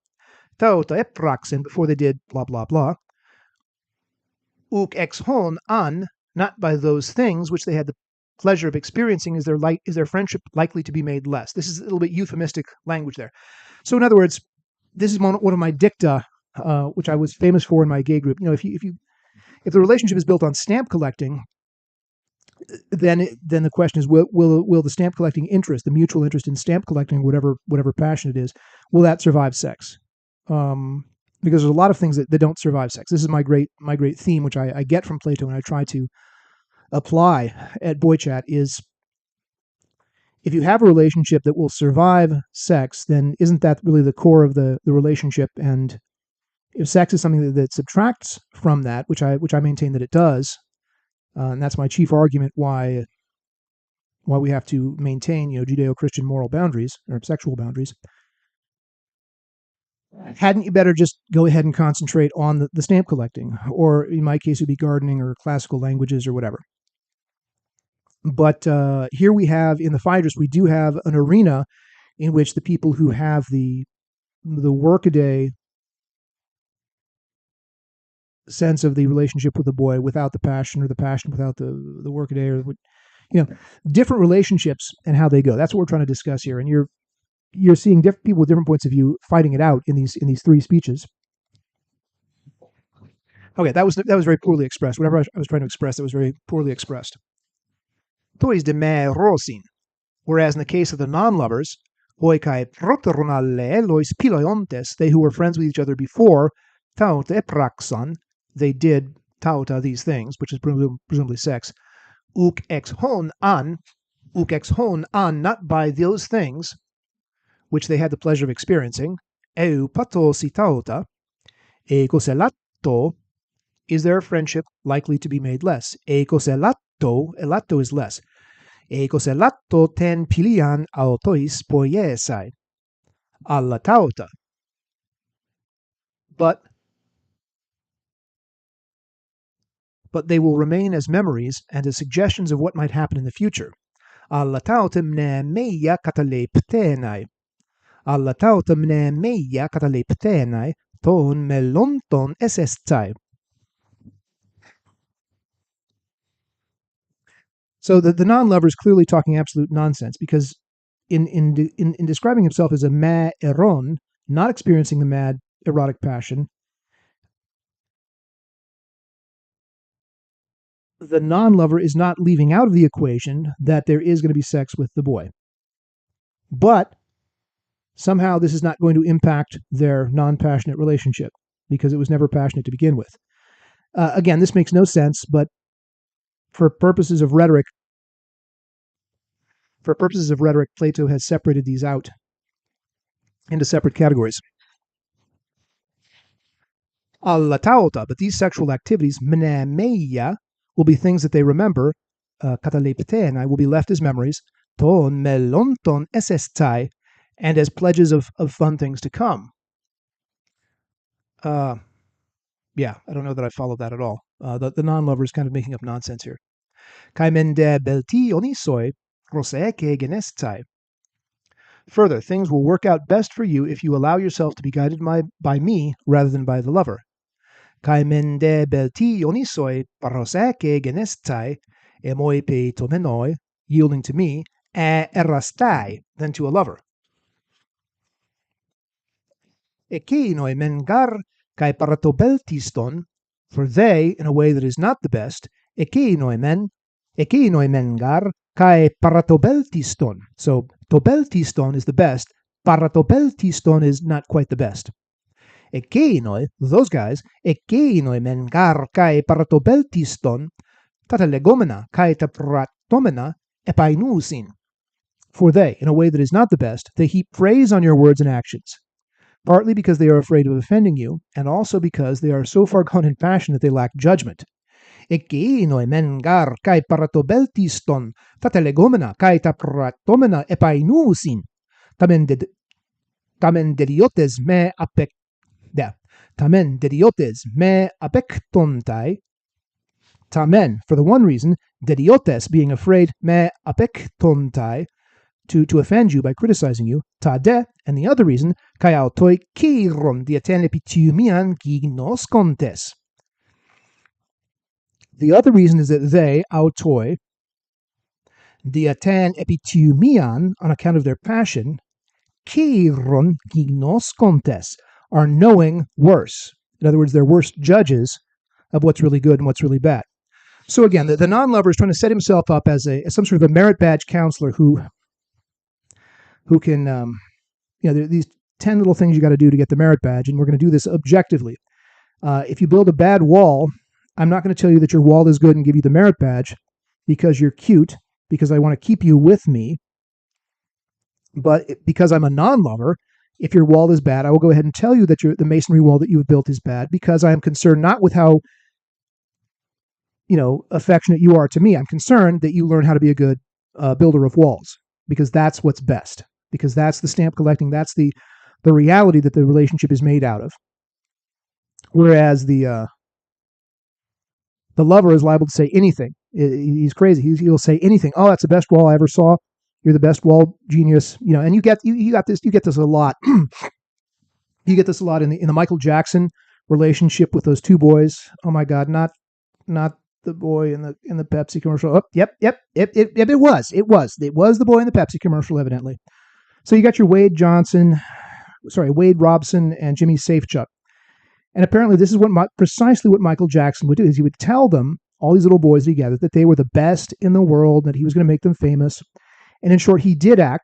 tauta epraxen, before they did blah blah blah. Uk ex hon an, not by those things which they had the pleasure of experiencing, is their friendship likely to be made less. This is a little bit euphemistic language there. So in other words, this is one of my dicta, which I was famous for in my gay group. If the relationship is built on stamp collecting, then the question is, will the stamp collecting interest, the mutual interest in stamp collecting, whatever passion it is, will that survive sex? Because there's a lot of things that don't survive sex. This is my great theme, which I get from Plato and I try to apply at Boy Chat, is if you have a relationship that will survive sex, then isn't that really the core of the relationship? And if sex is something that subtracts from that, which I maintain that it does, and that's my chief argument why we have to maintain Judeo-Christian moral boundaries or sexual boundaries, hadn't you better just go ahead and concentrate on the stamp collecting, or in my case it would be gardening or classical languages or whatever. But here we have in the Phaedros, we do have an arena in which the people who have the workaday sense of the relationship with the boy without the passion, or the passion without the workaday, or different relationships and how they go. That's what we're trying to discuss here. And you're seeing different people with different points of view fighting it out in these three speeches. Okay, that was very poorly expressed. Whatever I was trying to express, that was very poorly expressed. Tois de me rosin. Whereas in the case of the non-lovers, hoi kai proteron alle lois piloiontes, they who were friends with each other before, tauta epraxon, they did tauta, these things, which is presumably sex, uk ex hon an, not by those things which they had the pleasure of experiencing, eu patosi tauta, ecos elato, is their friendship likely to be made less? Ecos elato is less. Ecos elato ten pilian autois poiesai, alla tauta. But they will remain as memories and as suggestions of what might happen in the future. Alla tauta mne meia cataleptenai. Alla tauta mne meia cataleptenai, ton melonton esestai. So the non-lover is clearly talking absolute nonsense, because in describing himself as a ma eron, not experiencing the mad erotic passion, the non-lover is not leaving out of the equation that there is going to be sex with the boy. But somehow this is not going to impact their non-passionate relationship, because it was never passionate to begin with. Again, this makes no sense, but for purposes of rhetoric, Plato has separated these out into separate categories. Alla tauta, but these sexual activities, mnemeia, will be things that they remember, kataleptenai, will be left as memories, ton melonton esestai, and as pledges of fun things to come. Yeah, I don't know that I followed that at all. The non-lover is kind of making up nonsense here. Kai mende belti onisoi roseke genestai. Further, things will work out best for you if you allow yourself to be guided by me rather than by the lover. Kai mende belti onisoi paroseke genestai emoi pe tomenoi yielding to me, erastai, than to a lover. Ekinoi mengar kai paratobeltiston, for they, in a way that is not the best, ekinoi mengar kai paratobeltiston. So tobeltiston is the best, paratobeltiston is not quite the best. Ekinoi, those guys, ekinoi mengar kai paratobeltiston, tatalegomena kai tapratomena epainusin. For they, in a way that is not the best, they heap praise on your words and actions, partly because they are afraid of offending you, and also because they are so far gone in passion that they lack judgment. Ekinoi mengar kai paratobeltiston, tatalegomena kai tapratomena epainusin, tamen dediotes me apektontai, tamen, for the one reason, dediotes, being afraid, me apektontai, to offend you by criticizing you, tade, and the other reason, kai autoi kiron diaten epitumian gignos contes. The other reason is that they, autoi, diaten epitumian, on account of their passion, kiron gignos contes, are knowing worse. In other words, they're worse judges of what's really good and what's really bad. So again, the non-lover is trying to set himself up as some sort of a merit badge counselor who can, these 10 little things you got to do to get the merit badge, and we're going to do this objectively. If you build a bad wall, I'm not going to tell you that your wall is good and give you the merit badge because you're cute, because I want to keep you with me. But because I'm a non-lover, if your wall is bad, I will go ahead and tell you that the masonry wall that you've built is bad, because I am concerned not with how affectionate you are to me. I'm concerned that you learn how to be a good builder of walls, because that's what's best, because that's the stamp collecting, that's the reality that the relationship is made out of. Whereas the lover is liable to say anything. He's crazy. He'll say anything. Oh, that's the best wall I ever saw. You're the best wall genius. And you get this a lot. You get this a lot in the Michael Jackson relationship with those two boys. Oh my God, not the boy in the Pepsi commercial. Oh, yep. It was the boy in the Pepsi commercial, evidently. So you got your Wade Robson and Jimmy Safechuck. And apparently this is precisely what Michael Jackson would do, is he would tell them, all these little boys together, that they were the best in the world, that he was going to make them famous. And in short,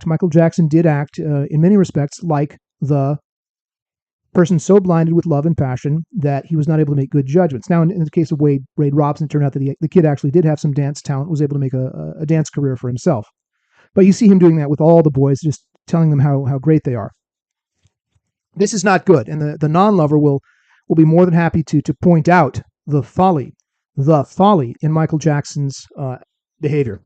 Michael Jackson did act in many respects like the person so blinded with love and passion that he was not able to make good judgments. Now, in the case of Wade Robson, it turned out that the kid actually did have some dance talent, was able to make a dance career for himself. But you see him doing that with all the boys, just telling them how great they are. This is not good, and the non-lover will be more than happy to point out the folly in Michael Jackson's behavior.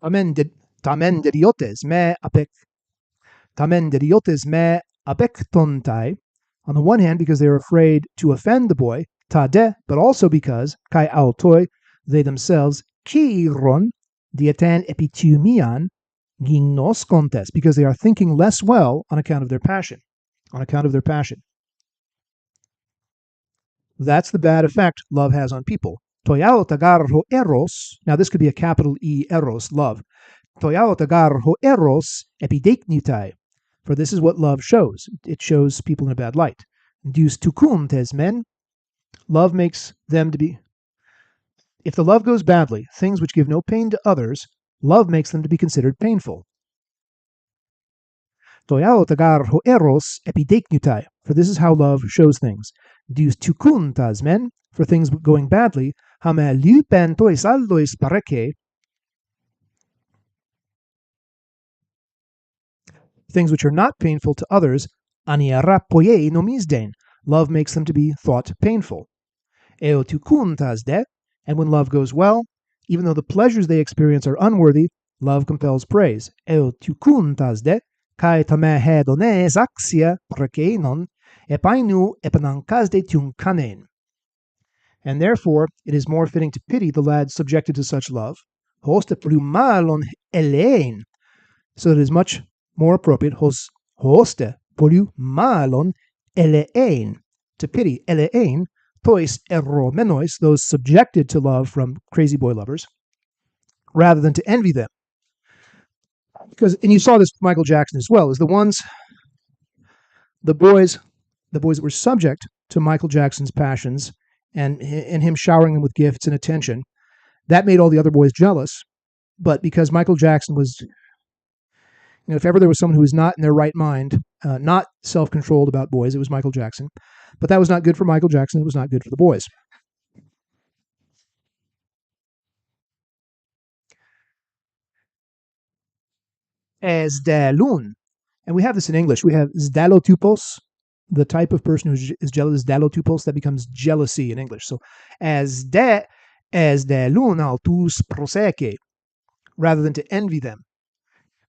Tamen dediotes me apektontai. On the one hand, because they are afraid to offend the boy, tade, but also because kai autoi, they themselves, kiron dieten epitumian gignos contes, because they are thinking less well on account of their passion. That's the bad effect love has on people. Toyao tagar ho eros. Now this could be a capital E, eros, love. Toyao tagar ho eros epideknitai. For this is what love shows. It shows people in a bad light. Deus tukuntes men. Love makes them to be. If the love goes badly, things which give no pain to others, love makes them to be considered painful. Toyao tagar ho eros epideknitai. For this is how love shows things. Deus tukuntas men. For things going badly, hame lupen tois allois pareke. Things which are not painful to others, aniara poie nomisden. Love makes them to be thought painful. Eo tukuntas de. And when love goes well, even though the pleasures they experience are unworthy, love compels praise. Eo tukuntas de. Kai tame hedones axia prakeinon epainu epanankasde tunkanen. And therefore it is more fitting to pity the lad subjected to such love, hoste plumalon elein, so that it is much more appropriate, hoste poliu malon eleein, to pity eleein, tois eromenois, those subjected to love from crazy boy lovers, rather than to envy them. Because, and you saw this with Michael Jackson as well, is the boys that were subject to Michael Jackson's passions and him showering them with gifts and attention, that made all the other boys jealous. But because Michael Jackson was, if ever there was someone who was not in their right mind, not self-controlled about boys, it was Michael Jackson. But that was not good for Michael Jackson. It was not good for the boys. Esdelun. And we have this in English. We have zdalotupos, the type of person who is jealous, zdalotupos, that becomes jealousy in English. So esdelun altus proseke, rather than to envy them.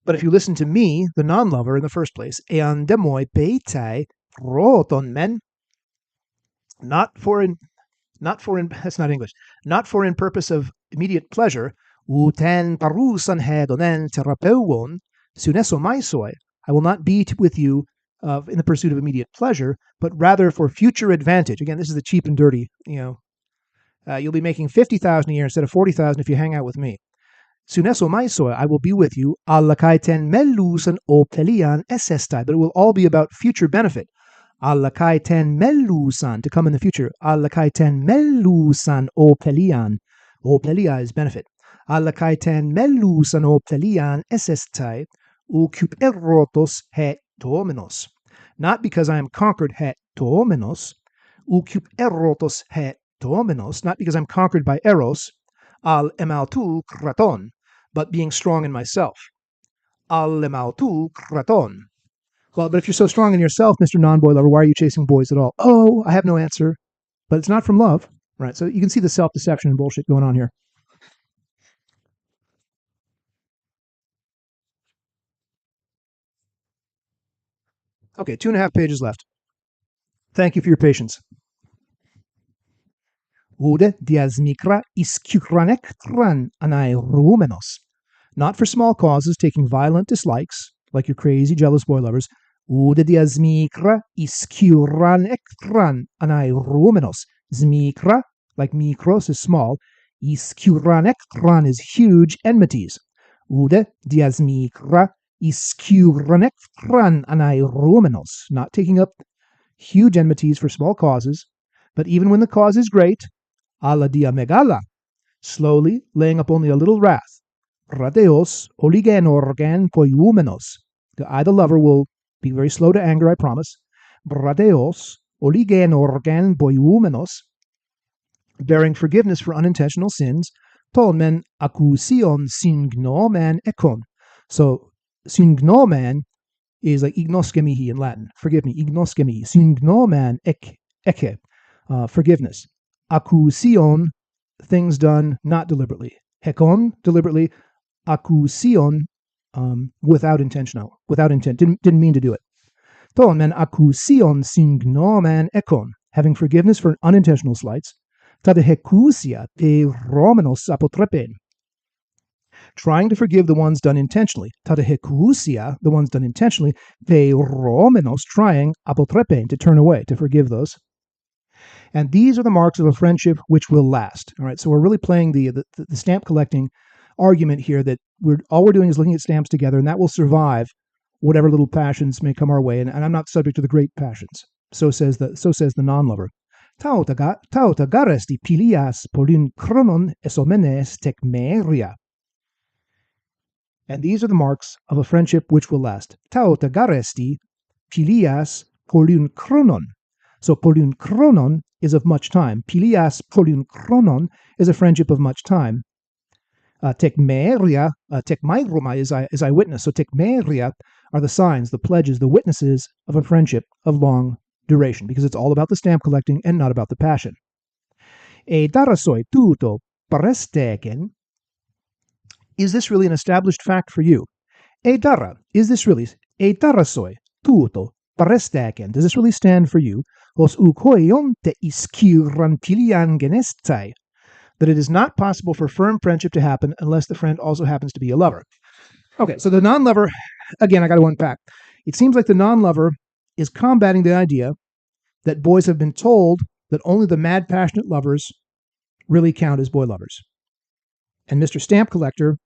But if you listen to me, the non-lover in the first place, eandemoi peitai proton men, not for in that's not English, not for in purpose of immediate pleasure, uten parusan hedonen terapeuon, suneso maisoi, I will not be with you in the pursuit of immediate pleasure, but rather for future advantage. Again, this is the cheap and dirty, you'll be making 50,000 a year instead of 40,000 if you hang out with me. Suneso maisoi, I will be with you, allakaiten melusan opelian esestai, but it will all be about future benefit. Allakaiten melusan, to come in the future. Allakaiten melusan opelian. Opelia is benefit. Allakaiten melusan opelian esestai, ucuperotos he dominos. Not because I am conquered he dominos, ucuperotos he dominos, not because I'm conquered by eros, al emaltu kraton, but being strong in myself. Al emaltu kraton. Well, but if you're so strong in yourself, Mr. Non-boy lover, why are you chasing boys at all? Oh, I have no answer. But it's not from love, right? So you can see the self-deception and bullshit going on here. Okay, 2.5 pages left. Thank you for your patience. Ude diasmikra iskukranek tran anai rumenos. Not for small causes, taking violent dislikes, like your crazy jealous boy lovers. Ude diasmikra iskuran ektran anai rumenos. Zmikra, like mikros, is small. Iskuran ektran is huge enmities. Ude diasmikra iskuran ektran anai rumenos. Not taking up huge enmities for small causes, but even when the cause is great, alla dia megala, slowly laying up only a little wrath. Radeos oligen organ poiumenos. I, the lover, will be very slow to anger, I promise. Radeos oligen organ poiumenos, bearing forgiveness for unintentional sins. Tolmen accusion signomen ekon. So signomen is like ignoskemihi in Latin. Forgive me, ignoskemihi. Signomen eke, forgiveness. Accusion, things done not deliberately. Hekon, deliberately. Accusion, without intent. Didn't mean to do it. Ton men accusion signomen ekon, having forgiveness for unintentional slights. Tade hecusia pe romenos apotrepen, trying to forgive the ones done intentionally. Tade hecusia, the ones done intentionally. Pe romenos, trying apotrepen, to turn away, to forgive those. And these are the marks of a friendship which will last. All right, so we're really playing the stamp collecting argument here, that all we're doing is looking at stamps together, and that will survive whatever little passions may come our way. And I'm not subject to the great passions. So says the non-lover. Tauta garesti pilias polin chronon esomenes tekmeria. And these are the marks of a friendship which will last. Tauta garesti pilias polin chronon. So polin chronon is of much time. Pilias polin chronon is a friendship of much time. Tekmeria, tekmairoma is eyewitness. So tekmeria are the signs, the pledges, the witnesses of a friendship of long duration, because it's all about the stamp collecting and not about the passion. E darasoi tuto paresteken. Is this really an established fact for you? E dara, is this really? E darasoi tuto paresteken. Does this really stand for you? Os ukoion te iskiran pilian genestai. That it is not possible for firm friendship to happen unless the friend also happens to be a lover. Okay, so the non-lover, again, I got to unpack. It seems like the non-lover is combating the idea that boys have been told that only the mad, passionate lovers really count as boy lovers. And Mr. Stamp Collector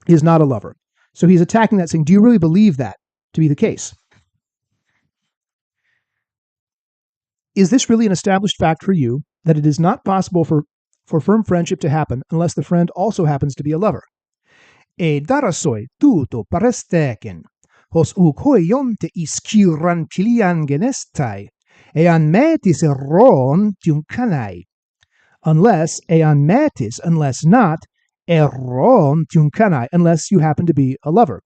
is not a lover. So he's attacking that, saying, do you really believe that to be the case? Is this really an established fact for you that it is not possible for firm friendship to happen unless the friend also happens to be a lover? E darasoi tuto paresteken, hos ukoion te iskiran chilian genestai, ean metis erron tiunkanai. Unless ean metis, unless not, erron tiunkanai, unless you happen to be a lover.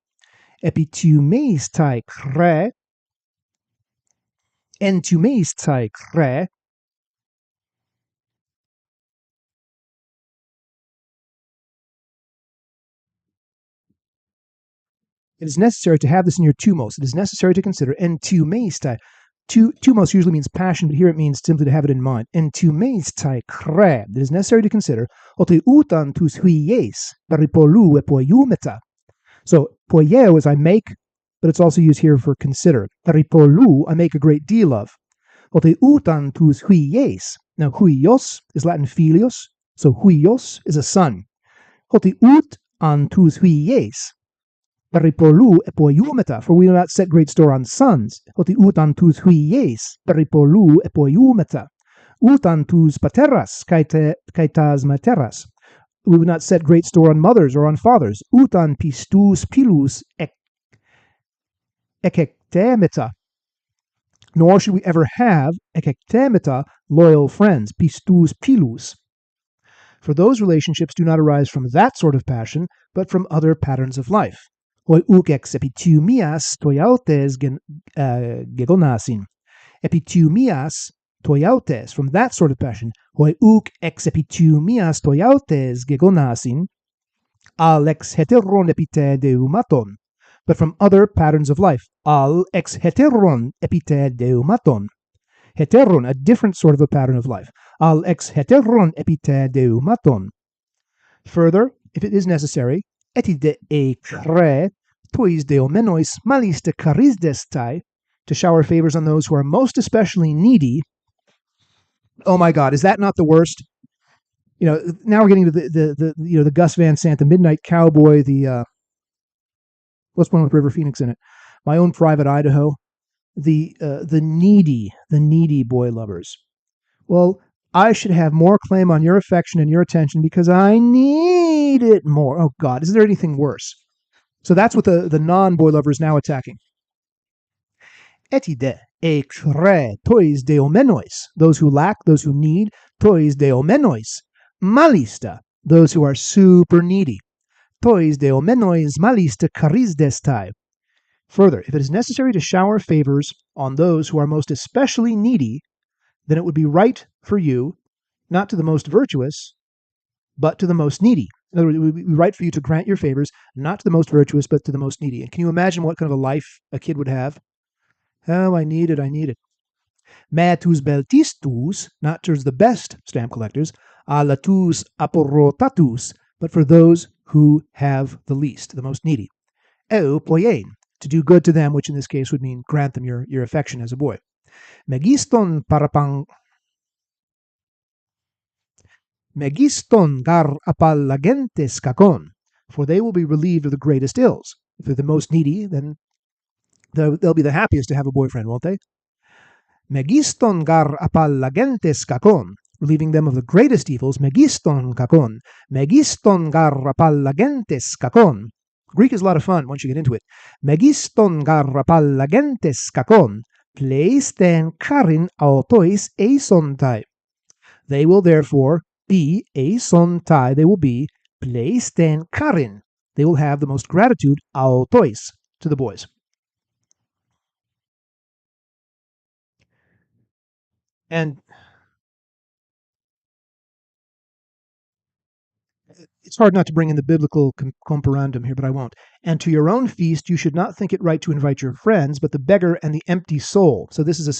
Epitumeistai kre, entumeistai kre, it is necessary to have this in your tumos. It is necessary to consider entumeistai. Tumos usually means passion, but here it means simply to have it in mind. Entumeistai kre. It is necessary to consider ote utan tus huies peripolu epoiumeta. So poieo is I make, but it's also used here for consider. Peripolu, I make a great deal of. Ote utan tus huies. Now huios is Latin filios, so huios is a son. Ote ut an tus huies. Peripolu epoiumeta, for we do not set great store on sons. Hoti utan tus huies, peripolu epoiumeta. Utan tus pateras, kaitas materas. We would not set great store on mothers or on fathers. Utan pistus pilus ekektemeta. Nor should we ever have ekektemeta, loyal friends, pistus pilus. For those relationships do not arise from that sort of passion, but from other patterns of life. Hoi uk ex epitumias toiautes gegonasin. Epitumias toiautes, from that sort of passion. Hoi uk ex epitumias toiautes gegonasin, al ex heteron epite deumaton. But from other patterns of life. Al ex heteron epite deumaton. Heteron, a different sort of a pattern of life. Al ex heteron epite deumaton. Further, if it is necessary, etide e kre, tois deomenois malis de charisdestai, to shower favors on those who are most especially needy. Oh my God, is that not the worst? You know, now we're getting to the Gus Van Sant, the Midnight Cowboy, the what's one with River Phoenix in it? My Own Private Idaho, the needy boy lovers. Well, I should have more claim on your affection and your attention because I need it more. Oh God, is there anything worse? So that's what the non-boy lover is now attacking. Etide e kre tois deomenois, those who lack, those who need, tois deomenois, malista, those who are super needy, tois deomenois malista charisdestai. Further, if it is necessary to shower favors on those who are most especially needy, then it would be right for you, not to the most virtuous, but to the most needy. In other words, it would be right for you to grant your favors, not to the most virtuous, but to the most needy. And can you imagine what kind of a life a kid would have? Oh, I need it. Metus beltistus, not towards the best stamp collectors, alatus aporotatus, but for those who have the least, the most needy. Eu poien, to do good to them, which in this case would mean grant them your affection as a boy. Megiston gar apallagentes kakon, for they will be relieved of the greatest ills. If they're the most needy, then they'll be the happiest to have a boyfriend, won't they? Megiston gar apallagentes kakon, relieving them of the greatest evils. Megiston kakon, megiston gar apallagentes kakon. Greek is a lot of fun once you get into it. Megiston gar apallagentes kakon, pleisten karin autois eisontai. They will therefore be eisontai, they will be pleisten karin. They will have the most gratitude autois to the boys. And it's hard not to bring in the biblical comparandum here, but I won't. And to your own feast you should not think it right to invite your friends, but the beggar and the empty soul. So this is a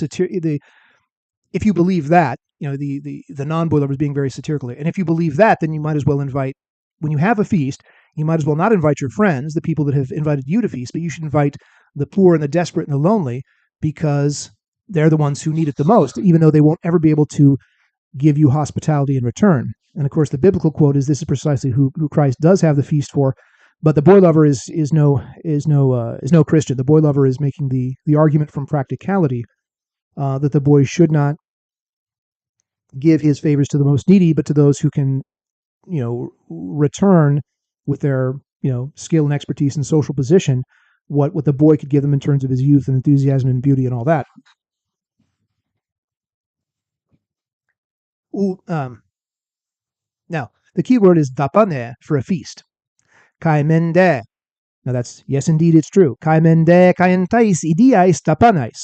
if you believe that, you know, the non-boy lover is being very satirical here. And if you believe that, then you might as well invite, when you have a feast, you might as well not invite your friends, the people that have invited you to feast, but you should invite the poor and the desperate and the lonely, because they're the ones who need it the most, even though they won't ever be able to give you hospitality in return. And of course, the biblical quote is, "This is precisely who Christ does have the feast for." But the boy lover is no Christian. The boy lover is making the argument from practicality that the boy should not give his favors to the most needy, but to those who can, return with their, skill and expertise and social position, what the boy could give them in terms of his youth and enthusiasm and beauty and all that. Now, the key word is dapane for a feast. Kaimende. Now that's, yes, indeed, it's true. Kaimende kaentais idiais dapanais.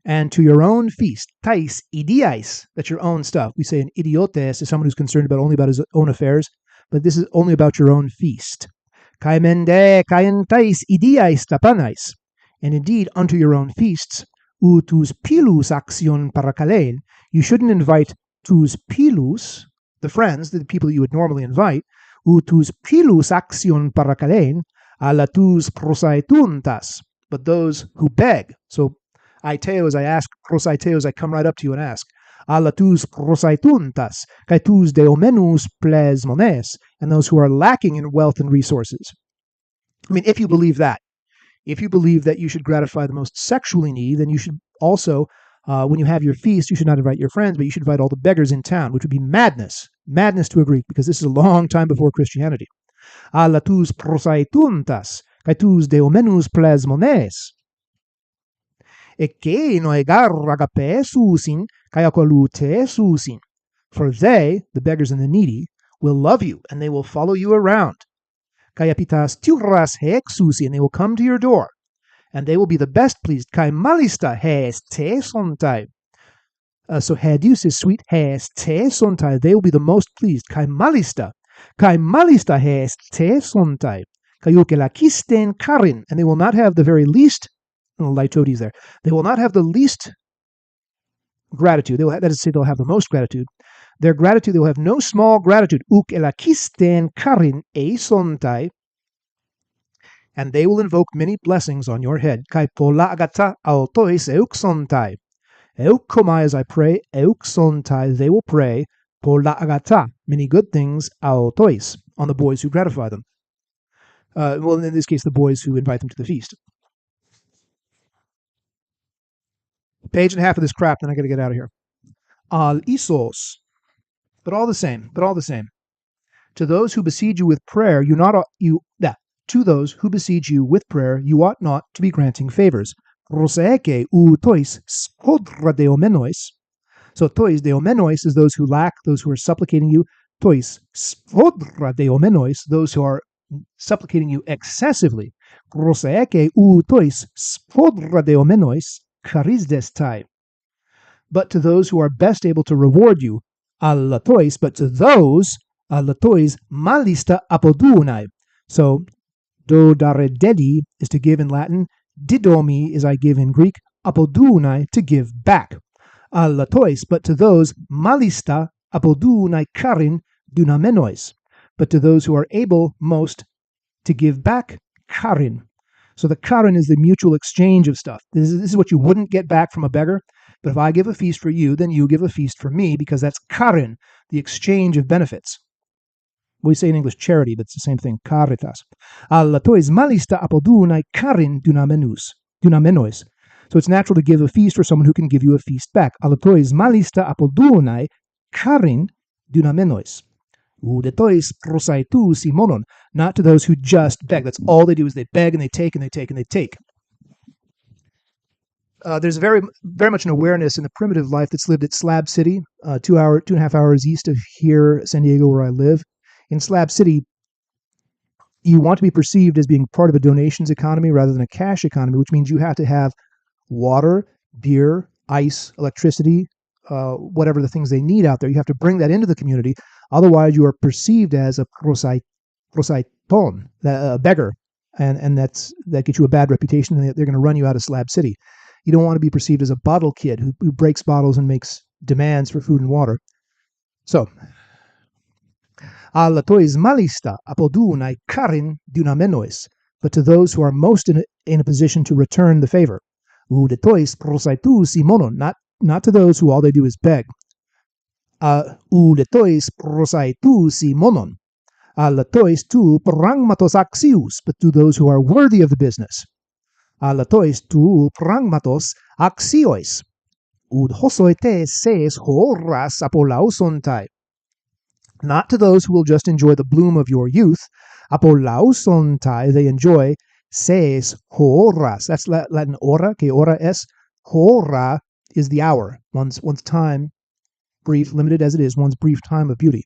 And to your own feast, tais idiais, that's your own stuff. We say an idiotes is someone who's concerned only about his own affairs, but this is only about your own feast. Kaimende kaentais idiais dapanais. And indeed, unto your own feasts, utus pilus action parakalein. You shouldn't invite tus pilus, the friends, the people that you would normally invite, utus pilus action parakalein, ala tus prosaituntas, but those who beg. So, aiteos, I ask, prosaiteos, I come right up to you and ask, ala tus prosaituntas, kai tus deomenus plesmones, and those who are lacking in wealth and resources. I mean, if you believe that you should gratify the most sexually needy, then you should also, when you have your feast, you should not invite your friends, but you should invite all the beggars in town, which would be madness to a Greek, because this is a long time before Christianity. Alla tus prosaituntas, kai tus deomenus plesmones. Eke noegar agape susin, kai akolute susin. For they, the beggars and the needy, will love you, and they will follow you around. Kai apitas tiuras hek susin, and they will come to your door, and they will be the best pleased. Kai malista hes te sontai. So hedius is sweet, hes te sontai. They will be the most pleased. Kai malista hes te sontai. Kayuke la kisten karin, and they will not have the very least. Litotes there. They will not have the least gratitude. That is to say, they'll have the most gratitude. Their gratitude, they will have no small gratitude. Uk elakisten karin e sontai, and they will invoke many blessings on your head. Kai pola agata autois euk sontai. Euk komai, as I pray, euk sontai, they will pray, pola agata, many good things, autois, on the boys who gratify them. Well, in this case, the boys who invite them to the feast. Page and a half of this crap, then I got to get out of here. Al isos, but all the same. To those who besiege you with prayer, to those who besiege you with prayer, you ought not to be granting favors. Roseeke u tois spodra deomenois. So tois deomenois is those who lack, those who are supplicating you. Tois spodra deomenois, those who are supplicating you excessively. Roseeke u tois spodra deomenois. Charisdestai. But to those who are best able to reward you, allatois, but to those, allatois, malista apodunai. So, do dare dedi is to give in Latin, didomi is I give in Greek, apodunai, to give back. Allatois, but to those, malista apodunai karin dunamenois. But to those who are able most to give back, karin. So the karin is the mutual exchange of stuff. This is what you wouldn't get back from a beggar. But if I give a feast for you, then you give a feast for me, because that's karin, the exchange of benefits. We say in English charity, but it's the same thing, caritas. Allatois malista apodunai karin dunamenois. So it's natural to give a feast for someone who can give you a feast back. Allatois malista apodunai karin dunamenois. Udetois prosaitu simonon, not to those who just beg. That's all they do, is they beg and they take and they take and they take. There's very much an awareness in the primitive life that's lived at Slab City, 2.5 hours east of here, San Diego, where I live. In Slab City, you want to be perceived as being part of a donations economy rather than a cash economy, which means you have to have water, beer, ice, electricity, whatever the things they need out there. You have to bring that into the community. Otherwise, you are perceived as a prosaiton, a beggar, and that gets you a bad reputation, and they're going to run you out of Slab City. You don't want to be perceived as a bottle kid who breaks bottles and makes demands for food and water. So, allatois malista apodunai karin dunamenois, but to those who are most in a position to return the favor. Udetois prosaitus monon, not to those who all they do is beg. Udetois prosaitus monon. Alatois tu pragmatos axius, but to those who are worthy of the business. Alatois tu pragmatos axiois. Ud hosoite ses horas apolausontai. Not to those who will just enjoy the bloom of your youth. Apolausontai, they enjoy ses horas. That's Latin ora, que ora es. Hora is the hour, one's time, brief, limited as it is, one's brief time of beauty.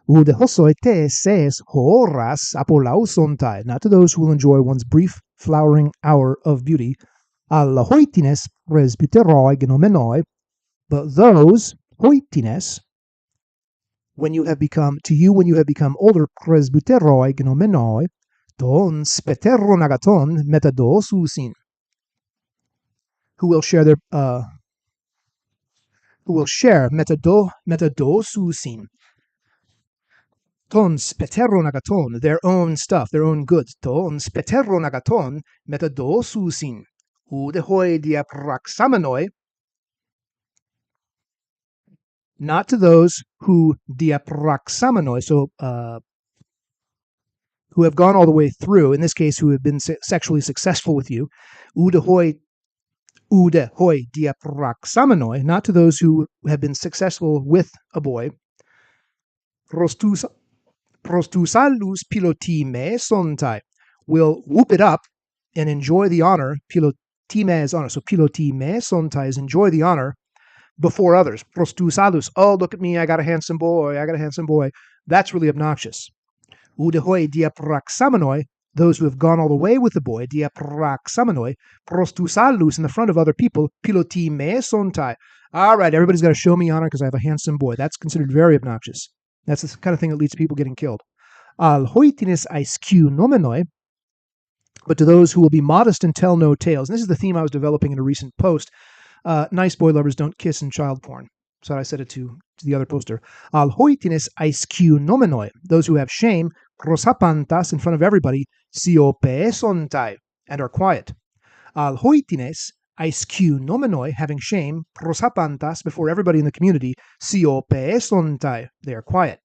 Ud hosoite ses horas apolausontai. Not to those who will enjoy one's brief flowering hour of beauty. Alla hoitines presbyteroi genomenoi, but those hoitines, when you have become older, presbyteroi genomenoi, ton speteron agaton metadosusin, who will share metadosusin, ton speteron agaton, their own stuff, their own goods, ton speteron agaton metadosusin, udehoi diapraxamenoi, not to those who diapraxamenoi, so who have gone all the way through, in this case, who have been sexually successful with you, udehoi diapraxamenoi, not to those who have been successful with a boy, prostusalus pilotime sontai, will whoop it up and enjoy the honor, pilotime is honor, so pilotime sontai is enjoy the honor before others. Prostusalus, oh, look at me, I got a handsome boy. That's really obnoxious. Udehoi diapraxamenoi, those who have gone all the way with the boy, diapraxamenoi, prostusalus, in the front of other people, pilotime sontai. All right, everybody's got to show me honor because I have a handsome boy. That's considered very obnoxious. That's the kind of thing that leads to people getting killed. Al hoitinis aiscu nomenoi, but to those who will be modest and tell no tales. And this is the theme I was developing in a recent post. Nice boy lovers don't kiss in child porn. So I said it to the other poster. Al hoitines aiscu nomenoi, those who have shame, prosapantas, in front of everybody, siopeesontai, and are quiet. Al hoitines aiscu nomenoi, having shame, prosapantas, before everybody in the community, siopeesontai, they are quiet.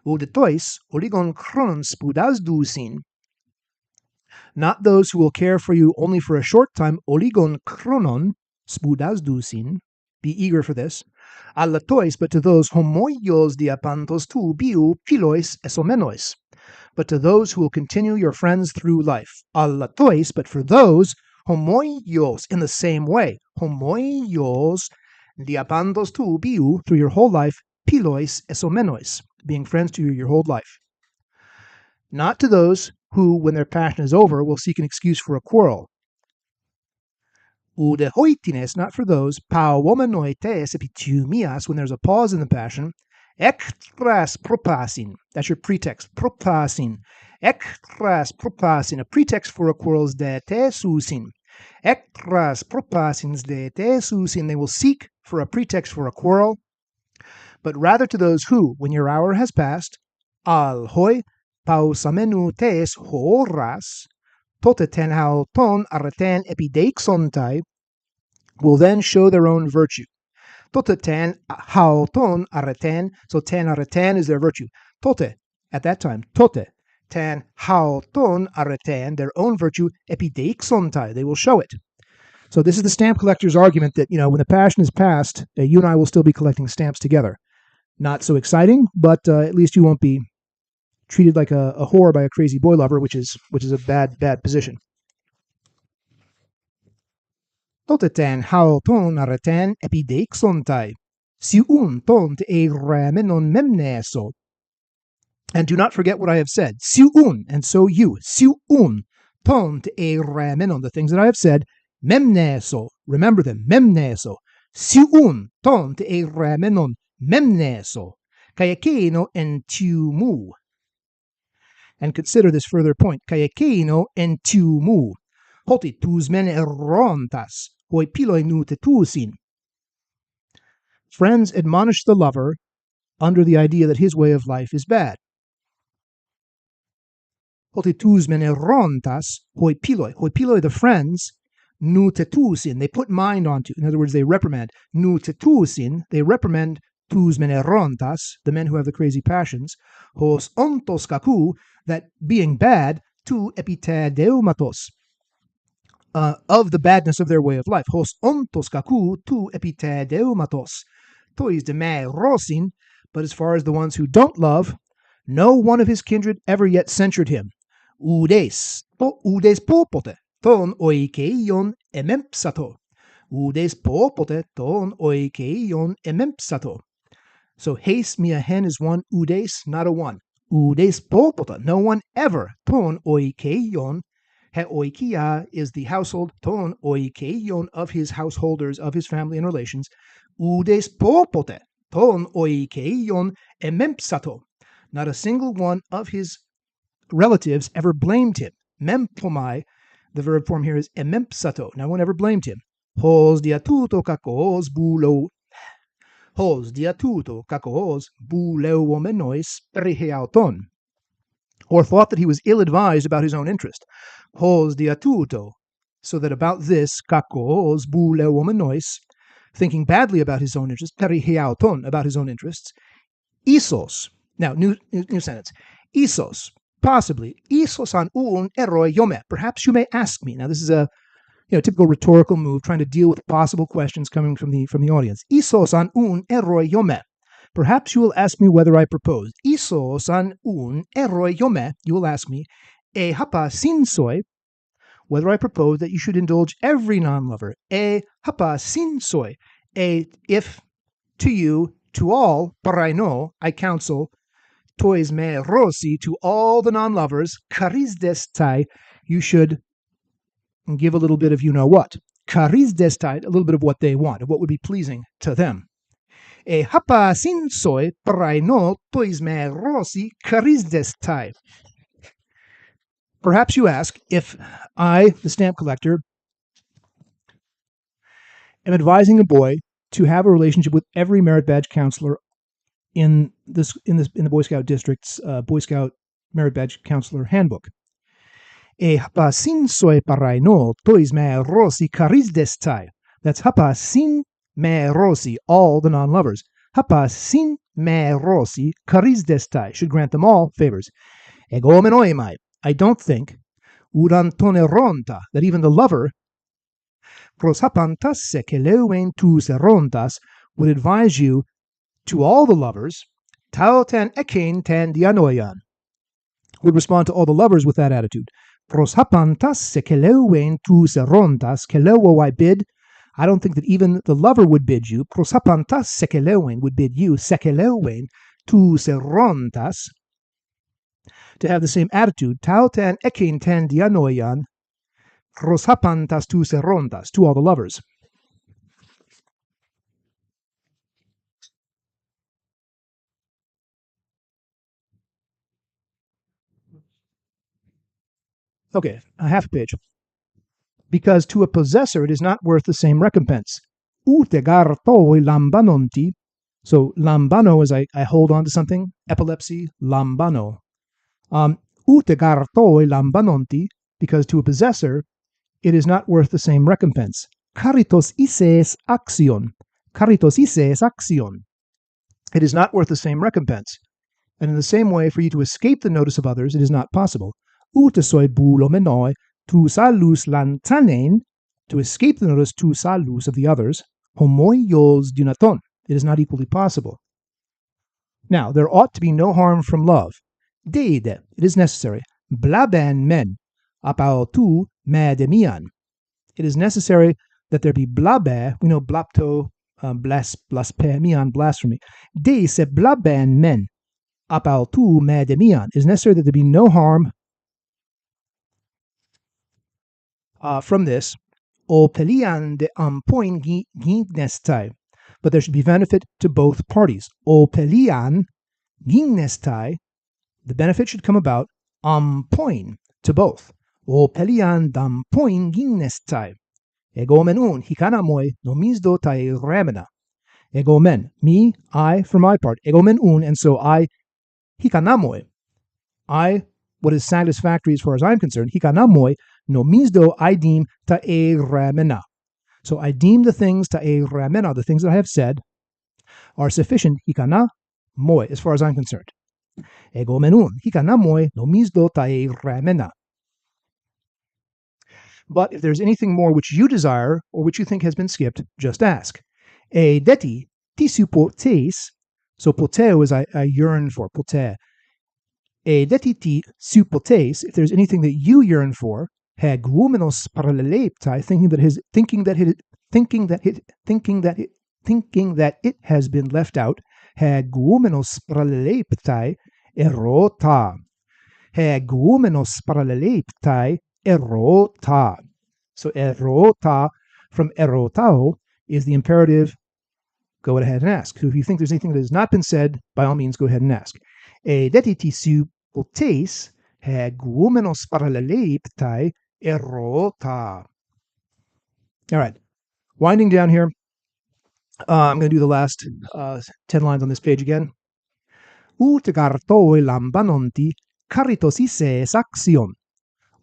Udetois oligon chronon spudasdusin, not those who will care for you only for a short time, oligon chronon spudasdusin, be eager for this, allatois, but to those homoios diapantos tu biu pilois esomenois, but to those who will continue your friends through life. Allatois, but for those homoios, in the same way, homoios diapantos tu biu, through your whole life, pilois esomenois, being friends to you your whole life. Not to those who, when their passion is over, will seek an excuse for a quarrel. Udehoitines, not for those, pauomenoites epitumias, when there's a pause in the passion, ektras propasin, that's your pretext, propasin, ektras propasin, a pretext for a quarrel is de tesusin, ektras propasins de tesusin, they will seek for a pretext for a quarrel, but rather to those who, when your hour has passed, al hoi pausamenu tes horas, toteten hauton areten epideixontai, will then show their own virtue. Toteten hauton areten, so ten areten is their virtue. Tote, at that time, tote, ten hauton areten, their own virtue, epideixontai, they will show it. So this is the stamp collector's argument that, when the passion is past, you and I will still be collecting stamps together. Not so exciting, but at least you won't be treated like a whore by a crazy boy lover, which is a bad position. Toteten hauton areten epideixontai, siun tont e ramenon memneso. And do not forget what I have said. Siun, and so you. Siun tont e ramenon, the things that I have said. Memneso, remember them. Memneso. Siun tont e ramenon memneso. Kayakeno entiumu. And consider this further point. Kayakeno entiumu. Hoti tus men errontas, hoi piloi nute tusin. Friends admonish the lover under the idea that his way of life is bad. Hoti tus men errontas, hoi piloi. Hoi piloi, the friends, nutetusin, they put mind onto. In other words, they reprimand. Nutetusin, they reprimand tus menerontas, the men who have the crazy passions. Hos ontos kaku, that being bad, tu epitadeumatos, of the badness of their way of life. Hos ontos kaku tu epitadeumatos. Tois de me rosin, but as far as the ones who don't love, no one of his kindred ever yet censured him. Udes popote, ton oikeion emempsato. Udes popote, ton oikeion emempsato. So haste me a hen is one udes, not a one. Udes popota, no one ever. Ton oikeion, he oikia is the household, ton oikeion of his householders, of his family and relations. Udes popote, ton oikeion emempsato. Not a single one of his relatives ever blamed him. Mempomai, the verb form here is emempsato. No one ever blamed him. Hos diatuto kakos bulo. Hos diatuto kakos buleuomenois periheauton. Or thought that he was ill-advised about his own interest. Hos diatuto, so that about this, kakos buleuomenois, thinking badly about his own interests, periheauton, about his own interests, isos. Now, new sentence. Isos, possibly. Isos an un eroi yome. Perhaps you may ask me. Now, this is a typical rhetorical move, trying to deal with possible questions coming from the audience. Isos an un eroi yome. Perhaps you will ask me whether I propose. Isos an un eroi yome. You will ask me, e hapa sinsoi, whether I propose that you should indulge every non-lover. E hapa sinsoi. If to you, to all, paraino, I counsel, tois me rosi, to all the non-lovers, charisdestai, you should give a little bit of you-know-what. Charisdestai, a little bit of what they want, of what would be pleasing to them. E hapa sinsoi paraino tois me rosi charisdestai. Perhaps you ask if I, the stamp collector, am advising a boy to have a relationship with every merit badge counselor in the Boy Scout district's Boy Scout merit badge counselor handbook. E hapa sinsoi paraino tois me rosi charisdestai. That's hapa sin me rosi, all the non-lovers. Hapa sin me rosi charisdestai, should grant them all favors. Ego menoimai, I don't think, urantoneronta, that even the lover, proshapantas sekeleuen tus erontas, would advise you to all the lovers, tau tan ekein tan dianoian, would respond to all the lovers with that attitude. Proshapantas sekeleuen tus erontas, kelewo I bid. I don't think that even the lover would bid you. Proshapantas sekeleuen would bid you, sekeleuen tus erontas, to have the same attitude. Tau tan ekein tan dianoian, proshapantas tus erontas, to all the lovers. Okay, a half page. Because to a possessor it is not worth the same recompense. Ute gartoi lambanonti. So lambano is I hold on to something. Epilepsy, lambano. Ute gartoi lambanonti, because to a possessor it is not worth the same recompense. Caritos ises axion. Caritos ises axion. It is not worth the same recompense. And in the same way, for you to escape the notice of others, it is not possible. Ute soi bulo menoi, tu salus lantanen, to escape the notice tu salus of the others, homoios dunaton. It is not equally possible. Now, there ought to be no harm from love. Deide, it is necessary. Blaben men, apao tu medemian. It is necessary that there be blabe, we know blapto, blasphemian, blasphemy. De se blaben men, apao tu medemian. It is necessary that there be no harm from this. O pelian de ampoin gignestai. But there should be benefit to both parties. O pelian gignestai. The benefit should come about ampoin, to both. O pelian dampoin gignestai. Ego menun hikanamoi nomisdo tai remena. Ego men, me, I, for my part. Ego menun, and so I, hikanamoi. I, what is satisfactory as far as I'm concerned, hikanamoi Nomisto aidim ta eiremena. So I deem the things ta eiremena, the things that I have said, are sufficient, hikana, moi, as far as I'm concerned. Ego menun, hikana moi, nomisto ta eiremena. But if there's anything more which you desire, or which you think has been skipped, just ask. E deti tisu potes, so poteo is I yearn for, pote. E deti tisu potes, if there's anything that you yearn for, hegumenos paralleleptai, thinking that it has been left out, hegumenos paralleleptai erota. Hegumenos paralleleptai erota. So erota from erotao is the imperative. Go ahead and ask. So if you think there's anything that has not been said, by all means, go ahead and ask. E detitisu potes hegumenos paralleleptai erota. All right. Winding down here, I'm going to do the last 10 lines on this page again. Ut gartoi lambanonti caritosise saxion.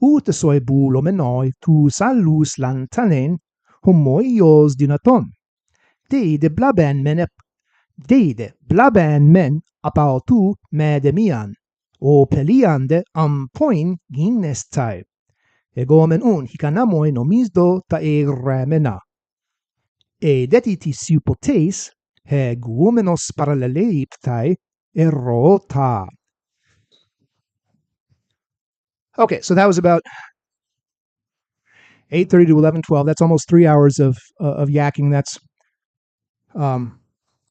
Ut soi bulomenoi tu salus lantanen homoios dinaton. Deide blaben men apautu medemian, o peliande ampoin ginestai. Egomen un hikanamoi nomisdo ta eremena. E deditis hypotes hegumenos paralleleptai erota. Okay, so that was about 8:30 to 11:12. That's almost 3 hours of yakking. That's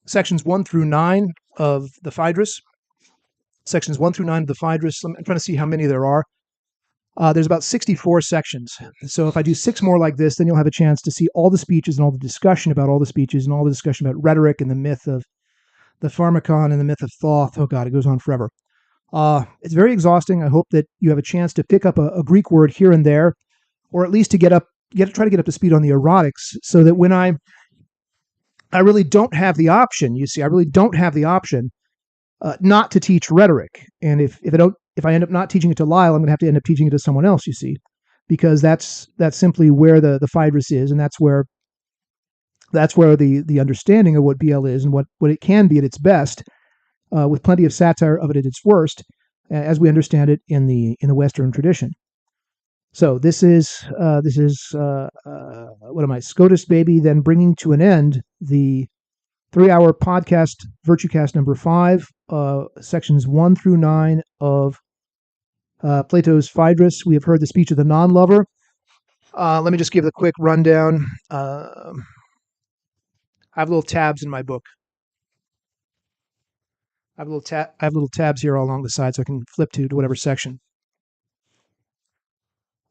sections 1 through 9 of the Phaedros. Sections 1 through 9 of the Phaedros. I'm trying to see how many there are. There's about 64 sections. So if I do 6 more like this, then you'll have a chance to see all the speeches and all the discussion about all the speeches and all the discussion about rhetoric and the myth of the pharmacon and the myth of thought. Oh God, it goes on forever. It's very exhausting. I hope that you have a chance to pick up a Greek word here and there, or at least to try to get up to speed on the erotics, so that when I really don't have the option. You see, I really don't have the option not to teach rhetoric. And if I end up not teaching it to Lyle, I'm going to have to end up teaching it to someone else. You see, because that's simply where the Phaedros is, and that's where the understanding of what BL is and what it can be at its best, with plenty of satire of it at its worst, as we understand it in the Western tradition. So this is what am I, SCOTUS baby, then bringing to an end the 3-hour podcast, VirtueCast number 5, sections 1 through 9 of Plato's Phaedrus. We have heard the speech of the non-lover. Let me just give a quick rundown. I have little tabs in my book. I have little tabs here all along the side, so I can flip to whatever section.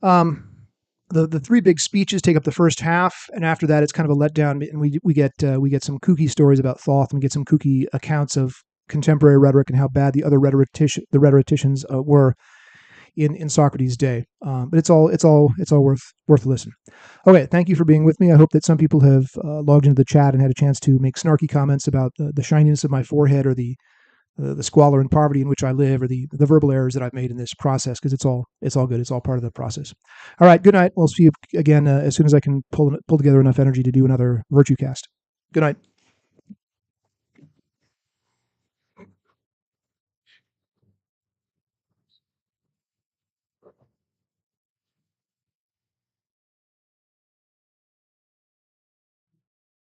The 3 big speeches take up the first half, and after that, it's kind of a letdown. And we get some kooky stories about Thoth, and we get some kooky accounts of contemporary rhetoric and how bad the rhetoricians were in Socrates' day. But it's all worth a listen. Okay, thank you for being with me. I hope that some people have logged into the chat and had a chance to make snarky comments about the shininess of my forehead, or the squalor and poverty in which I live, or the verbal errors that I've made in this process, because it's all good. It's all part of the process. All right, good night. We'll see you again as soon as I can pull together enough energy to do another VirtueCast. Good night.